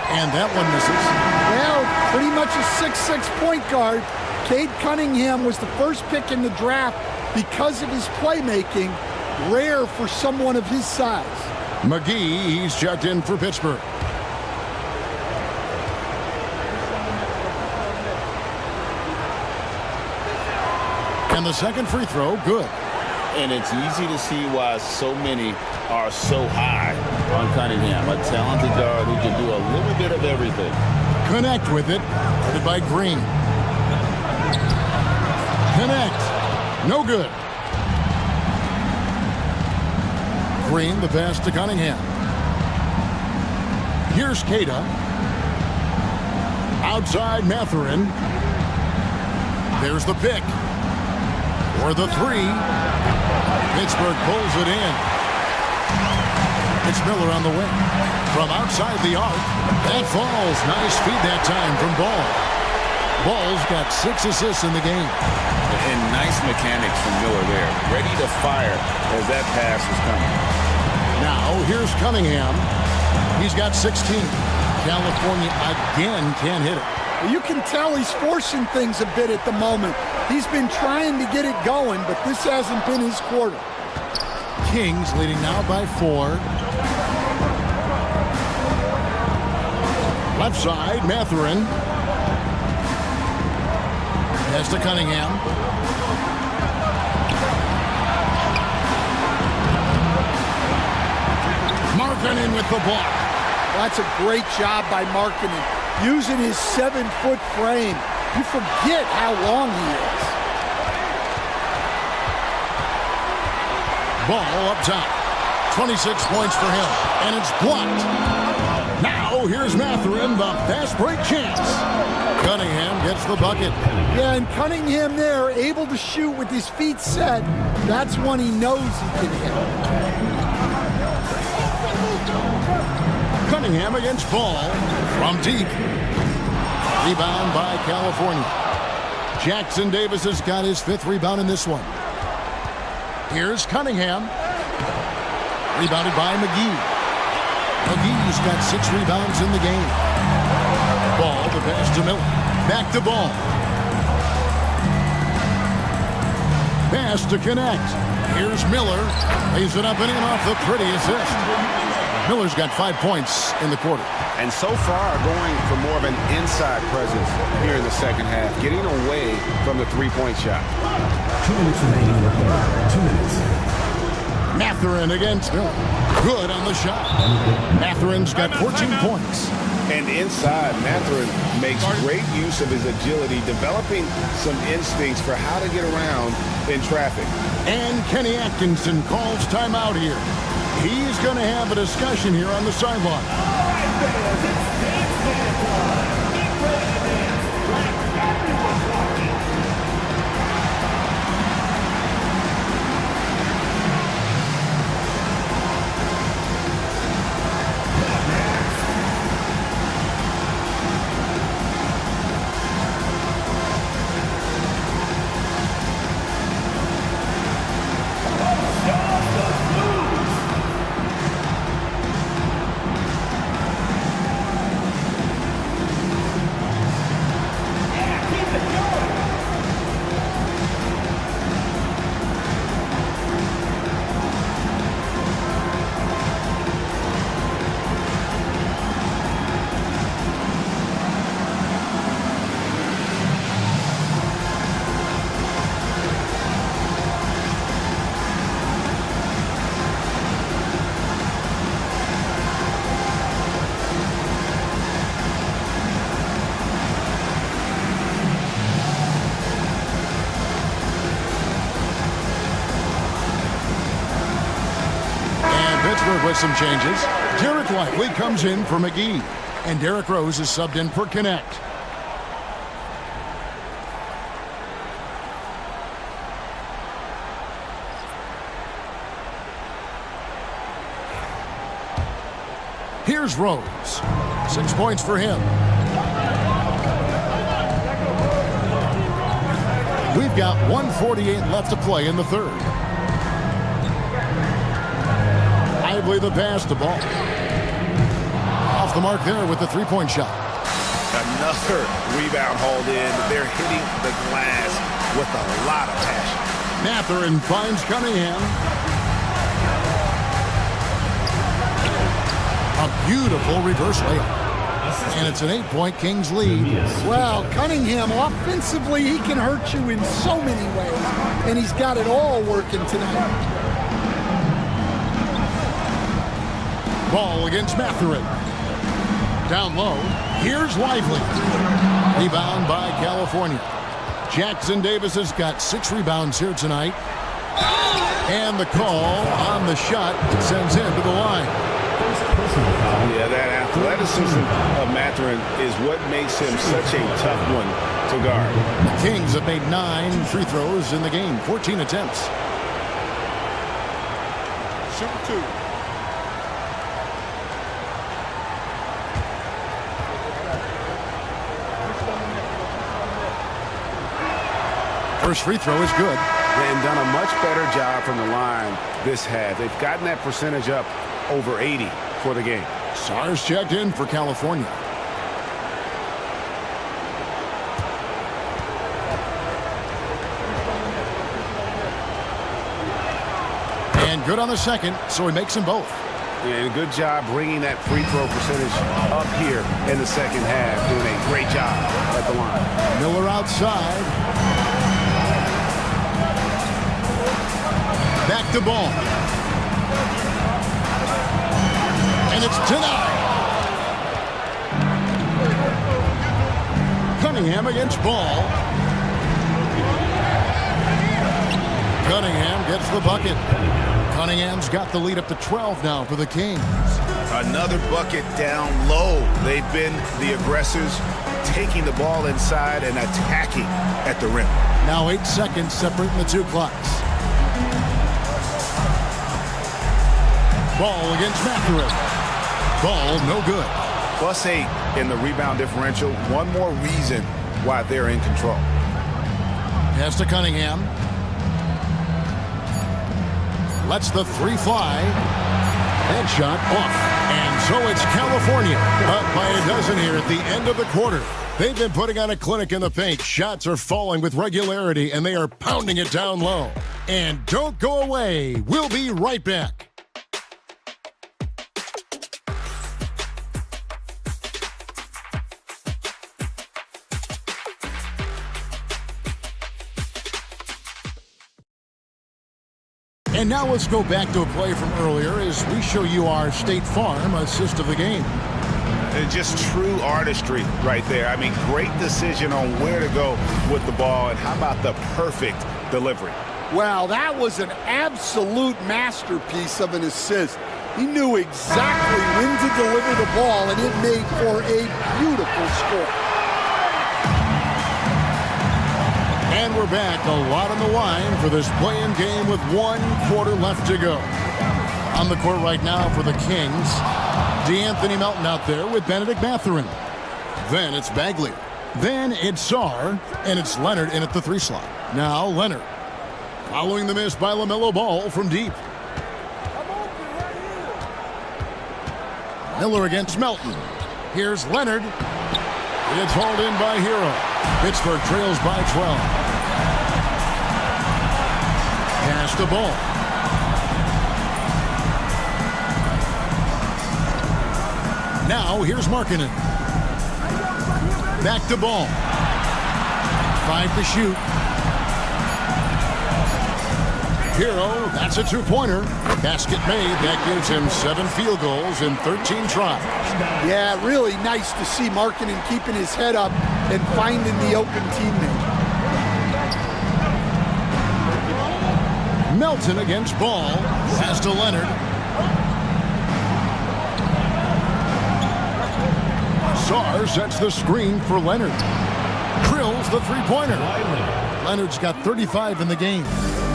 And that one misses. Well, pretty much a 6'6" point guard. Cade Cunningham was the first pick in the draft because of his playmaking. Rare for someone of his size. McGee, he's checked in for Pittsburgh. And the second free throw, good. And it's easy to see why so many are so high on Cunningham. A talented guard who can do a little bit of everything. Connect with it. Headed by Green. Connect. No good. Green, the pass to Cunningham. Here's Keita. Outside Mathurin. There's the pick. For the three. Pittsburgh pulls it in. It's Miller on the wing. From outside the arc. That falls. Nice feed that time from Ball. Ball's got 6 assists in the game. And nice mechanics from Miller there. Ready to fire as that pass was coming. Now, here's Cunningham. He's got 16. California again can't hit it. You can tell he's forcing things a bit at the moment. He's been trying to get it going, but this hasn't been his quarter. Kings leading now by 4. Left side, Mathurin. Pass to Cunningham. Markkanen with the block. That's a great job by Markkanen. Using his 7-foot frame. You forget how long he is. Ball up top. 26 points for him. And it's blocked. Now here's Mathurin, the fast break chance. Cunningham gets the bucket. Yeah, and Cunningham there, able to shoot with his feet set. That's when he knows he can hit. Cunningham against Ball from deep. Rebound by California. Jackson Davis has got his 5th rebound in this one. Here's Cunningham. Rebounded by McGee. McGee's got 6 rebounds in the game. Ball, the pass to Miller. Back to Ball. Pass to connect. Here's Miller. Lays it up and in off the pretty assist. Miller's got 5 points in the quarter. And so far going for more of an inside presence here in the second half, getting away from the three-point shot. 2 minutes remaining in the quarter. 2 minutes. Mathurin against Miller. Good on the shot. Mathurin's got 14 points. And inside, Mathurin makes great use of his agility, developing some instincts for how to get around in traffic. And Kenny Atkinson calls timeout here. He's going to have a discussion here on the sideline. with some changes. Derek Lively comes in for McGee, and Derrick Rose is subbed in for Connect. Here's Rose. 6 points for him. We've got 1:48 left to play in the third. Lively the pass to Ball. Off the mark there with the three-point shot. Another rebound hauled in. They're hitting the glass with a lot of passion. Mathurin finds Cunningham. A beautiful reverse layup. And it's an 8-point Kings lead. Well, Cunningham, offensively, he can hurt you in so many ways. And he's got it all working tonight. Ball against Mathurin. Down low. Here's Lively. Rebound by California. Jackson Davis has got 6 rebounds here tonight. And the call on the shot sends him to the line. Yeah, that athleticism of Mathurin is what makes him such a tough one to guard. The Kings have made 9 free throws in the game, 14 attempts. Shoot 2. First free throw is good. And done a much better job from the line this half. They've gotten that percentage up over 80 for the game. Sars checked in for California. And good on the second, so he makes them both. And good job bringing that free throw percentage up here in the second half. Doing a great job at the line. Miller outside. Back to Ball. And it's denied. Cunningham against Ball. Cunningham gets the bucket. Cunningham's got the lead up to 12 now for the Kings. Another bucket down low. They've been the aggressors, taking the ball inside and attacking at the rim. Now 8 seconds separating the two clocks. Ball against Mathurin. Ball no good. +8 in the rebound differential. One more reason why they're in control. Pass to Cunningham. Lets the 3 fly. That shot off. And so it's California up by a dozen here at the end of the quarter. They've been putting on a clinic in the paint. Shots are falling with regularity, and they are pounding it down low. And don't go away. We'll be right back. And now let's go back to a play from earlier as we show you our State Farm assist of the game. Just true artistry right there. I mean, great decision on where to go with the ball, and how about the perfect delivery? Wow, that was an absolute masterpiece of an assist. He knew exactly when to deliver the ball, and it made for a beautiful score. And we're back, a lot on the line for this play-in game with 1 quarter left to go. On the court right now for the Kings, DeAnthony Melton out there with Benedict Mathurin. Then it's Bagley. Then it's Sarr, and it's Leonard in at the 3 slot. Now Leonard. Following the miss by LaMelo Ball from deep. Miller against Melton. Here's Leonard. It's hauled in by Hero. Pittsburgh trails by 12. Pass the ball. Now here's Markkanen. Back to Ball. 5 to shoot. Hero, that's a 2-pointer. Basket made. That gives him 7 field goals in 13 tries. Yeah, really nice to see Markkanen keeping his head up and finding the open teammate. Melton against Ball. Pass to Leonard. Sarr sets the screen for Leonard. Drills the three-pointer. Leonard's got 35 in the game.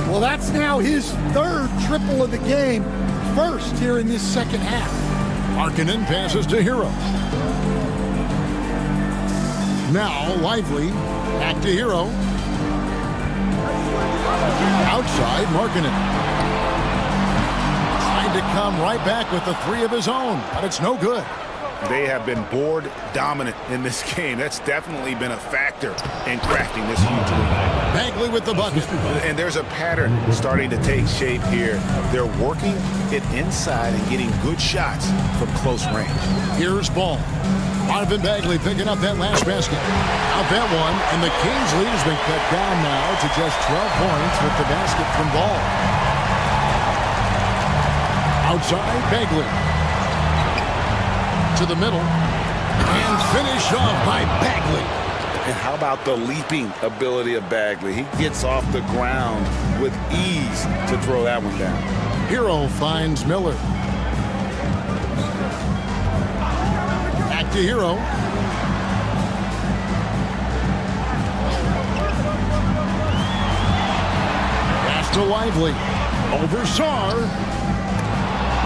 Well, that's now his third triple of the game, first here in this second half. Markkanen passes to Hero. Now Lively, back to Hero. Outside, Markkanen. Trying to come right back with the three of his own, but it's no good. They have been board dominant in this game. That's definitely been a factor in crafting this huge lead. Bagley with the bucket. And there's a pattern starting to take shape here. They're working it inside and getting good shots from close range. Here's Ball. Marvin Bagley picking up that last basket. Out that one, and the Kings lead has been cut down now to just 12 points with the basket from Ball. Outside, Bagley. To the middle, and finished off by Bagley. And how about the leaping ability of Bagley? He gets off the ground with ease to throw that one down. Hero finds Miller. Back to Hero. Pass to Lively. Over Sarr.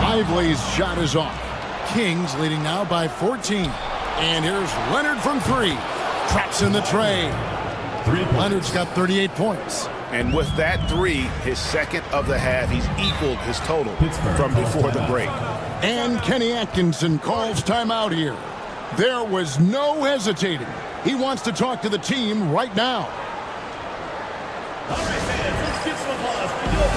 Lively's shot is off. Kings leading now by 14. And here's Leonard from three. Traps in the tray. Leonard's got 38 points. And with that three, his second of the half, he's equaled his total from before the break. And Kenny Atkinson calls timeout here. There was no hesitating. He wants to talk to the team right now. All right, fans, let's get some applause for your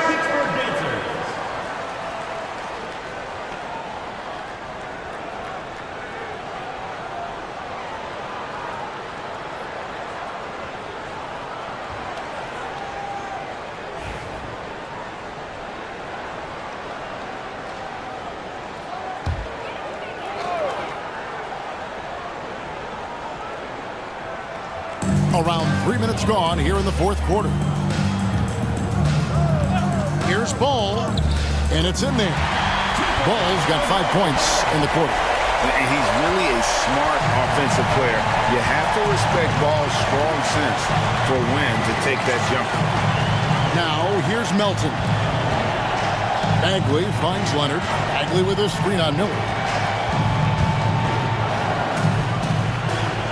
Pittsburgh answer. Around 3 minutes gone here in the fourth quarter. Here's Ball, and it's in there. Ball's got 5 points in the quarter. And he's really a smart offensive player. You have to respect Ball's strong sense for when to take that jumper. Now, here's Melton. Bagley finds Leonard. Bagley with a screen on Miller.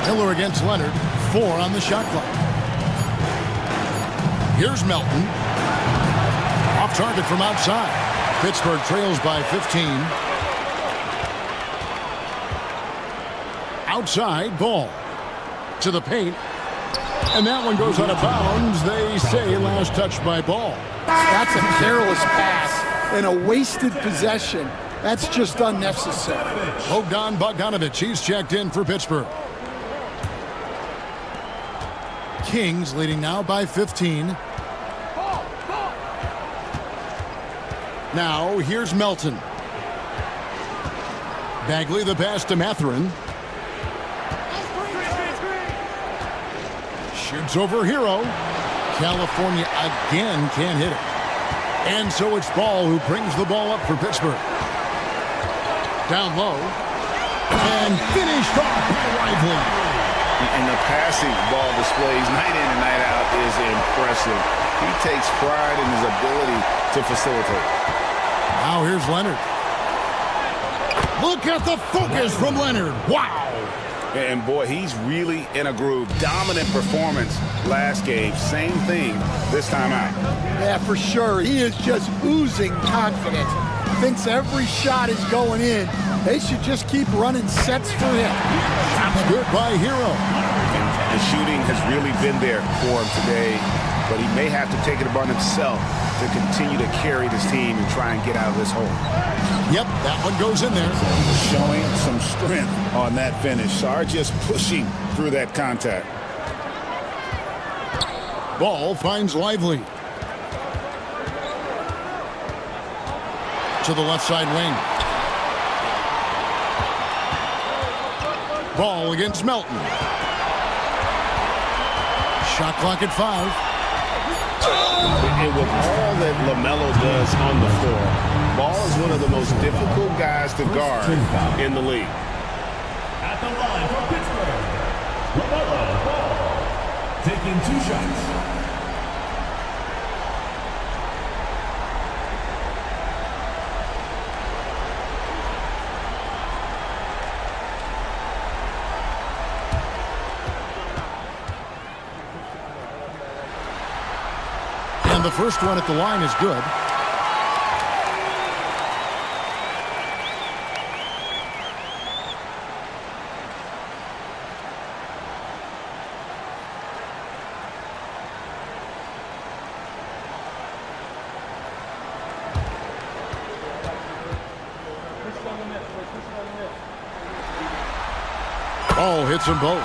Miller against Leonard. 4 on the shot clock. Here's Melton. Off target from outside. Pittsburgh trails by 15. Outside, Ball. To the paint. And that one goes out of bounds. They say last touch by Ball. That's a careless pass and a wasted possession. That's just unnecessary. Bogdan Bogdanovic, he's checked in for Pittsburgh. Kings leading now by 15. Now here's Melton. Bagley the pass to Mathurin. Shoots over Hero. California again can't hit it. And so it's Ball who brings the ball up for Pittsburgh. Down low. And finished off by Lively. And the passing ball displays night in and night out is impressive. He takes pride in his ability to facilitate. Now here's Leonard. Look at the focus from Leonard. Wow. And boy, he's really in a groove. Dominant performance last game. Same thing this time out. Yeah, for sure. He is just oozing confidence. Thinks every shot is going in. They should just keep running sets for him. That's good by Hero. And the shooting has really been there for him today, but he may have to take it upon himself to continue to carry this team and try and get out of this hole. Yep, that one goes in there. Showing some strength on that finish. Sarge just pushing through that contact. Ball finds Lively. To the left side wing. Ball against Melton. Shot clock at 5. And with all that LaMelo does on the floor, Ball is one of the most difficult guys to guard in the league. At the line for Pittsburgh, LaMelo Ball, taking 2 shots. And the first one at the line is good. Ball hits them both.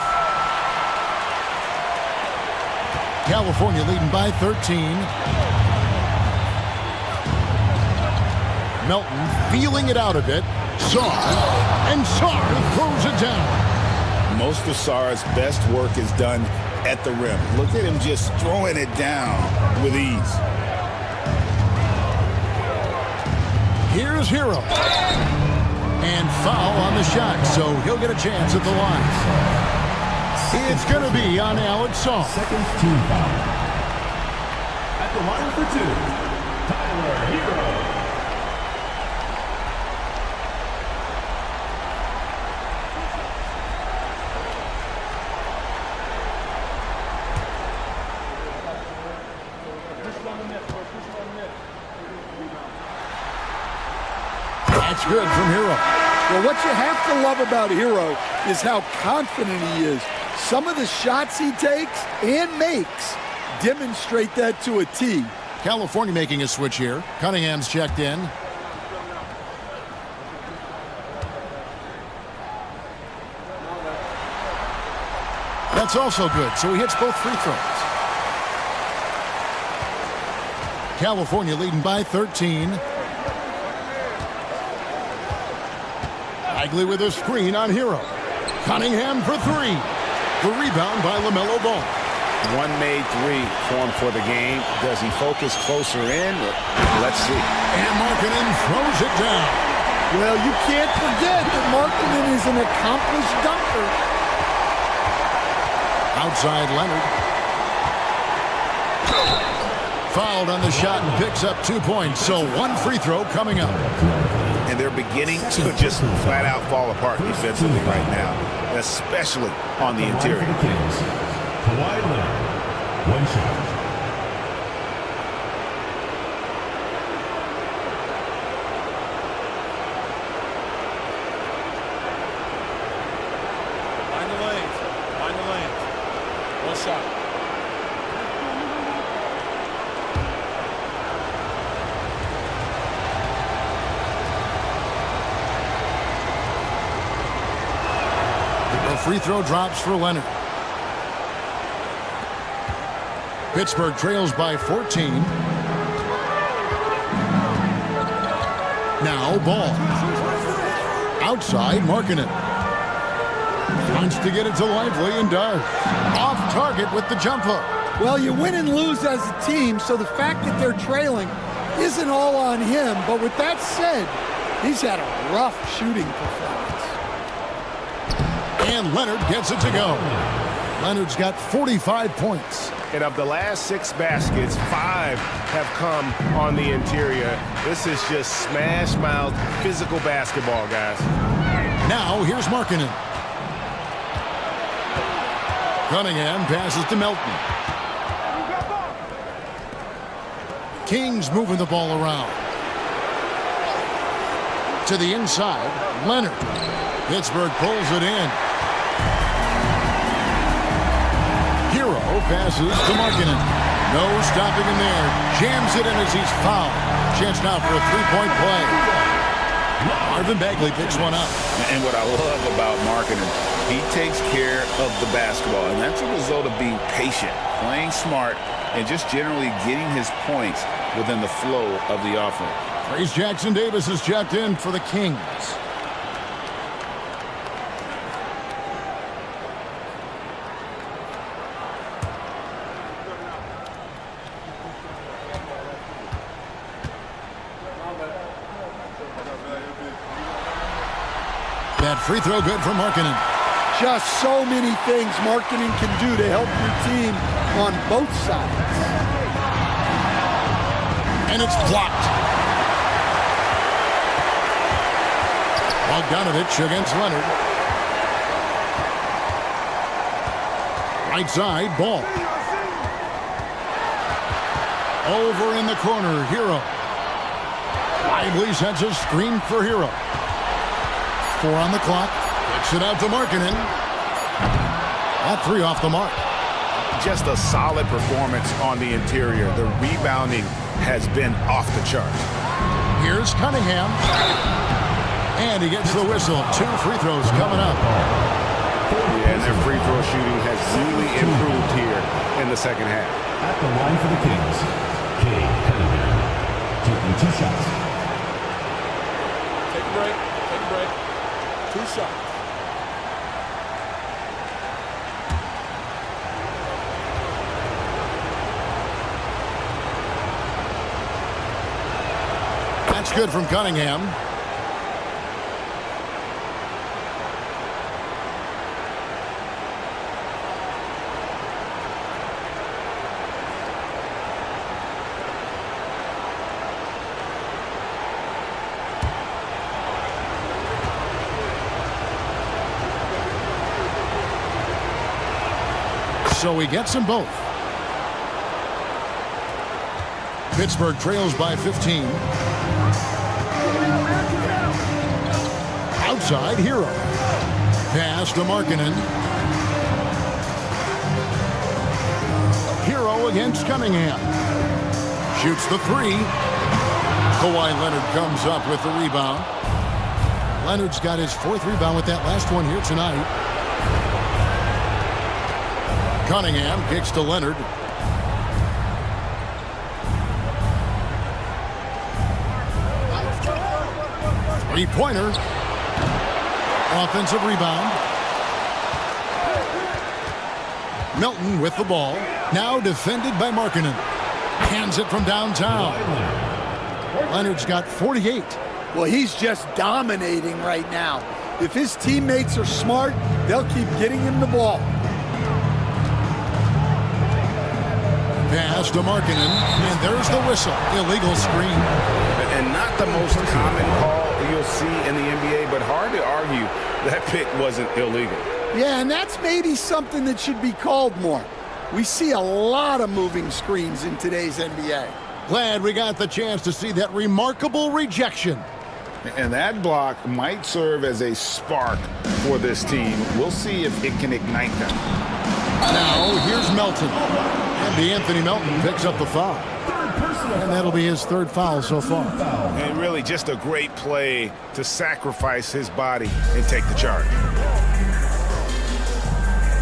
California leading by 13. Melton feeling it out a bit. Sarr, and Sarr throws it down. Most of Sarr's best work is done at the rim. Look at him just throwing it down with ease. Here's Hero. And foul on the shot, so he'll get a chance at the line. It's going to be on Alex Sarr. Second team foul. At the line for 2, Tyler Hero. That's good from Hero. Well, what you have to love about Hero is how confident he is. Some of the shots he takes and makes demonstrate that to a T. California making a switch here. Cunningham's checked in. That's also good, so he hits both free throws. California leading by 13. Bagley with a screen on Hero. Cunningham for 3. The rebound by LaMelo Ball. One made 3 for him for the game. Does he focus closer in? Let's see. And Markkanen throws it down. Well, you can't forget that Markkanen is an accomplished dunker. Outside Leonard. Fouled on the shot and picks up 2 points. So 1 free throw coming up. And they're beginning to just flat out fall apart defensively right now, especially on the interior. Kawhi Leonard, 1 shot. Find the lanes. Find the lanes. 1 shot. Free throw drops for Leonard. Pittsburgh trails by 14. Now Ball. Outside Markkanen. Wants to get it to Lively and does. Off target with the jump hook. Well, you win and lose as a team, so the fact that they're trailing isn't all on him. But with that said, he's had a rough shooting performance. And Leonard gets it to go. Leonard's got 45 points. And of the last 6 baskets, 5 have come on the interior. This is just smash-mouth physical basketball, guys. Now here's Markkanen. Cunningham passes to Melton. Kings moving the ball around. To the inside, Leonard. Pittsburgh pulls it in. Hero passes to Markkanen. No stopping him there. Jams it in as he's fouled. Chance now for a three-point play. Marvin Bagley picks one up. And what I love about Markkanen, he takes care of the basketball, and that's a result of being patient, playing smart, and just generally getting his points within the flow of the offense. Trace Jackson Davis is checked in for the Kings. That free throw good for Markkanen. Just so many things Markkanen can do to help your team on both sides. And it's blocked. Bogdanovich against Leonard. Right side, ball. Over in the corner, Hero. Lively sets a screen for Hero. 4 on the clock. Kicks it out to Markkanen. That 3 off the mark. Just a solid performance on the interior. The rebounding has been off the charts. Here's Cunningham. And he gets the whistle. 2 free throws coming up. Yeah, and their free throw shooting has really improved here in the second half. At the line for the Kings, Cade Cunningham, taking 2 shots. Take a break. Take a break. 2 shots. That's good from Cunningham. So he gets them both. Pittsburgh trails by 15. Outside, Hero. Pass to Markkanen. Hero against Cunningham. Shoots the 3. Kawhi Leonard comes up with the rebound. Leonard's got his 4th rebound with that last one here tonight. Cunningham kicks to Leonard. Three-pointer. Offensive rebound. Melton with the ball. Now defended by Markkanen. Hands it from downtown. Leonard's got 48. Well, he's just dominating right now. If his teammates are smart, they'll keep getting him the ball. Pass to Markkanen, and there's the whistle. Illegal screen. And not the most common call you'll see in the NBA, but hard to argue that pick wasn't illegal. Yeah, and that's maybe something that should be called more. We see a lot of moving screens in today's NBA. Glad we got the chance to see that remarkable rejection. And that block might serve as a spark for this team. We'll see if it can ignite them. Now, here's Melton. And Anthony Melton picks up the foul. And that'll be his 3rd foul so far. And really just a great play to sacrifice his body and take the charge.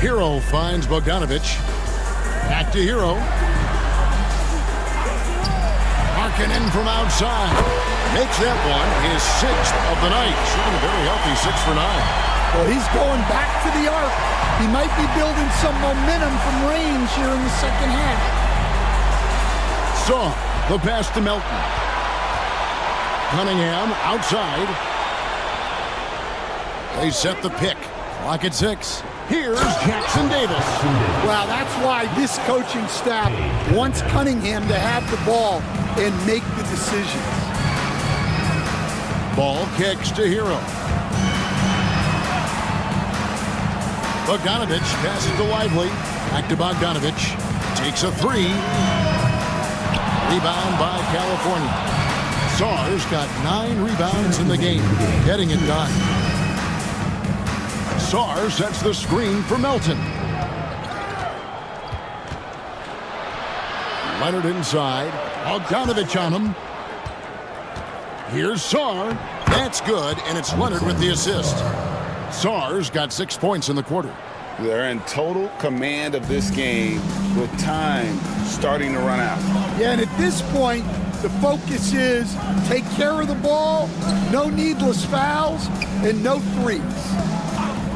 Hero finds Bogdanovich. Back to Hero. Markkanen from outside. Makes that one his 6th of the night. Shooting a very healthy 6 for 9. Well, he's going back to the arc. He might be building some momentum from range here in the second half. Saw the pass to Melton. Cunningham outside. They set the pick. Clock at 6. Here's Jackson Davis. Wow, that's why this coaching staff wants Cunningham to have the ball and make the decisions. Ball kicks to Hero. Bogdanovich passes to Lively. Back to Bogdanovich. Takes a three. Rebound by California. Sarr's got 9 rebounds in the game, getting it done. Sarr sets the screen for Melton. Leonard inside. Bogdanovich on him. Here's Sarr. That's good, and it's Leonard with the assist. Sarr's got 6 points in the quarter. They're in total command of this game with time starting to run out. Yeah, and at this point, the focus is take care of the ball, no needless fouls, and no threes.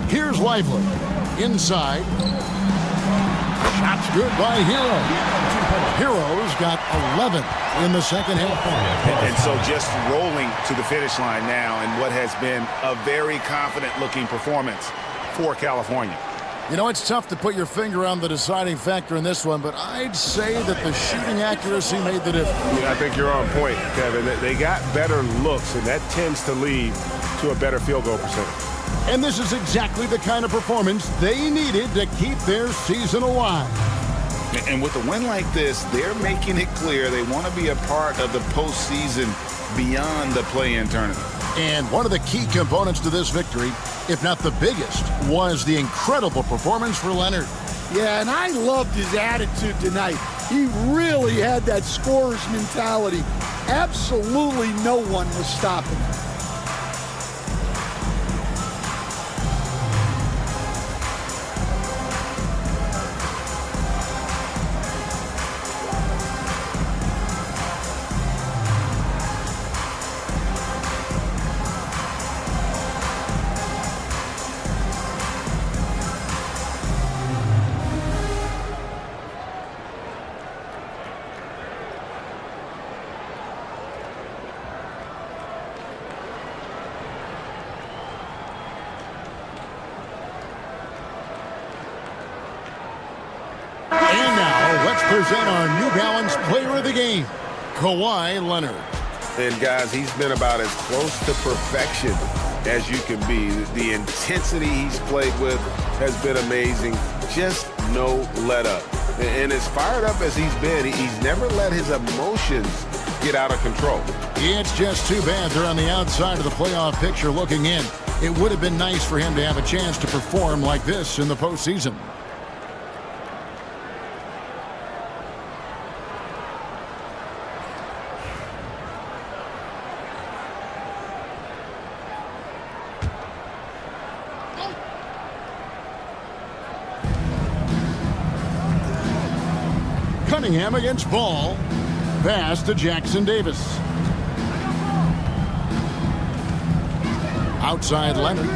Here's Lively. Inside. Shot's good by Hero. Hero's got 11 in the second half. And so just rolling to the finish line now in what has been a very confident-looking performance for California. You know, it's tough to put your finger on the deciding factor in this one, but I'd say that the shooting accuracy made the difference. I think you're on point, Kevin. They got better looks, and that tends to lead to a better field goal percentage. And this is exactly the kind of performance they needed to keep their season alive. And with a win like this, they're making it clear they want to be a part of the postseason beyond the play-in tournament. And one of the key components to this victory, if not the biggest, was the incredible performance for Leonard. Yeah, and I loved his attitude tonight. He really had that scorer's mentality. Absolutely no one was stopping him. Present our New Balance Player of the Game, Kawhi Leonard. And guys, he's been about as close to perfection as you can be. The intensity he's played with has been amazing. Just no let up. And as fired up as he's been, he's never let his emotions get out of control. It's just too bad they're on the outside of the playoff picture looking in. It would have been nice for him to have a chance to perform like this in the postseason. Cunningham against Ball. Pass to Jackson Davis. Outside Leonard.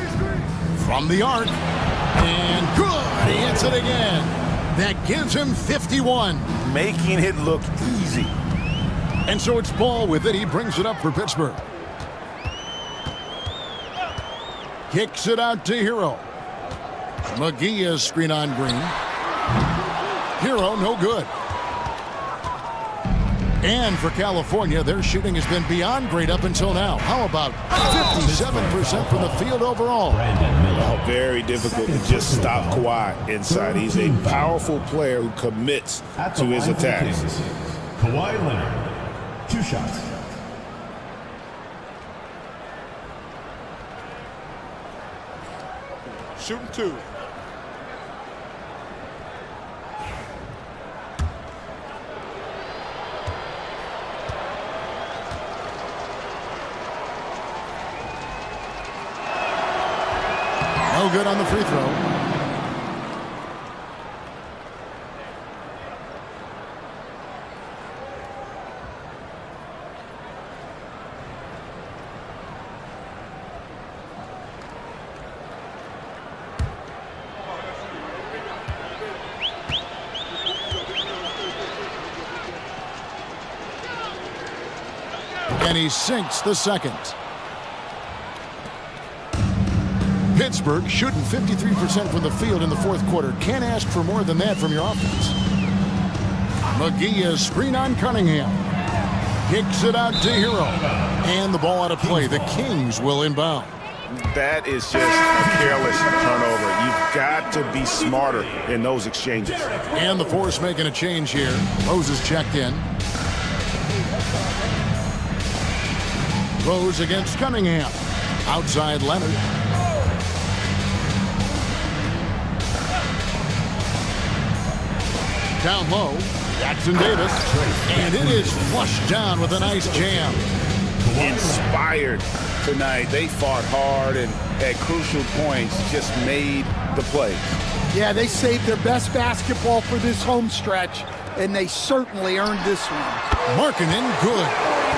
From the arc. And good. He hits it again. That gives him 51. Making it look easy. And so it's Ball with it. He brings it up for Pittsburgh. Kicks it out to Hero. McGee is screen on Green. Hero no good. And for California, their shooting has been beyond great up until now. How about 57% from the field overall? Oh, very difficult to just stop Kawhi inside. He's a powerful player who commits to his attacks. Kawhi Leonard, 2 shots. Shooting 2. No good on the free throw. And he sinks the second. Pittsburgh shooting 53% from the field in the fourth quarter. Can't ask for more than that from your offense. McGee is screen on Cunningham. Kicks it out to Hero. And the ball out of play. The Kings will inbound. That is just a careless turnover. You've got to be smarter in those exchanges. And the Force making a change here. Rose is checked in. Rose against Cunningham. Outside Leonard. Down low, Jackson Davis. And it is flushed down with a nice jam. Inspired tonight. They fought hard and at crucial points just made the play. Yeah, they saved their best basketball for this home stretch, and they certainly earned this one. Markkanen good.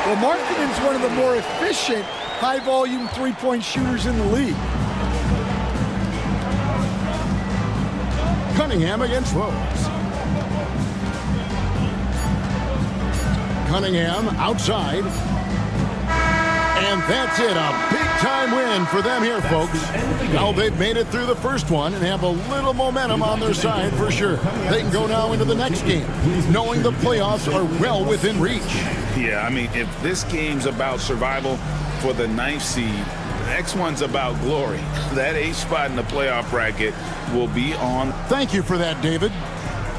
Well, Markkanen's one of the more efficient, high-volume three-point shooters in the league. Cunningham against Rose. Cunningham outside. And that's it, a big-time win for them here, folks. Now they've made it through the first one and have a little momentum on their side for sure. They can go now into the next game, knowing the playoffs are well within reach. Yeah, I mean, if this game's about survival for the 9th seed, the next one's about glory. That 8th spot in the playoff bracket will be on. Thank you for that, David.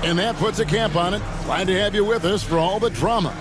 And that puts a cap on it. Glad to have you with us for all the drama.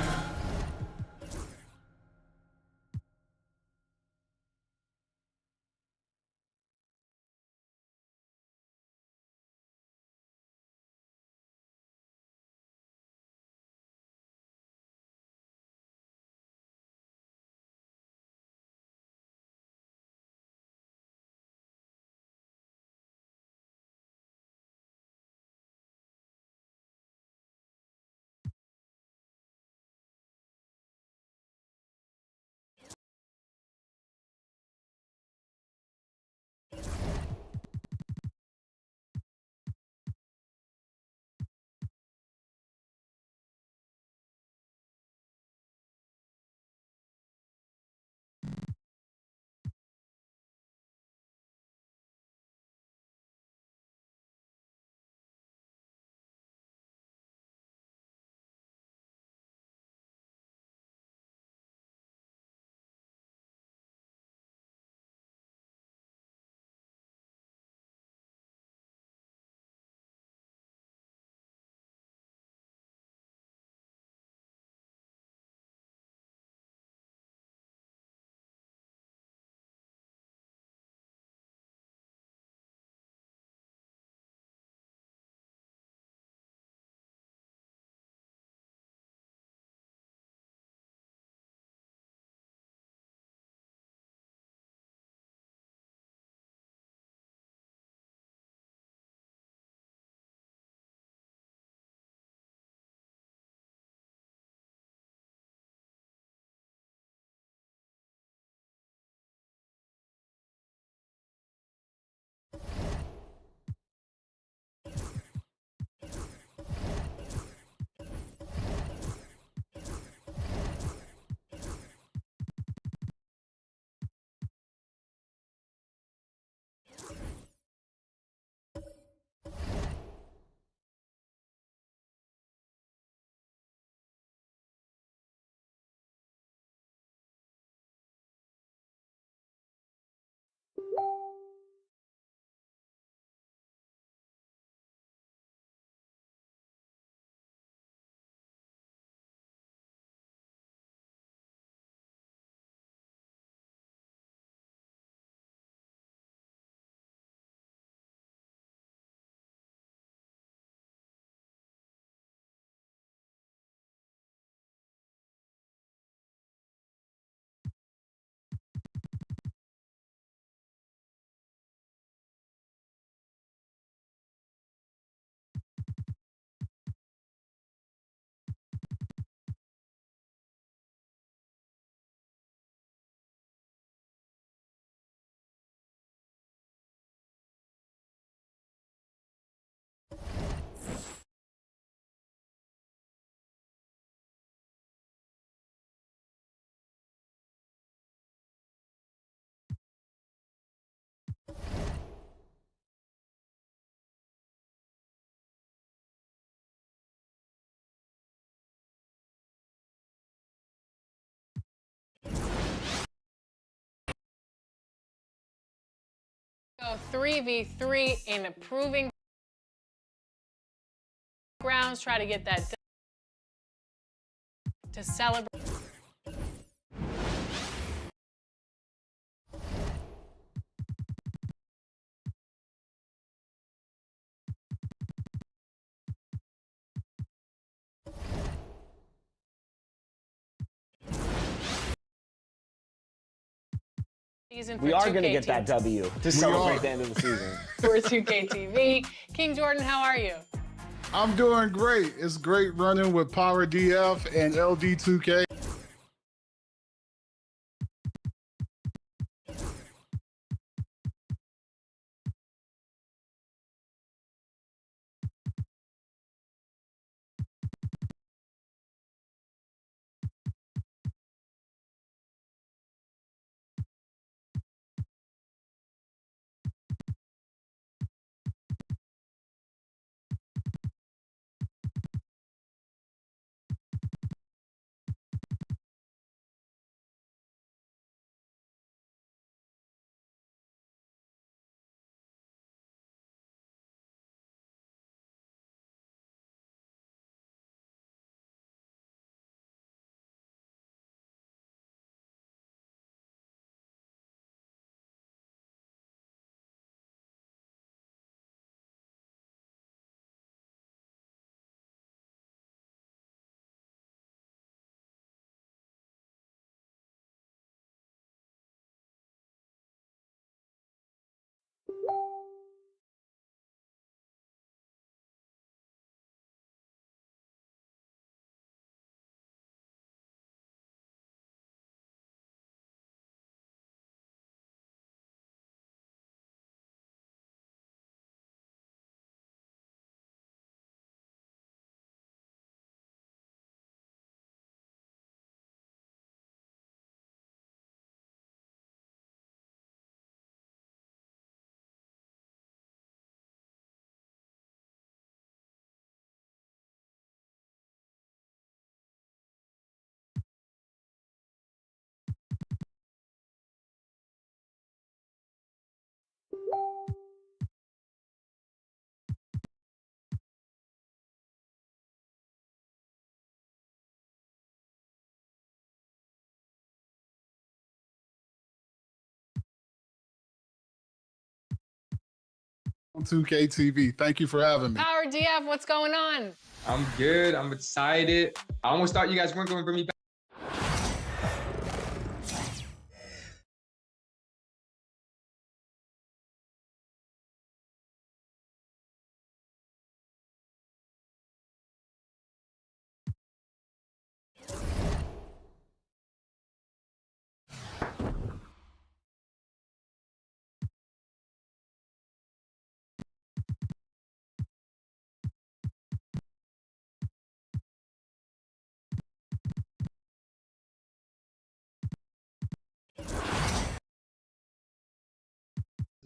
Go 3v3 in improving grounds. Try to get that to celebrate. We are going to get that W to celebrate the end of the season. For 2K TV. King Jordan, how are you? I'm doing great. It's great running with Power DF and LD2K. On 2K TV. Thank you for having me. Power DF, what's going on? I'm good. I'm excited. I almost thought you guys weren't going to bring me back.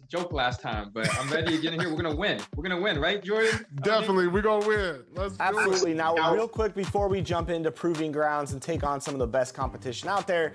Joke last time, but I'm ready to get in here. We're gonna win. We're gonna win, right, Jordan? Definitely, we're gonna win. Let's do it. Absolutely. Now, real quick before we jump into proving grounds and take on some of the best competition out there,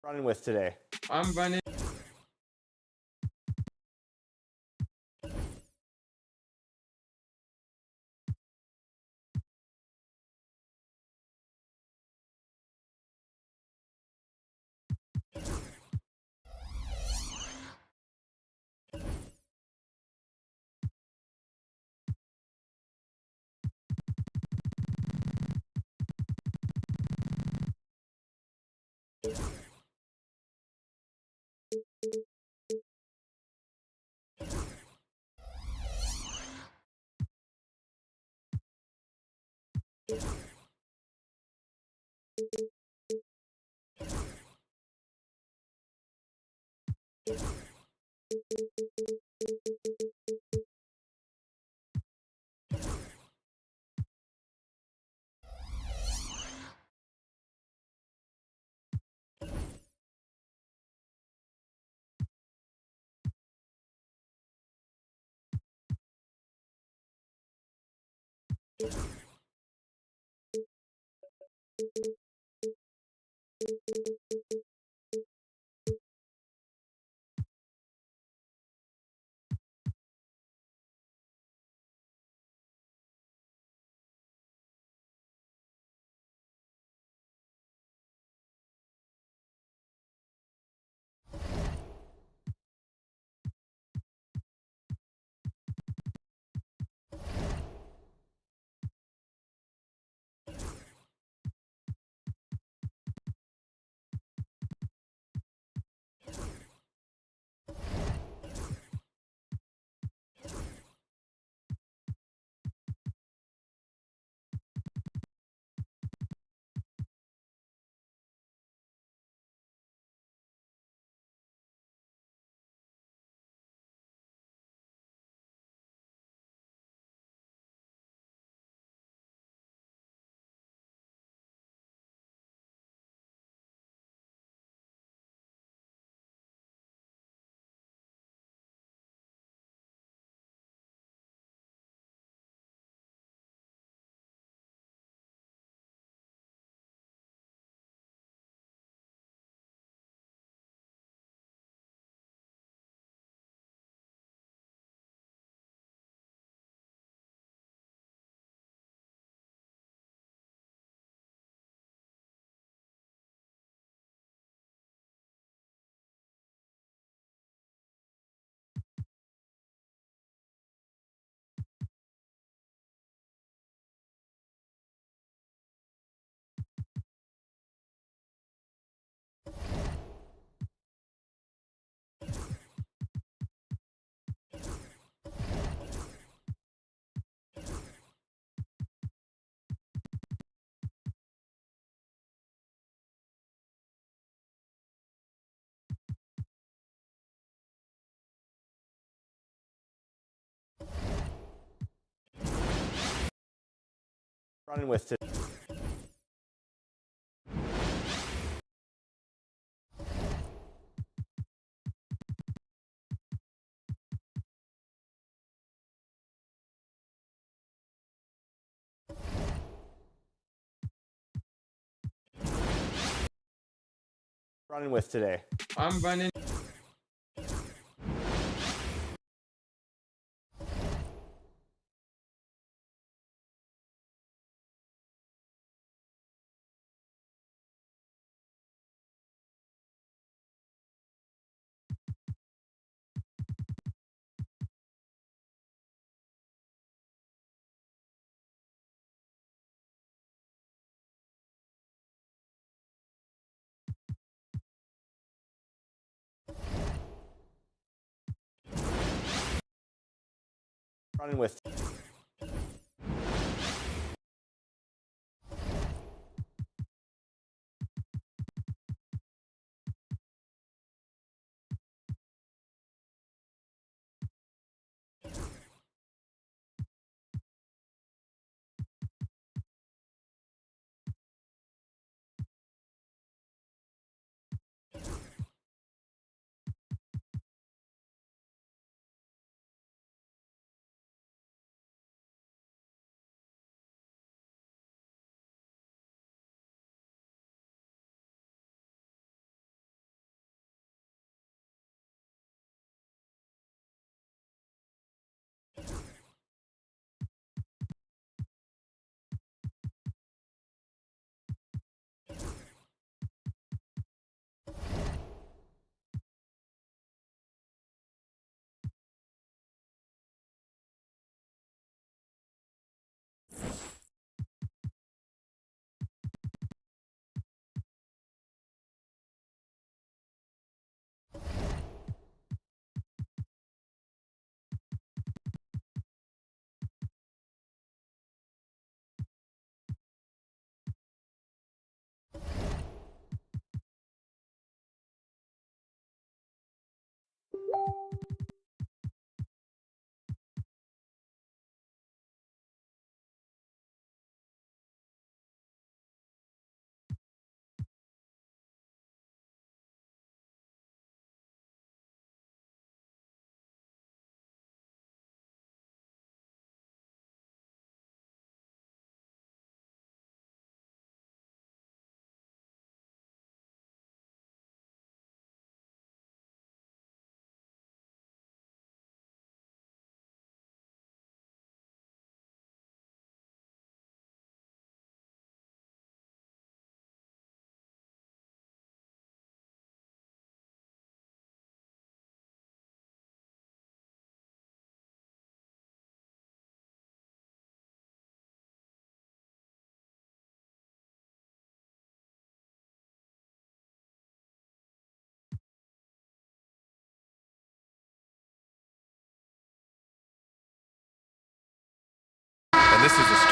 Running with today. I'm running. Running with today. Running with today. I'm running. Running with.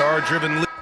star-driven league.